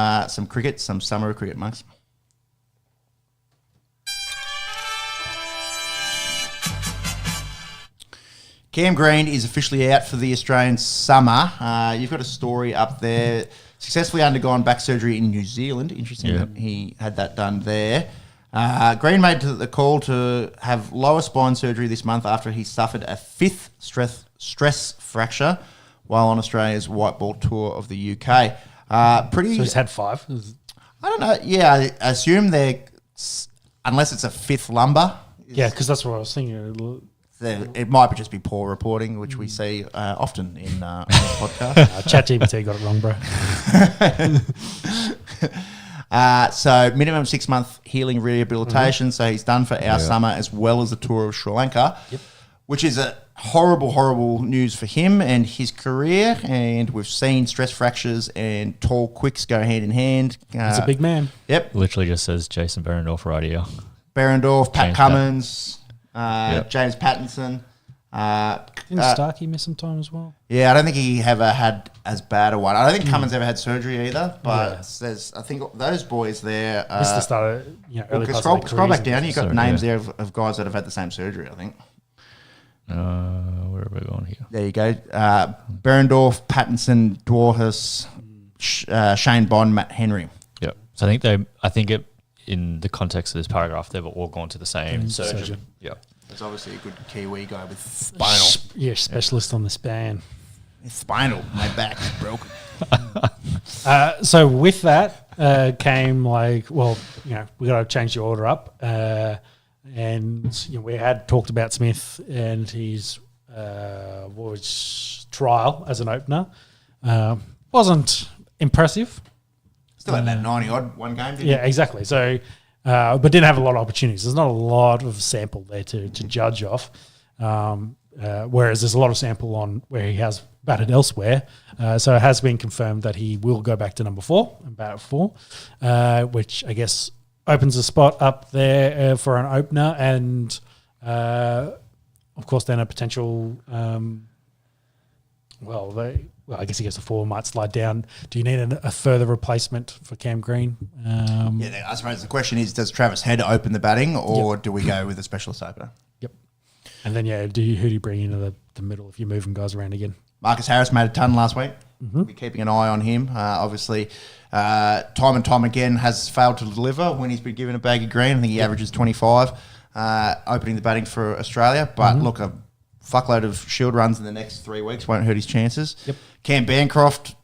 cricket, some summer cricket, Max. Cam Green is officially out for the Australian summer. You've got a story up there. Successfully undergone back surgery in New Zealand. Interesting that he had that done there. Green made the call to have lower spine surgery this month after he suffered a 5th stress fracture while on Australia's white ball tour of the UK. So he's had 5? I don't know. Yeah, I assume they're, unless it's a 5th lumbar. Yeah, because that's what I was thinking. It might just be poor reporting, which we see often in on this podcast. ChatGPT got it wrong, bro. So minimum 6-month healing rehabilitation. So he's done for our summer as well as the tour of Sri Lanka, which is a horrible news for him and his career. And we've seen stress fractures and tall quicks go hand in hand. He's a big man. Yep. Literally just says Jason Behrendorff right here. Behrendorff, Pat Cummins, James Pattinson. Didn't Starkey miss some time as well? Yeah, I don't think he ever had as bad a one. I don't think Cummins ever had surgery either, but I think those boys there. This is the start of, early parts of their scroll back down. careers. You've got names there of guys that have had the same surgery, I think. Where are we going here? There you go. Behrendorff, Pattinson, Dwarhus, Shane Bond, Matt Henry. Yeah. So I think in the context of this paragraph, they've all gone to the same surgeon. Yeah. There's obviously a good Kiwi guy with spinal. Specialist on the span. It's spinal. My back is broken. So with that came we got to change the order up. And we had talked about Smith and his trial as an opener. Wasn't impressive. Still had that 90-odd one game, didn't Yeah, exactly. So, but didn't have a lot of opportunities. There's not a lot of sample there to judge off. Whereas there's a lot of sample on where he has batted elsewhere. So it has been confirmed that he will go back to number 4 and bat at 4, which I guess opens a spot up there for an opener and, of course, then a potential I guess he goes to 4, might slide down. Do you need a further replacement for Cam Green? I suppose the question is, does Travis Head open the batting or do we go with a specialist opener? Yep. And then, who do you bring into the middle if you're moving guys around again? Marcus Harris made a ton last week. We'll be keeping an eye on him. Obviously, time and time again has failed to deliver when he's been given a bag of green. I think he averages 25 opening the batting for Australia. But look, a fuckload of shield runs in the next 3 weeks won't hurt his chances. Yep. Cam Bancroft,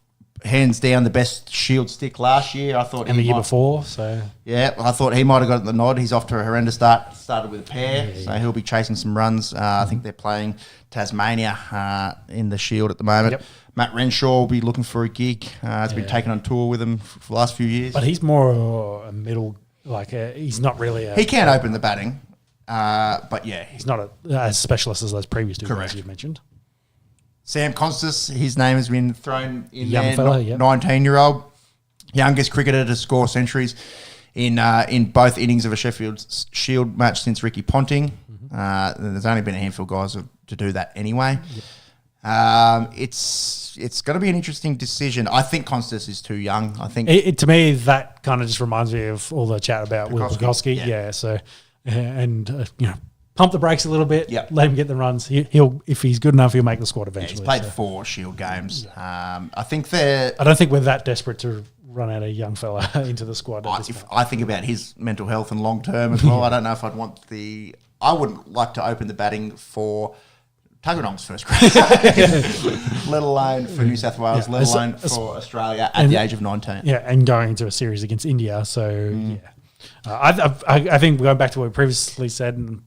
hands down the best Shield stick last year. I thought, and the year before. So yeah, I thought he might have got the nod. He's off to a horrendous start. Started with a pair, so he'll be chasing some runs. I think they're playing Tasmania in the Shield at the moment. Yep. Matt Renshaw will be looking for a gig. He's been taken on tour with him for the last few years. but he's more a middle, he's not really He can open the batting, but yeah, he's not as specialist as those previous two guys Correct. you've mentioned. Sam Constas, his name has been thrown in Young there. fella, yep. 19-year-old, youngest cricketer to score centuries in both innings of a Sheffield Shield match since Ricky Ponting. There's only been a handful of guys to do that anyway. Yep. It's going to be an interesting decision. I think Constas is too young. I think To me, that kind of just reminds me of all the chat about Will Bukowski, Bukowski. Yeah, so pump the brakes a little bit. Yep. Let him get the runs. He'll if he's good enough, he'll make the squad he's eventually. played so. 4 Shield games. I think I don't think we're that desperate to run out a young fella into the squad. At this if point. I think about his mental health and long term as well, I don't know if I'd want I wouldn't like to open the batting for Tuggeranong's first grade, let alone for New South Wales, let alone for Australia at the age of 19. Yeah, and going into a series against India. So, I think going back to what we previously said in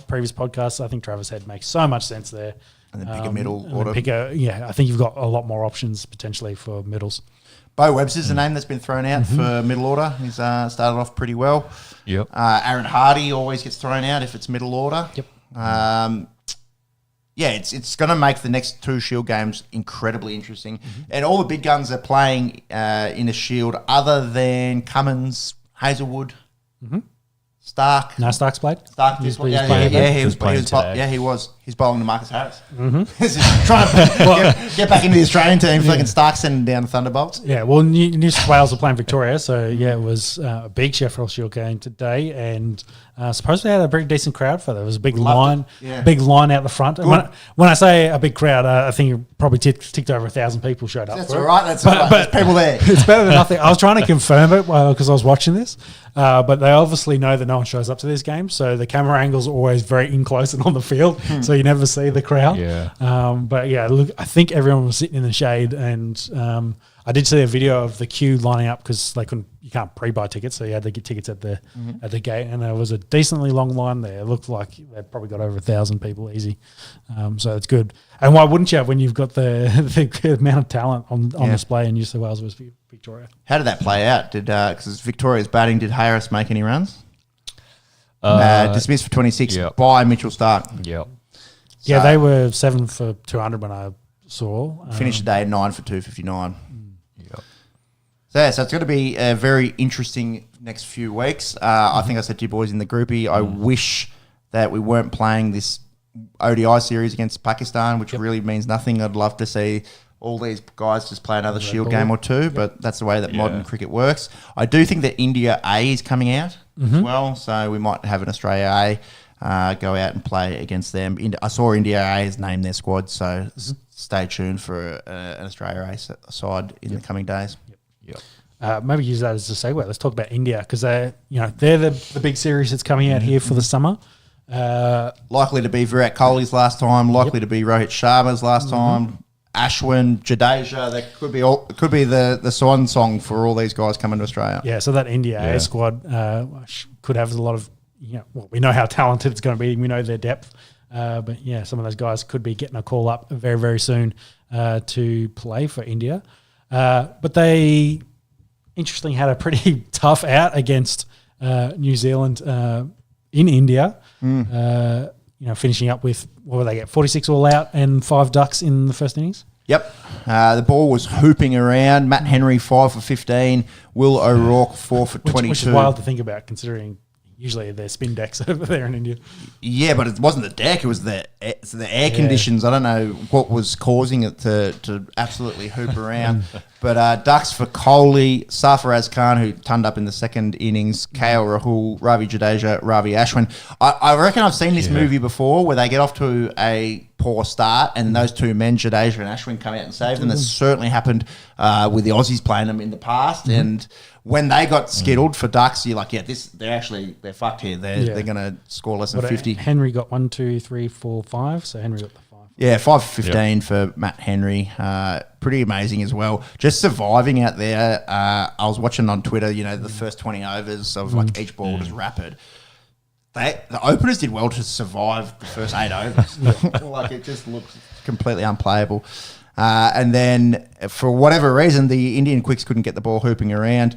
previous podcasts, I think Travis Head makes so much sense there. And then pick a middle and order. I think you've got a lot more options potentially for middles. Bo Webster's the name that's been thrown out for middle order. He's started off pretty well. Yep. Aaron Hardy always gets thrown out if it's middle order. Yep. It's going to make the next 2 Shield games incredibly interesting. And all the big guns are playing in a Shield other than Cummins, Hazelwood, Stark. No, Stark's played. Stark He's just playing he was playing today. he was. He's bowling to Marcus Harris. Trying to get back into the Australian team. Fucking Stark sending down Thunderbolts. Yeah, well, New South Wales are playing Victoria, so it was a big Sheffield Shield game today, and supposedly had a pretty decent crowd for that. There was a big line, big line out the front. And when I say a big crowd, I think it probably ticked over 1,000 people showed up. That's all right. That's all right. There's people there. It's better than nothing. I was trying to confirm it because I was watching this, but they obviously know that no one shows up to this game, so the camera angles are always very in close and on the field, so you never see the crowd. Yeah. But yeah, look, I think everyone was sitting in the shade, and I did see a video of the queue lining up because you can't pre-buy tickets, so you had to get tickets at the gate, and there was a decently long line there. It looked like they probably got over 1,000 people easy, so it's good. And why wouldn't you when you've got the amount of talent on display in New South Wales versus Victoria? How did that play out? Because Victoria's batting, did Harris make any runs? Dismissed for 26 by Mitchell Stark. Yep. Yeah, they were 7 for 200 when I saw. Finished the day 9 for 259. So it's going to be a very interesting next few weeks. I think I said to you boys in the groupie, I wish that we weren't playing this ODI series against Pakistan, which really means nothing. I'd love to see all these guys just play another Shield game or two, but that's the way that modern cricket works. I do think that India A is coming out as well, so we might have an Australia A go out and play against them. I saw India A has named their squad, so stay tuned for an Australia A side in the coming days. Maybe use that as a segue. Let's talk about India because they're the big series that's coming out here for the summer. Likely to be Virat Kohli's last time. Likely to be Rohit Sharma's last time. Ashwin, Jadeja. That could be the swan song for all these guys coming to Australia. Yeah, so that India A squad could have a lot of. We know how talented it's going to be. We know their depth. But yeah, some of those guys could be getting a call up very, very soon to play for India. But they, interestingly, had a pretty tough out against New Zealand in India. Finishing up with, what would they get, 46 all out and 5 ducks in the first innings? Yep. The ball was hooping around. Matt Henry, 5 for 15. Will O'Rourke, 4 for 22. Which is wild to think about considering usually they're spin decks over there in India. Yeah, but it wasn't the deck; it was the air conditions. I don't know what was causing it to absolutely hoop around. But ducks for Kohli, Sarfaraz Khan, who turned up in the second innings, KL Rahul, Ravi Jadeja, Ravi Ashwin. I reckon I've seen this movie before where they get off to a poor start and those two men, Jadeja and Ashwin, come out and save them. That's certainly happened with the Aussies playing them in the past. And when they got skittled for ducks, you're like, they're fucked here. They're going to score less than 50. Henry got 1, 2, 3, 4, 5. So Henry got the 5. Yeah, 5:15 for Matt Henry. Pretty amazing as well. Just surviving out there. I was watching on Twitter, the first 20 overs of like each ball was rapid. The openers did well to survive the first 8 overs. Like it just looked completely unplayable. And then for whatever reason, the Indian quicks couldn't get the ball hooping around.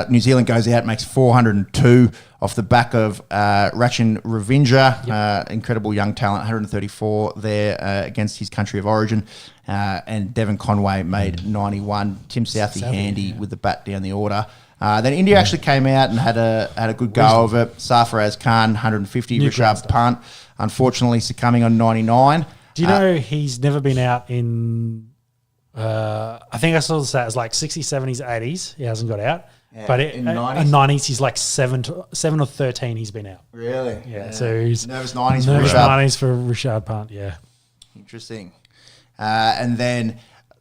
New Zealand goes out, makes 402 off the back of Rachin Ravindra, incredible young talent, 134 there against his country of origin. And Devon Conway made 91. Tim Southey handy with the bat down the order. Then India actually came out and had a good go of it. Sarfaraz Khan, 150. Rishabh Pant, unfortunately, succumbing on 99. Do you know he's never been out in, I think I saw the stats, like 60s, 70s, 80s. He hasn't got out. Yeah, But in in 90s, he's like 7 or 13 he's been out. Really? Yeah. So he's nervous 90s nervous for Rishabh. 90s for Rishabh Pant, yeah. Interesting. And then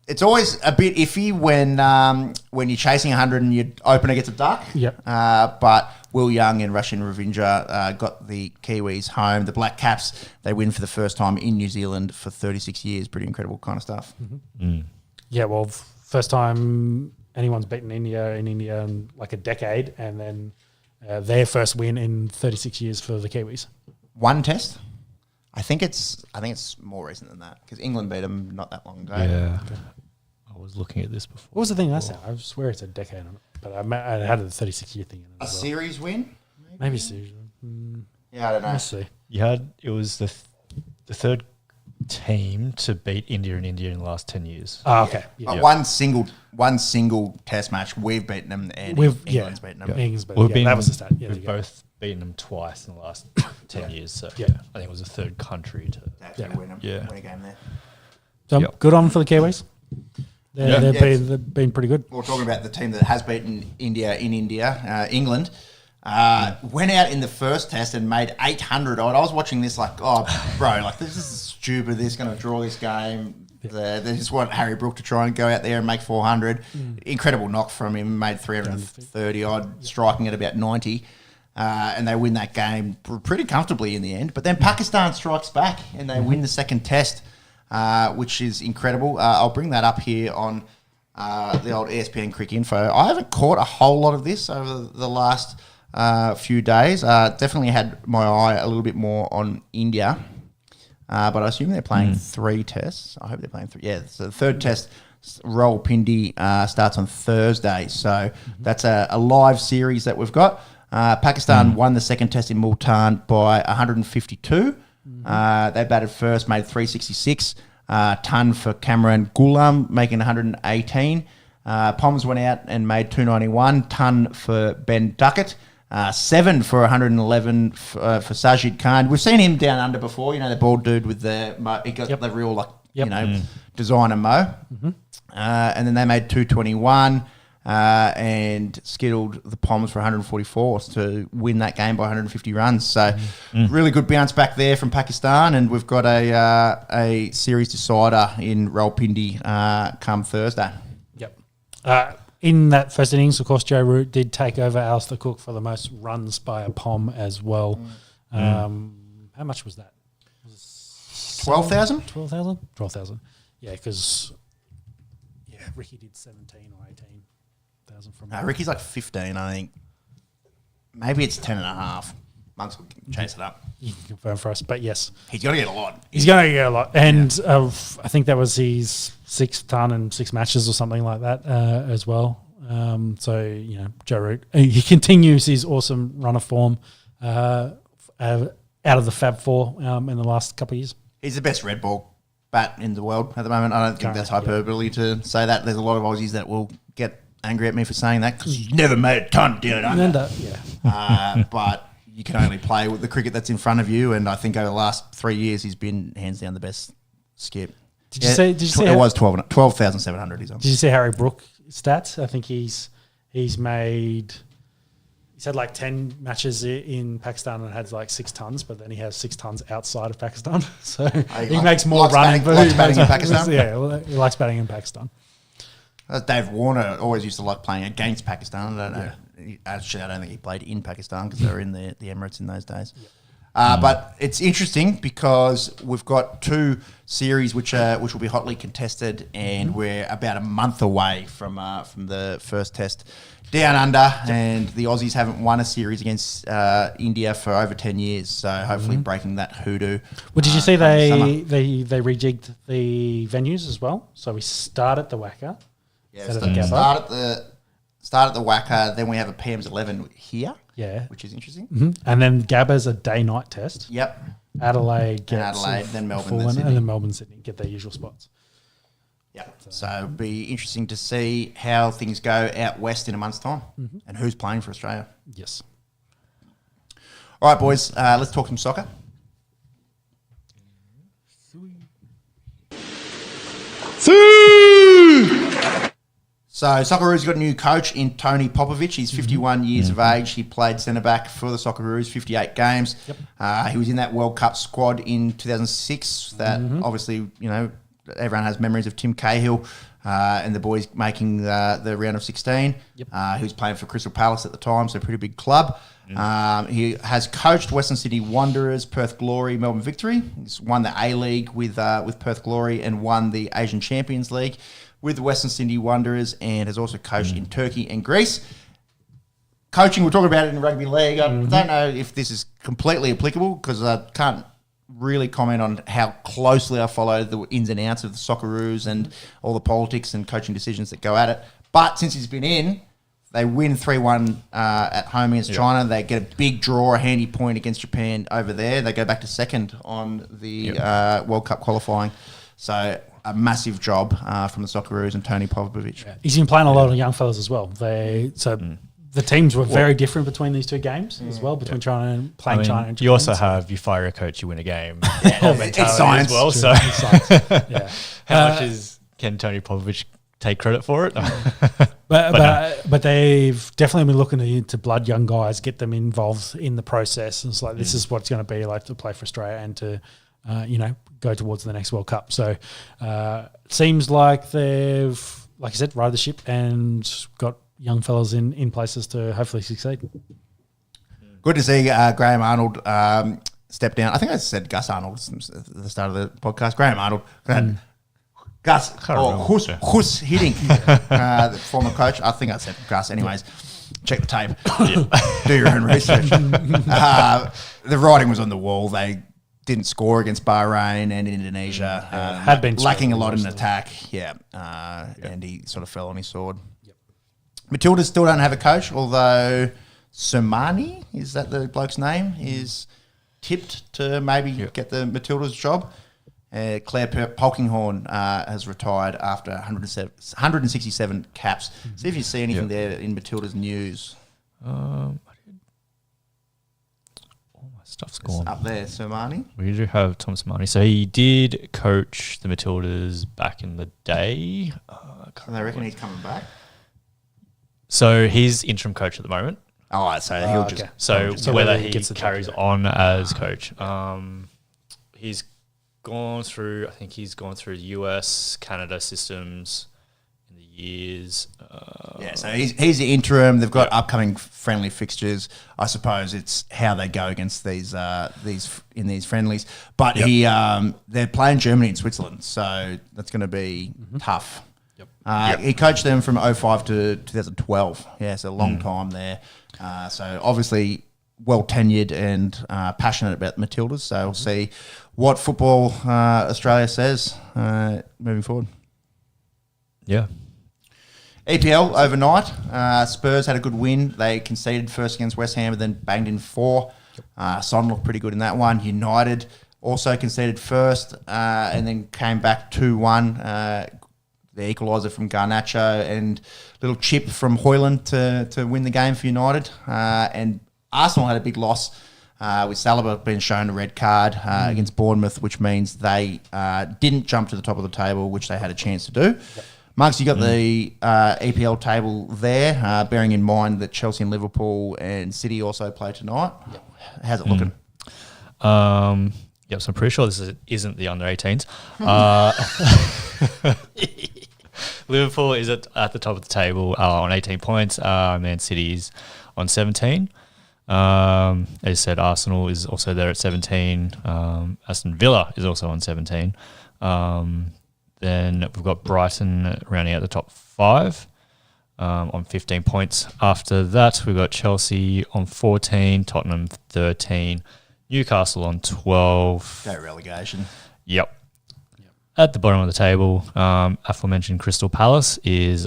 it's always a bit iffy when you're chasing 100 and your opener gets a duck. Yep. But Will Young and Rachin Ravindra got the Kiwis home. The Black Caps, they win for the first time in New Zealand for 36 years. Pretty incredible kind of stuff. Yeah, well, first time anyone's beaten India in like a decade, and then their first win in 36 years for the Kiwis. One test. I think it's more recent than that because England beat them not that long ago. Yeah. I was looking at this before. What was the thing last time? I swear it's a decade on it, but I had a 36-year thing in it. A as well. series win? Maybe series. Yeah, I don't know. Let's see. It was the third team to beat India in the last 10 years. Oh, okay. Yeah. One single test match, we've beaten them and England's beaten them. England's beaten. That was the stat. Yeah, We've both beaten them twice in the last 10 years. So Yeah. I think it was the third country to. Win a game there. So Yep. good on for the Kiwis. Yeah. They've been pretty good. We're talking about the team that has beaten India in India, England. Went out in the first test and made 800 odd. I was watching this like, oh, bro, like this is stupid. They're going to draw this game. They just want Harry Brook to try and go out there and make 400. Incredible knock from him. Made 330 odd, striking at about 90. And they win that game pretty comfortably in the end. But then Pakistan strikes back and they win the second test, which is incredible. I'll bring that up here on the old ESPN Crick Info. I haven't caught a whole lot of this over the last few days. Definitely had my eye a little bit more on India. But I assume they're playing 3 tests. I hope they're playing 3. Yeah, so the third test, Rawalpindi, starts on Thursday. So that's a live series that we've got. Pakistan won the second test in Multan by 152. They batted first, made 366. Ton for Cameron Ghulam, making 118. Poms went out and made 291. Ton for Ben Duckett. 7 for 111 for Sajid Khan. We've seen him down under before. The bald dude with he got the real designer mo. And then they made 221 and skittled the Poms for 144 to win that game by 150 runs. So really good bounce back there from Pakistan, and we've got a series decider in Rawalpindi come Thursday. Yep. In that first innings, of course, Joe Root did take over Alistair Cook for the most runs by a Pom as well. How much was that? 12,000? 12,000? 12,000. Yeah, because Ricky did 17 or 18,000 from Ricky's like 15, I think. Maybe it's 10.5. Monks will chase it up. You can confirm for us, but yes. He's going to get a lot. He's going to get a lot. And I think that was his 6th ton and 6 matches or something like that as well. So, Joe Root, he continues his awesome run of form out of the Fab Four in the last couple of years. He's the best red ball bat in the world at the moment. I don't think that's hyperbole to say that. There's a lot of Aussies that will get angry at me for saying that because you never made a ton down under. But you can only play with the cricket that's in front of you, and I think over the last 3 years he's been hands down the best skip. Did you see? It was 12,700 he's on. Did you see Harry Brook stats? I think he's had like 10 matches in Pakistan and had like 6 tons, but then he has 6 tons outside of Pakistan. So he makes more running. Likes batting in Pakistan? Yeah, well, he likes batting in Pakistan. Dave Warner always used to like playing against Pakistan. I don't know. Actually, I don't think he played in Pakistan because they were in the Emirates in those days. But it's interesting because we've got 2 series which will be hotly contested, and we're about a month away from the first test down under, and the Aussies haven't won a series against India for over 10 years. So hopefully breaking that hoodoo. Well, did you see come they rejigged the venues as well? So we start at the Wacker. Yeah, instead of the Gabba. start at the Wacker, then we have a PM's 11 here. Yeah. Which is interesting. Mm-hmm. And then Gabba's a day-night test. Yep. Adelaide, then Melbourne, Fulham, then Sydney. and then Melbourne, Sydney get their usual spots. Yeah. So it'll be interesting to see how things go out west in a month's time, and who's playing for Australia. Yes. All right, boys, let's talk some soccer. So Socceroos got a new coach in Tony Popovic. He's 51 years of age. He played centre-back for the Socceroos, 58 games. Yep. He was in that World Cup squad in 2006 that obviously, everyone has memories of Tim Cahill and the boys making the round of 16. Yep. He was playing for Crystal Palace at the time, so a pretty big club. He has coached Western Sydney Wanderers, Perth Glory, Melbourne Victory. He's won the A-League with Perth Glory and won the Asian Champions League with the Western Sydney Wanderers, and has also coached in Turkey and Greece. Coaching, we're talking about it in rugby league. I don't know if this is completely applicable because I can't really comment on how closely I follow the ins and outs of the Socceroos and all the politics and coaching decisions that go at it. But since he's been in, they win 3-1 at home against China. They get a big draw, a handy point against Japan over there. They go back to second on the World Cup qualifying. So a massive job from the Socceroos and Tony Popovic. Yeah. He's been playing a lot of young fellas as well. The teams were very different between these 2 games as well, between China and China and Japan. You also have, you fire a coach, you win a game. It's science. As well, True. so It's science. how much can Tony Popovic take credit for it? But they've definitely been looking into blood young guys, get them involved in the process. And it's like, this is what it's going to be like to play for Australia and to, go towards the next World Cup. So seems like they've, like I said, ride the ship and got young fellas in places to hopefully succeed. Good to see Graham Arnold step down. I think I said Gus Arnold at the start of the podcast. Graham Arnold. Gus, Hus Hiddink, the former coach. I think I said Gus. Anyways, check the tape. Do your own research. The writing was on the wall. They didn't score against Bahrain and Indonesia. Had been lacking a lot in attack. And he sort of fell on his sword. Matildas still don't have a coach, although Somani, is that the bloke's name, is tipped to maybe get the Matildas job. Claire Polkinghorne has retired after 167 caps. See if you see anything there in Matilda's news. Stuff's gone. Up there, Somani. We do have Thomas Marnie. So he did coach the Matildas back in the day. And they reckon he's coming back. So he's interim coach at the moment. Oh, so he'll just... So whether he carries on as coach. He's gone through, I think he's gone through the US, Canada systems in the years. So he's the interim. They've got upcoming friendly fixtures. I suppose it's how they go against these friendlies. But they're playing Germany and Switzerland, so that's going to be tough. He coached them from 2005 to 2012. Yeah, so a long time there. So obviously well tenured and passionate about the Matildas. So we'll see what Football Australia says moving forward. Yeah. EPL overnight. Spurs had a good win. They conceded first against West Ham and then banged in 4. Son looked pretty good in that one. United also conceded first and then came back 2-1. The equaliser from Garnacho and little chip from Hoyland to win the game for United. And Arsenal had a big loss with Saliba being shown a red card against Bournemouth, which means they didn't jump to the top of the table, which they had a chance to do. Marks, you got the EPL table there, bearing in mind that Chelsea and Liverpool and City also play tonight. How's it looking? So I'm pretty sure this isn't the under-18s. Liverpool is at the top of the table on 18 points. Man City's on 17. As you said, Arsenal is also there at 17. Aston Villa is also on 17. Then we've got Brighton rounding out the top 5 on 15 points. After that, we've got Chelsea on 14, Tottenham 13, Newcastle on 12. Go relegation. Yep. At the bottom of the table, aforementioned Crystal Palace is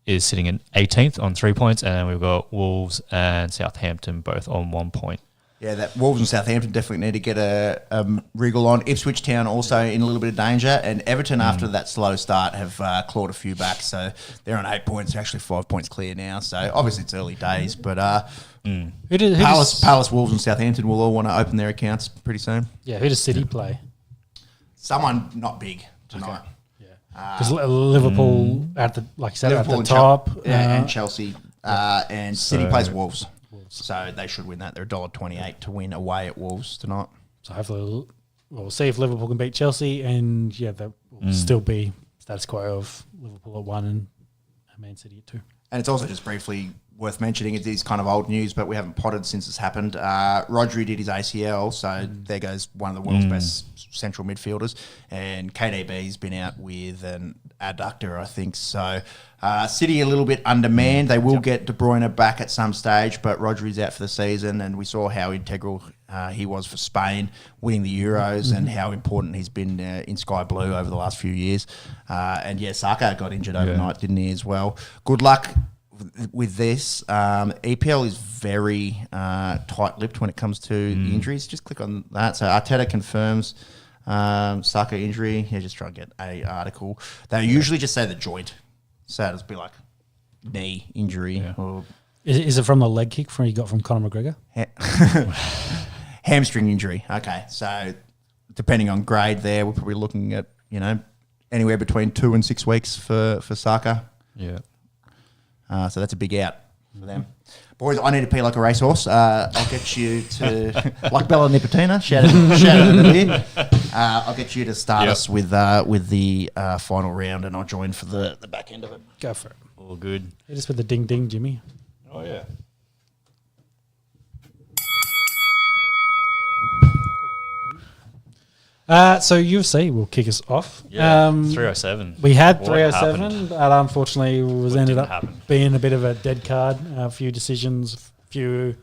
sitting in 18th on 3 points, and we've got Wolves and Southampton both on 1 point. Yeah, that Wolves and Southampton definitely need to get a wriggle on. Ipswich Town also in a little bit of danger, and Everton after that slow start have clawed a few back, so they're on 8 points. They're actually 5 points clear now. So obviously it's early days, but Palace, Wolves, and Southampton will all want to open their accounts pretty soon. Yeah, who does City play? Someone not big tonight. Because Liverpool at the at the top, and Chelsea, and City plays Wolves. So they should win that. They're $1.28 to win away at Wolves tonight. So hopefully we'll see if Liverpool can beat Chelsea, and that will still be status quo of Liverpool at 1 and Man City at 2. And it's also just briefly worth mentioning, it is kind of old news, but we haven't potted since it's happened. Rodri did his ACL, so there goes one of the world's best central midfielders. And KDB's been out with an adductor, I think. So City a little bit undermanned. They will get De Bruyne back at some stage, but Rodri's out for the season, and we saw how integral he was for Spain winning the Euros and how important he's been in Sky Blue over the last few years. Saka got injured overnight, didn't he, as well? Good luck with this. EPL is very tight-lipped when it comes to the injuries. Just click on that. So Arteta confirms Saka injury. Yeah, just try and get a article. They usually just say the joint. So it'll be like knee injury. Or Is it from the leg kick he got from Conor McGregor? Hamstring injury. Okay, so depending on grade there, we're probably looking at, anywhere between 2 and 6 weeks for Saka. Yeah. So that's a big out for them. Boys, I need to pee like a racehorse. I'll get you to, like Bella Nipotina, shout out at the beer. I'll get you to start us with the final round, and I'll join for the back end of it. Go for it. All good. Hit us with the ding-ding, Jimmy. Oh, yeah. So UFC will kick us off. Yeah, 307. We had What 307, happened? but unfortunately ended up happen? being a bit of a dead card. A few decisions, Kevin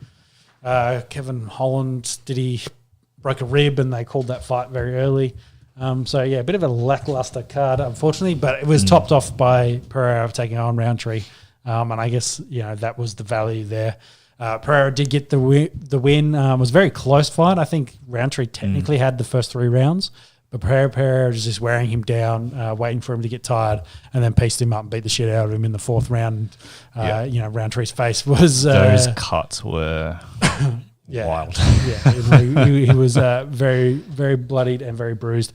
Holland, he broke a rib and they called that fight very early. A bit of a lackluster card, unfortunately, but it was topped off by Pereira taking on Roundtree. And I guess, that was the value there. Pereira did get the win. It was a very close fight. I think Roundtree technically had the first 3 rounds, but Pereira was just wearing him down, waiting for him to get tired, and then pieced him up and beat the shit out of him in the 4th round. Roundtree's face was... Those cuts were wild. He was very, very bloodied and very bruised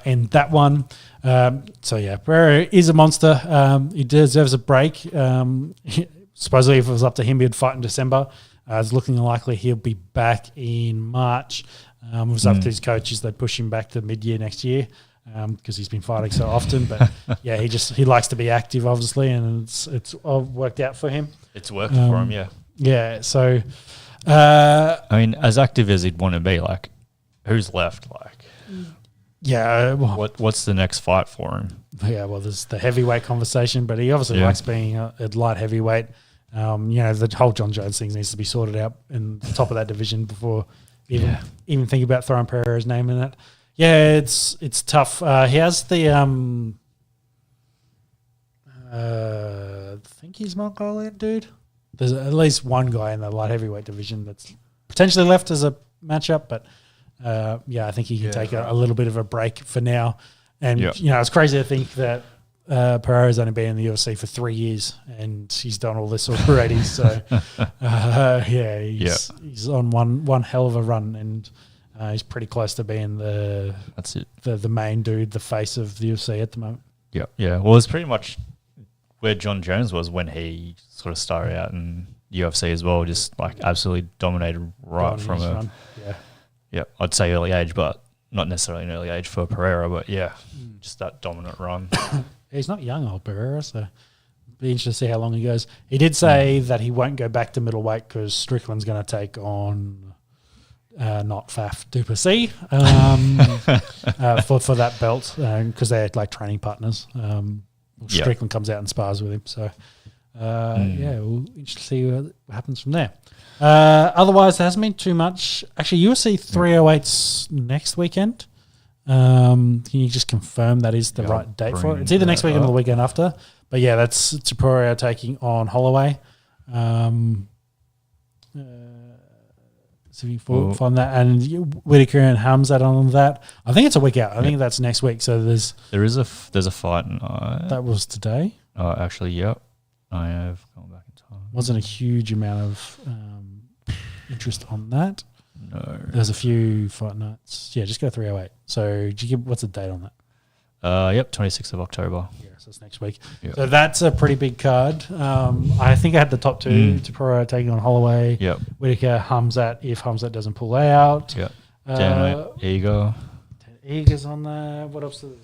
in that one. Pereira is a monster. He deserves a break. Supposedly, if it was up to him, he'd fight in December. It's looking likely he'll be back in March. It was up to his coaches. They'd push him back to mid-year next year because he's been fighting so often. But, he likes to be active, obviously, and it's all worked out for him. It's worked for him, yeah. Yeah, so... as active as he'd want to be, who's left? What's the next fight for him? Yeah, well, there's the heavyweight conversation, but he obviously likes being a light heavyweight. The whole John Jones thing needs to be sorted out in the top of that division before even think about throwing Pereira's name in it. Yeah, it's tough. He has the I think he's Mongolian dude. There's at least one guy in the light heavyweight division that's potentially left as a matchup, but I think he can take a little bit of a break for now. And it's crazy to think that Pereira's only been in the UFC for 3 years, and he's done all this already. So, he's on one hell of a run, and he's pretty close to being the main dude, the face of the UFC at the moment. Yeah, yeah. Well, it's pretty much where John Jones was when he sort of started out in UFC as well. Just absolutely dominated from a run. I'd say early age, but not necessarily an early age for Pereira. But just that dominant run. He's not young, old Pereira, so be interested to see how long he goes. He did say that he won't go back to middleweight because Strickland's going to take on not Faf Duplessis for that belt because they're like training partners. Strickland comes out and spars with him. So, we'll interested to see what happens from there. Otherwise, there hasn't been too much. Actually, UFC 308's next weekend. Can you just confirm that is the right date for it? It's either next weekend or the weekend after. But yeah, that's Tapuria taking on Holloway. So you find that, and Whitaker and Hamzat on that. I think it's a week out. I think that's next week. So there's a fight that was today. Oh, actually, yep. I have gone back in time. Wasn't a huge amount of interest on that. No, there's a few fight nights. Yeah, just go 308. So what's the date on that? 26th of October. Yeah, so it's next week. Yep. So that's a pretty big card. I think I had the top two. Tapuria taking on Holloway. Yep. Whitaker, Hamzat, if Hamzat doesn't pull out. Yep. Eager. Eager's on there. What else is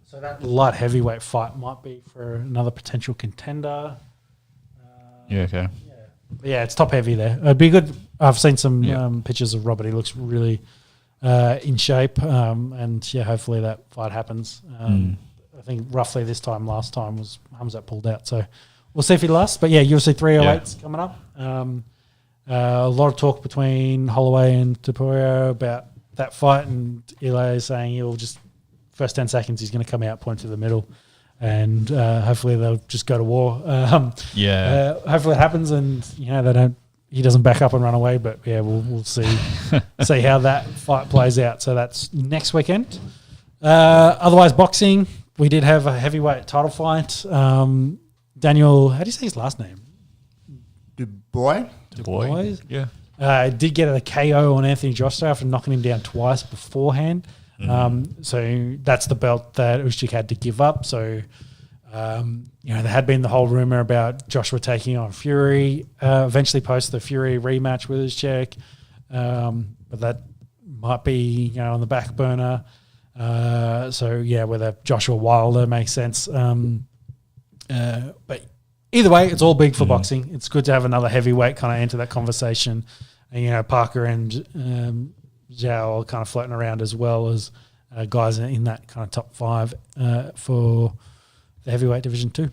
So that light heavyweight fight might be for another potential contender. Okay. Yeah, it's top heavy there. It'd be good. I've seen some pictures of Robert. He looks really in shape, and hopefully that fight happens. I think roughly this time last time was Hamzat pulled out, so we'll see if he lasts. But UFC 308's coming up. A lot of talk between Holloway and Tapuria about that fight, and Eli is saying he'll just first 10 seconds he's going to come out, point to the middle, and hopefully they'll just go to war. Hopefully it happens, and he doesn't back up and run away. But we'll see see how that fight plays out. So that's next weekend. Otherwise, boxing, we did have a heavyweight title fight. Daniel, how do you say his last name? Dubois. Yeah. Did get a KO on Anthony Joshua after knocking him down twice beforehand. So that's the belt that Usyk had to give up. So, there had been the whole rumor about Joshua taking on Fury, eventually post the Fury rematch with Usyk. But that might be, on the back burner. Whether Joshua Wilder makes sense. But either way, it's all big for boxing. It's good to have another heavyweight kind of enter that conversation. And, Parker and Zhao are kind of floating around as well as guys in that kind of top five for the heavyweight division too.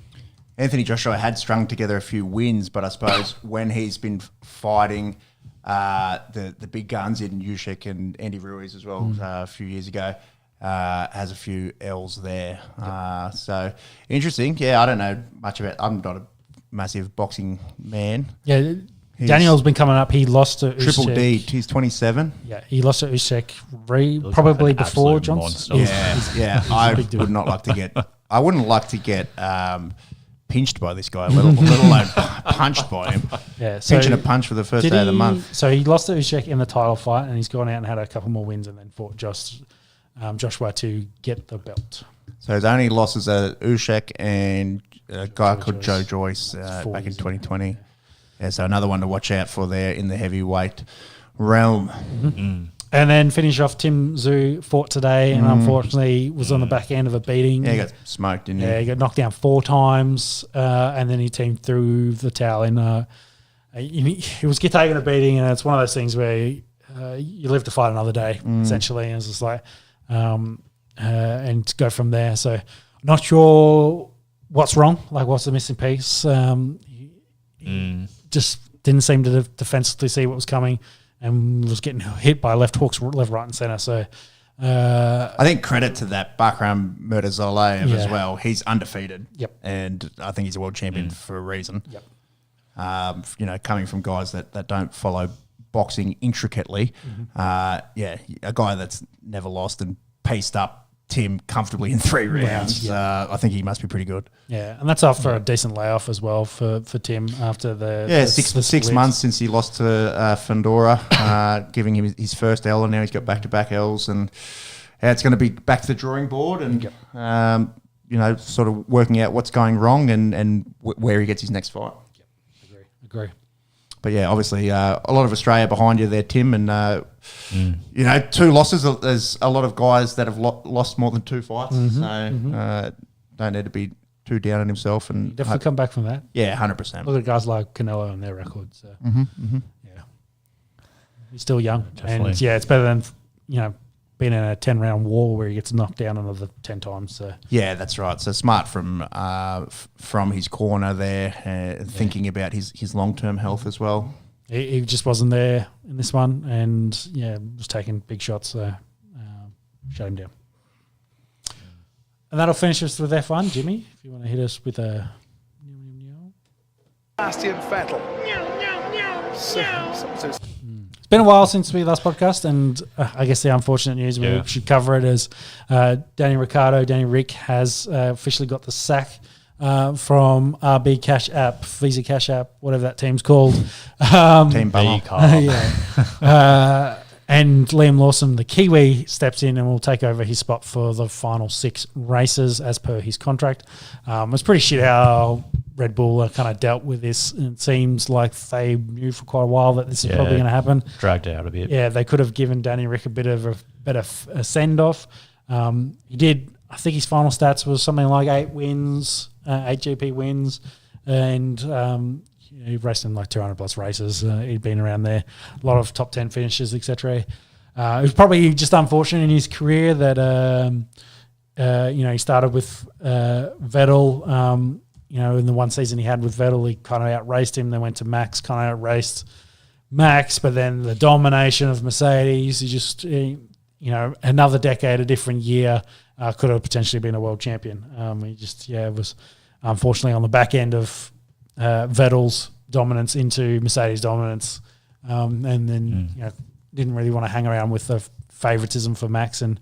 Anthony Joshua had strung together a few wins, but I suppose when he's been fighting the big guns in Usyk and Andy Ruiz as well a few years ago, has a few L's there. So interesting. Yeah, I don't know much about. I'm not a massive boxing man. Yeah. Daniel's been coming up. He lost to Usyk. Triple D. He's 27. Yeah, he lost to Usyk probably like before Johnson. I would not like to get. I wouldn't like to get pinched by this guy, let alone punched by him. Yeah, so pinching a punch for the first day of the month. So he lost to Usyk in the title fight, and he's gone out and had a couple more wins, and then fought Joshua to get the belt. So his only losses are Usyk and a guy called Joe Joyce back in 2020. Yeah, so another one to watch out for there in the heavyweight realm. And then finish off, Tim Tszyu fought today and unfortunately was on the back end of a beating. Yeah, he got smoked, didn't he? Yeah, he got knocked down 4 times and then he teamed through the towel. He was taking a beating, and it's one of those things where you live to fight another day, essentially. And it's just like, and to go from there. So not sure what's wrong, like what's the missing piece. Just didn't seem to defensively see what was coming and was getting hit by left hooks left, right and centre. So I think credit to that Bakram Murtazolev as well. He's undefeated. Yep. And I think he's a world champion for a reason. Yep. Coming from guys that don't follow boxing intricately. A guy that's never lost and paced up Tim comfortably in 3 rounds. I think he must be pretty good. Yeah, and that's after a decent layoff as well for Tim after the 6 months since he lost to Fundora, giving him his first L, and now he's got back-to-back L's, and it's going to be back to the drawing board and sort of working out what's going wrong and where he gets his next fight. Agree. But yeah, obviously a lot of Australia behind you there, Tim, and you know, 2 losses. There's a lot of guys that have lost more than 2 fights, so don't need to be too down on himself. And Definitely come back from that. Yeah, 100%. Look at guys like Canelo and their records. So. Yeah, he's still young, Definitely. and yeah, it's better than being in a 10-round war where he gets knocked down another 10 times. So yeah, that's right. So smart from his corner there, thinking about his long-term health as well. He just wasn't there in this one, and was taking big shots. So shut him down. And that'll finish us with F1. Jimmy, if you want to hit us with a. Sebastian Vettel. It's been a while since we last podcast, and I guess the unfortunate news, we should cover it as Danny Rick has officially got the sack from RB Cash App, Visa Cash App, whatever that team's called. Team Bummer. And Liam Lawson, the Kiwi, steps in and will take over his spot for the final 6 races as per his contract. It was pretty shit how Red Bull kind of dealt with this. And it seems like they knew for quite a while that this is probably going to happen. Dragged out a bit. Yeah, they could have given Danny Rick a bit of a better send-off. He did, I think his final stats was something like 8 wins, 8 GP wins, and he raced in like 200 plus races. He'd been around there, a lot of top 10 finishes, etc. It was probably just unfortunate in his career that he started with Vettel. In the one season he had with Vettel, he kind of outraced him. Then went to Max, kind of outraced Max. But then the domination of Mercedes, he just another decade, a different year, could have potentially been a world champion. He just was unfortunately on the back end of Vettel's dominance into Mercedes dominance, and then didn't really want to hang around with the favoritism for Max, and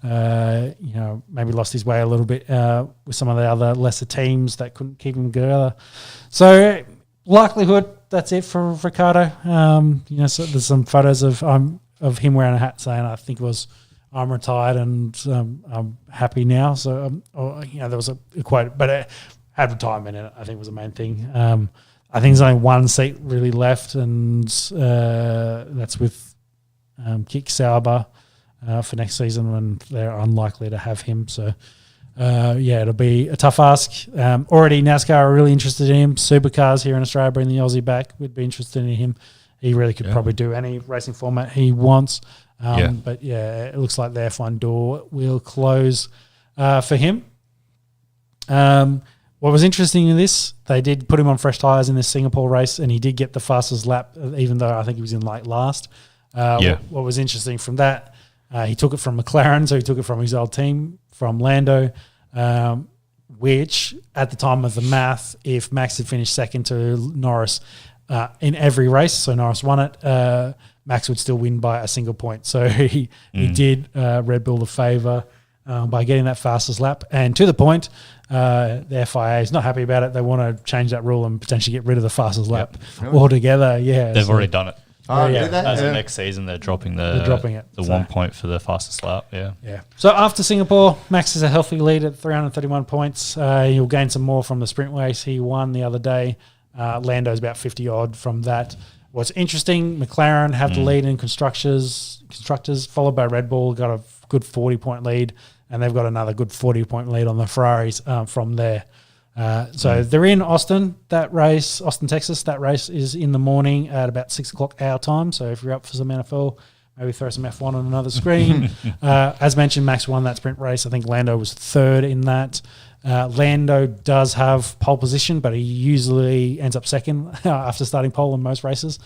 maybe lost his way a little bit with some of the other lesser teams that couldn't keep him together. So likelihood that's it for Ricciardo. So there's some photos of him wearing a hat saying, I think it was, "I'm retired and I'm happy now." So there was a quote, but it had retirement in it, I think was the main thing. I think there's only one seat really left, and that's with Kick Sauber for next season when they're unlikely to have him. So, it'll be a tough ask. Already NASCAR are really interested in him. Supercars here in Australia bring the Aussie back. We'd be interested in him. He really could probably do any racing format he wants. But, it looks like the F1 door will close for him. What was interesting in this, they did put him on fresh tyres in this Singapore race, and he did get the fastest lap, even though I think he was in last. What was interesting from that, he took it from McLaren, so he took it from his old team, from Lando, which at the time of the math, if Max had finished second to Norris in every race, so Norris won it, Max would still win by a single point. So he did Red Bull the favour by getting that fastest lap. And to the point, the FIA is not happy about it. They want to change that rule and potentially get rid of the fastest lap altogether. Yeah, they've already done it. Oh, did they? As of next season, they're dropping it. 1 point for the fastest lap. Yeah. So after Singapore, Max has a healthy lead at 331 points. He'll gain some more from the sprint race he won the other day. Lando's about 50 odd from that. What's interesting, McLaren have the lead in constructors, followed by Red Bull, got a good 40-point lead, and they've got another good 40-point lead on the Ferraris from there. So they're in Austin, Texas. That race is in the morning at about 6 o'clock our time. So if you're up for some NFL, maybe throw some F1 on another screen. As mentioned, Max won that sprint race. I think Lando was third in that. Lando does have pole position, but he usually ends up second after starting pole in most races.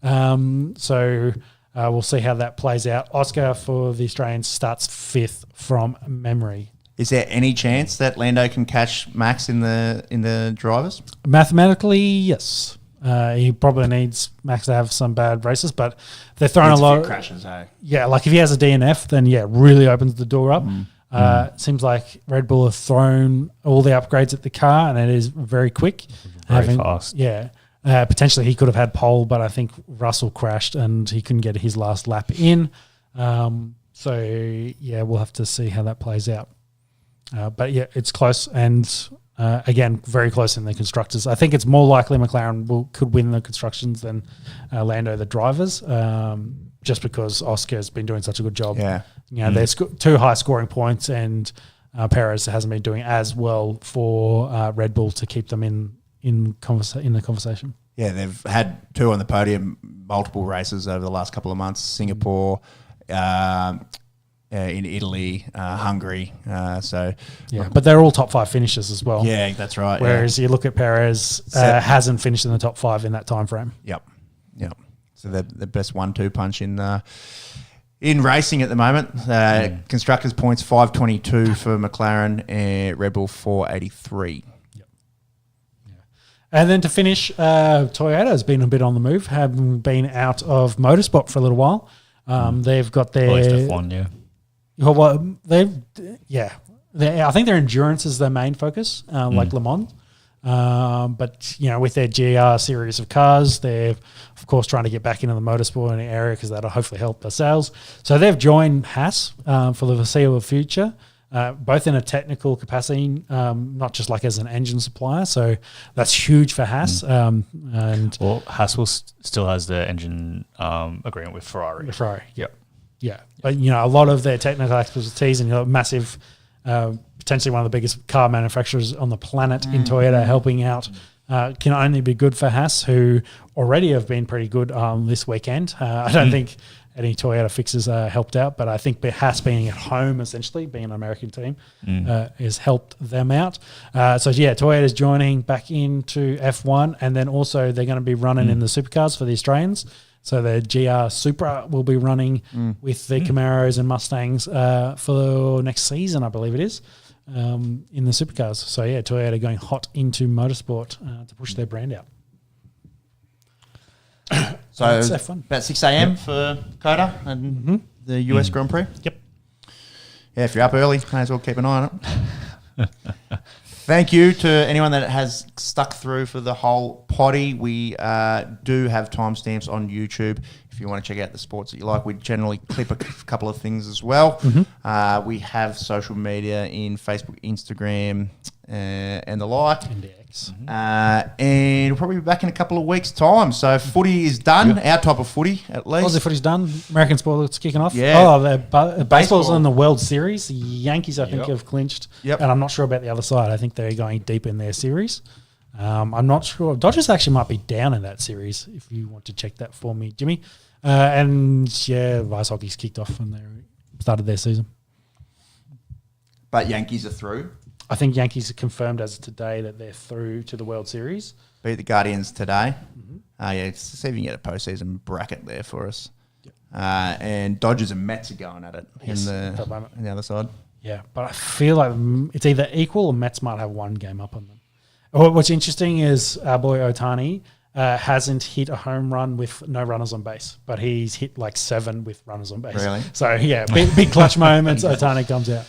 So we'll see how that plays out. Oscar for the Australians starts 5th from memory. Is there any chance that Lando can catch Max in the drivers? Mathematically, yes. He probably needs Max to have some bad races, but they're throwing a lot of crashes. Yeah, like if he has a DNF, then it really opens the door up. Seems like Red Bull have thrown all the upgrades at the car, and it is very quick, very fast. Yeah, potentially he could have had pole, but I think Russell crashed and he couldn't get his last lap in. So we'll have to see how that plays out. But it's close, and Again, very close in the constructors. I think it's more likely McLaren could win the constructions than Lando the drivers, just because Oscar has been doing such a good job. Yeah. There's two high scoring points, and Perez hasn't been doing as well for Red Bull to keep them in the conversation. Yeah, they've had 2 on the podium, multiple races over the last couple of months. Singapore, in Italy, Hungary. But they're all top 5 finishes as well. Yeah, that's right. Whereas you look at Perez, hasn't finished in the top 5 in that time frame. Yep. So they're the best 1-2 punch in racing at the moment. Constructors points 522 for McLaren, and Red Bull 483. And then to finish, Toyota has been a bit on the move, having been out of motorsport for a little while. They've got their... At least F1, yeah. Well, I think their endurance is their main focus, like Le Mans. But, with their GR series of cars, they're, of course, trying to get back into the motorsport area because that'll hopefully help their sales. So they've joined Haas for the foreseeable future. Both in a technical capacity, not just like as an engine supplier. So that's huge for Haas. Haas still has the engine agreement with Ferrari. Yep. Yeah. But, a lot of their technical expertise and massive, potentially one of the biggest car manufacturers on the planet in Toyota helping out can only be good for Haas, who already have been pretty good this weekend. I don't think any Toyota fixes helped out, but I think Haas being at home, essentially, being an American team, has helped them out. Toyota's joining back into F1, and then also they're going to be running in the supercars for the Australians. So the GR Supra will be running with the Camaros and Mustangs for next season, I believe it is, in the supercars. So, Toyota going hot into motorsport to push their brand out. So that's F1. About 6 a.m. for Coda and the US Grand Prix. Yep. Yeah, if you're up early, may as well keep an eye on it. Thank you to anyone that has stuck through for the whole potty. We do have timestamps on YouTube if you want to check out the sports that you like. We generally clip a couple of things as well. We have social media in Facebook, Instagram, and the like. And we'll probably be back in a couple of weeks' time. So footy is done, our type of footy at least. Aussie footy's done. American sport's kicking off. Yeah. Oh, the baseball's in the World Series. The Yankees, I think, have clinched. Yep. And I'm not sure about the other side. I think they're going deep in their series. I'm not sure. Dodgers actually might be down in that series if you want to check that for me, Jimmy. Ice hockey's kicked off when they started their season. But Yankees are through. I think Yankees are confirmed as of today that they're through to the World Series. Beat the Guardians today. See if you can get a postseason bracket there for us. Yep. And Dodgers and Mets are going at it in the other side. Yeah, but I feel like it's either equal or Mets might have one game up on them. What's interesting is our boy Ohtani hasn't hit a home run with no runners on base, but he's hit like 7 with runners on base. Really? So, big clutch moments, Ohtani comes out.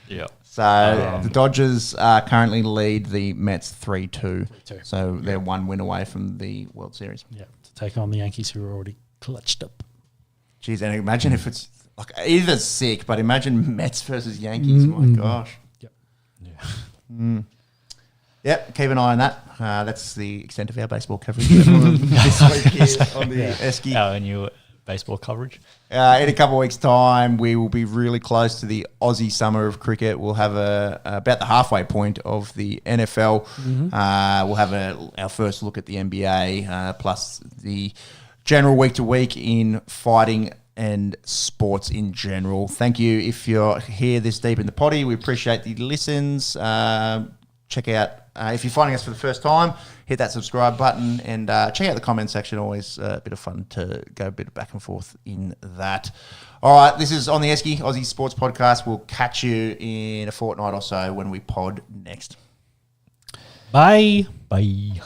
Yeah. So the Dodgers currently lead the Mets 3-2. So they're 1 win away from the World Series. Yeah, to take on the Yankees who are already clutched up. Jeez, and imagine if it's like either sick, but imagine Mets versus Yankees. My gosh. Yep. Yeah. Yep, keep an eye on that. That's the extent of our baseball coverage this week here on the Esky. Our new baseball coverage. In a couple of weeks' time, we will be really close to the Aussie summer of cricket. We'll have about the halfway point of the NFL. We'll have our first look at the NBA, plus the general week-to-week in fighting and sports in general. Thank you if you're here this deep in the potty. We appreciate the listens. Check out, if you're finding us for the first time, hit that subscribe button and check out the comment section. Always a bit of fun to go a bit back and forth in that. All right, this is On The Esky, Aussie Sports Podcast. We'll catch you in a fortnight or so when we pod next. Bye. Bye.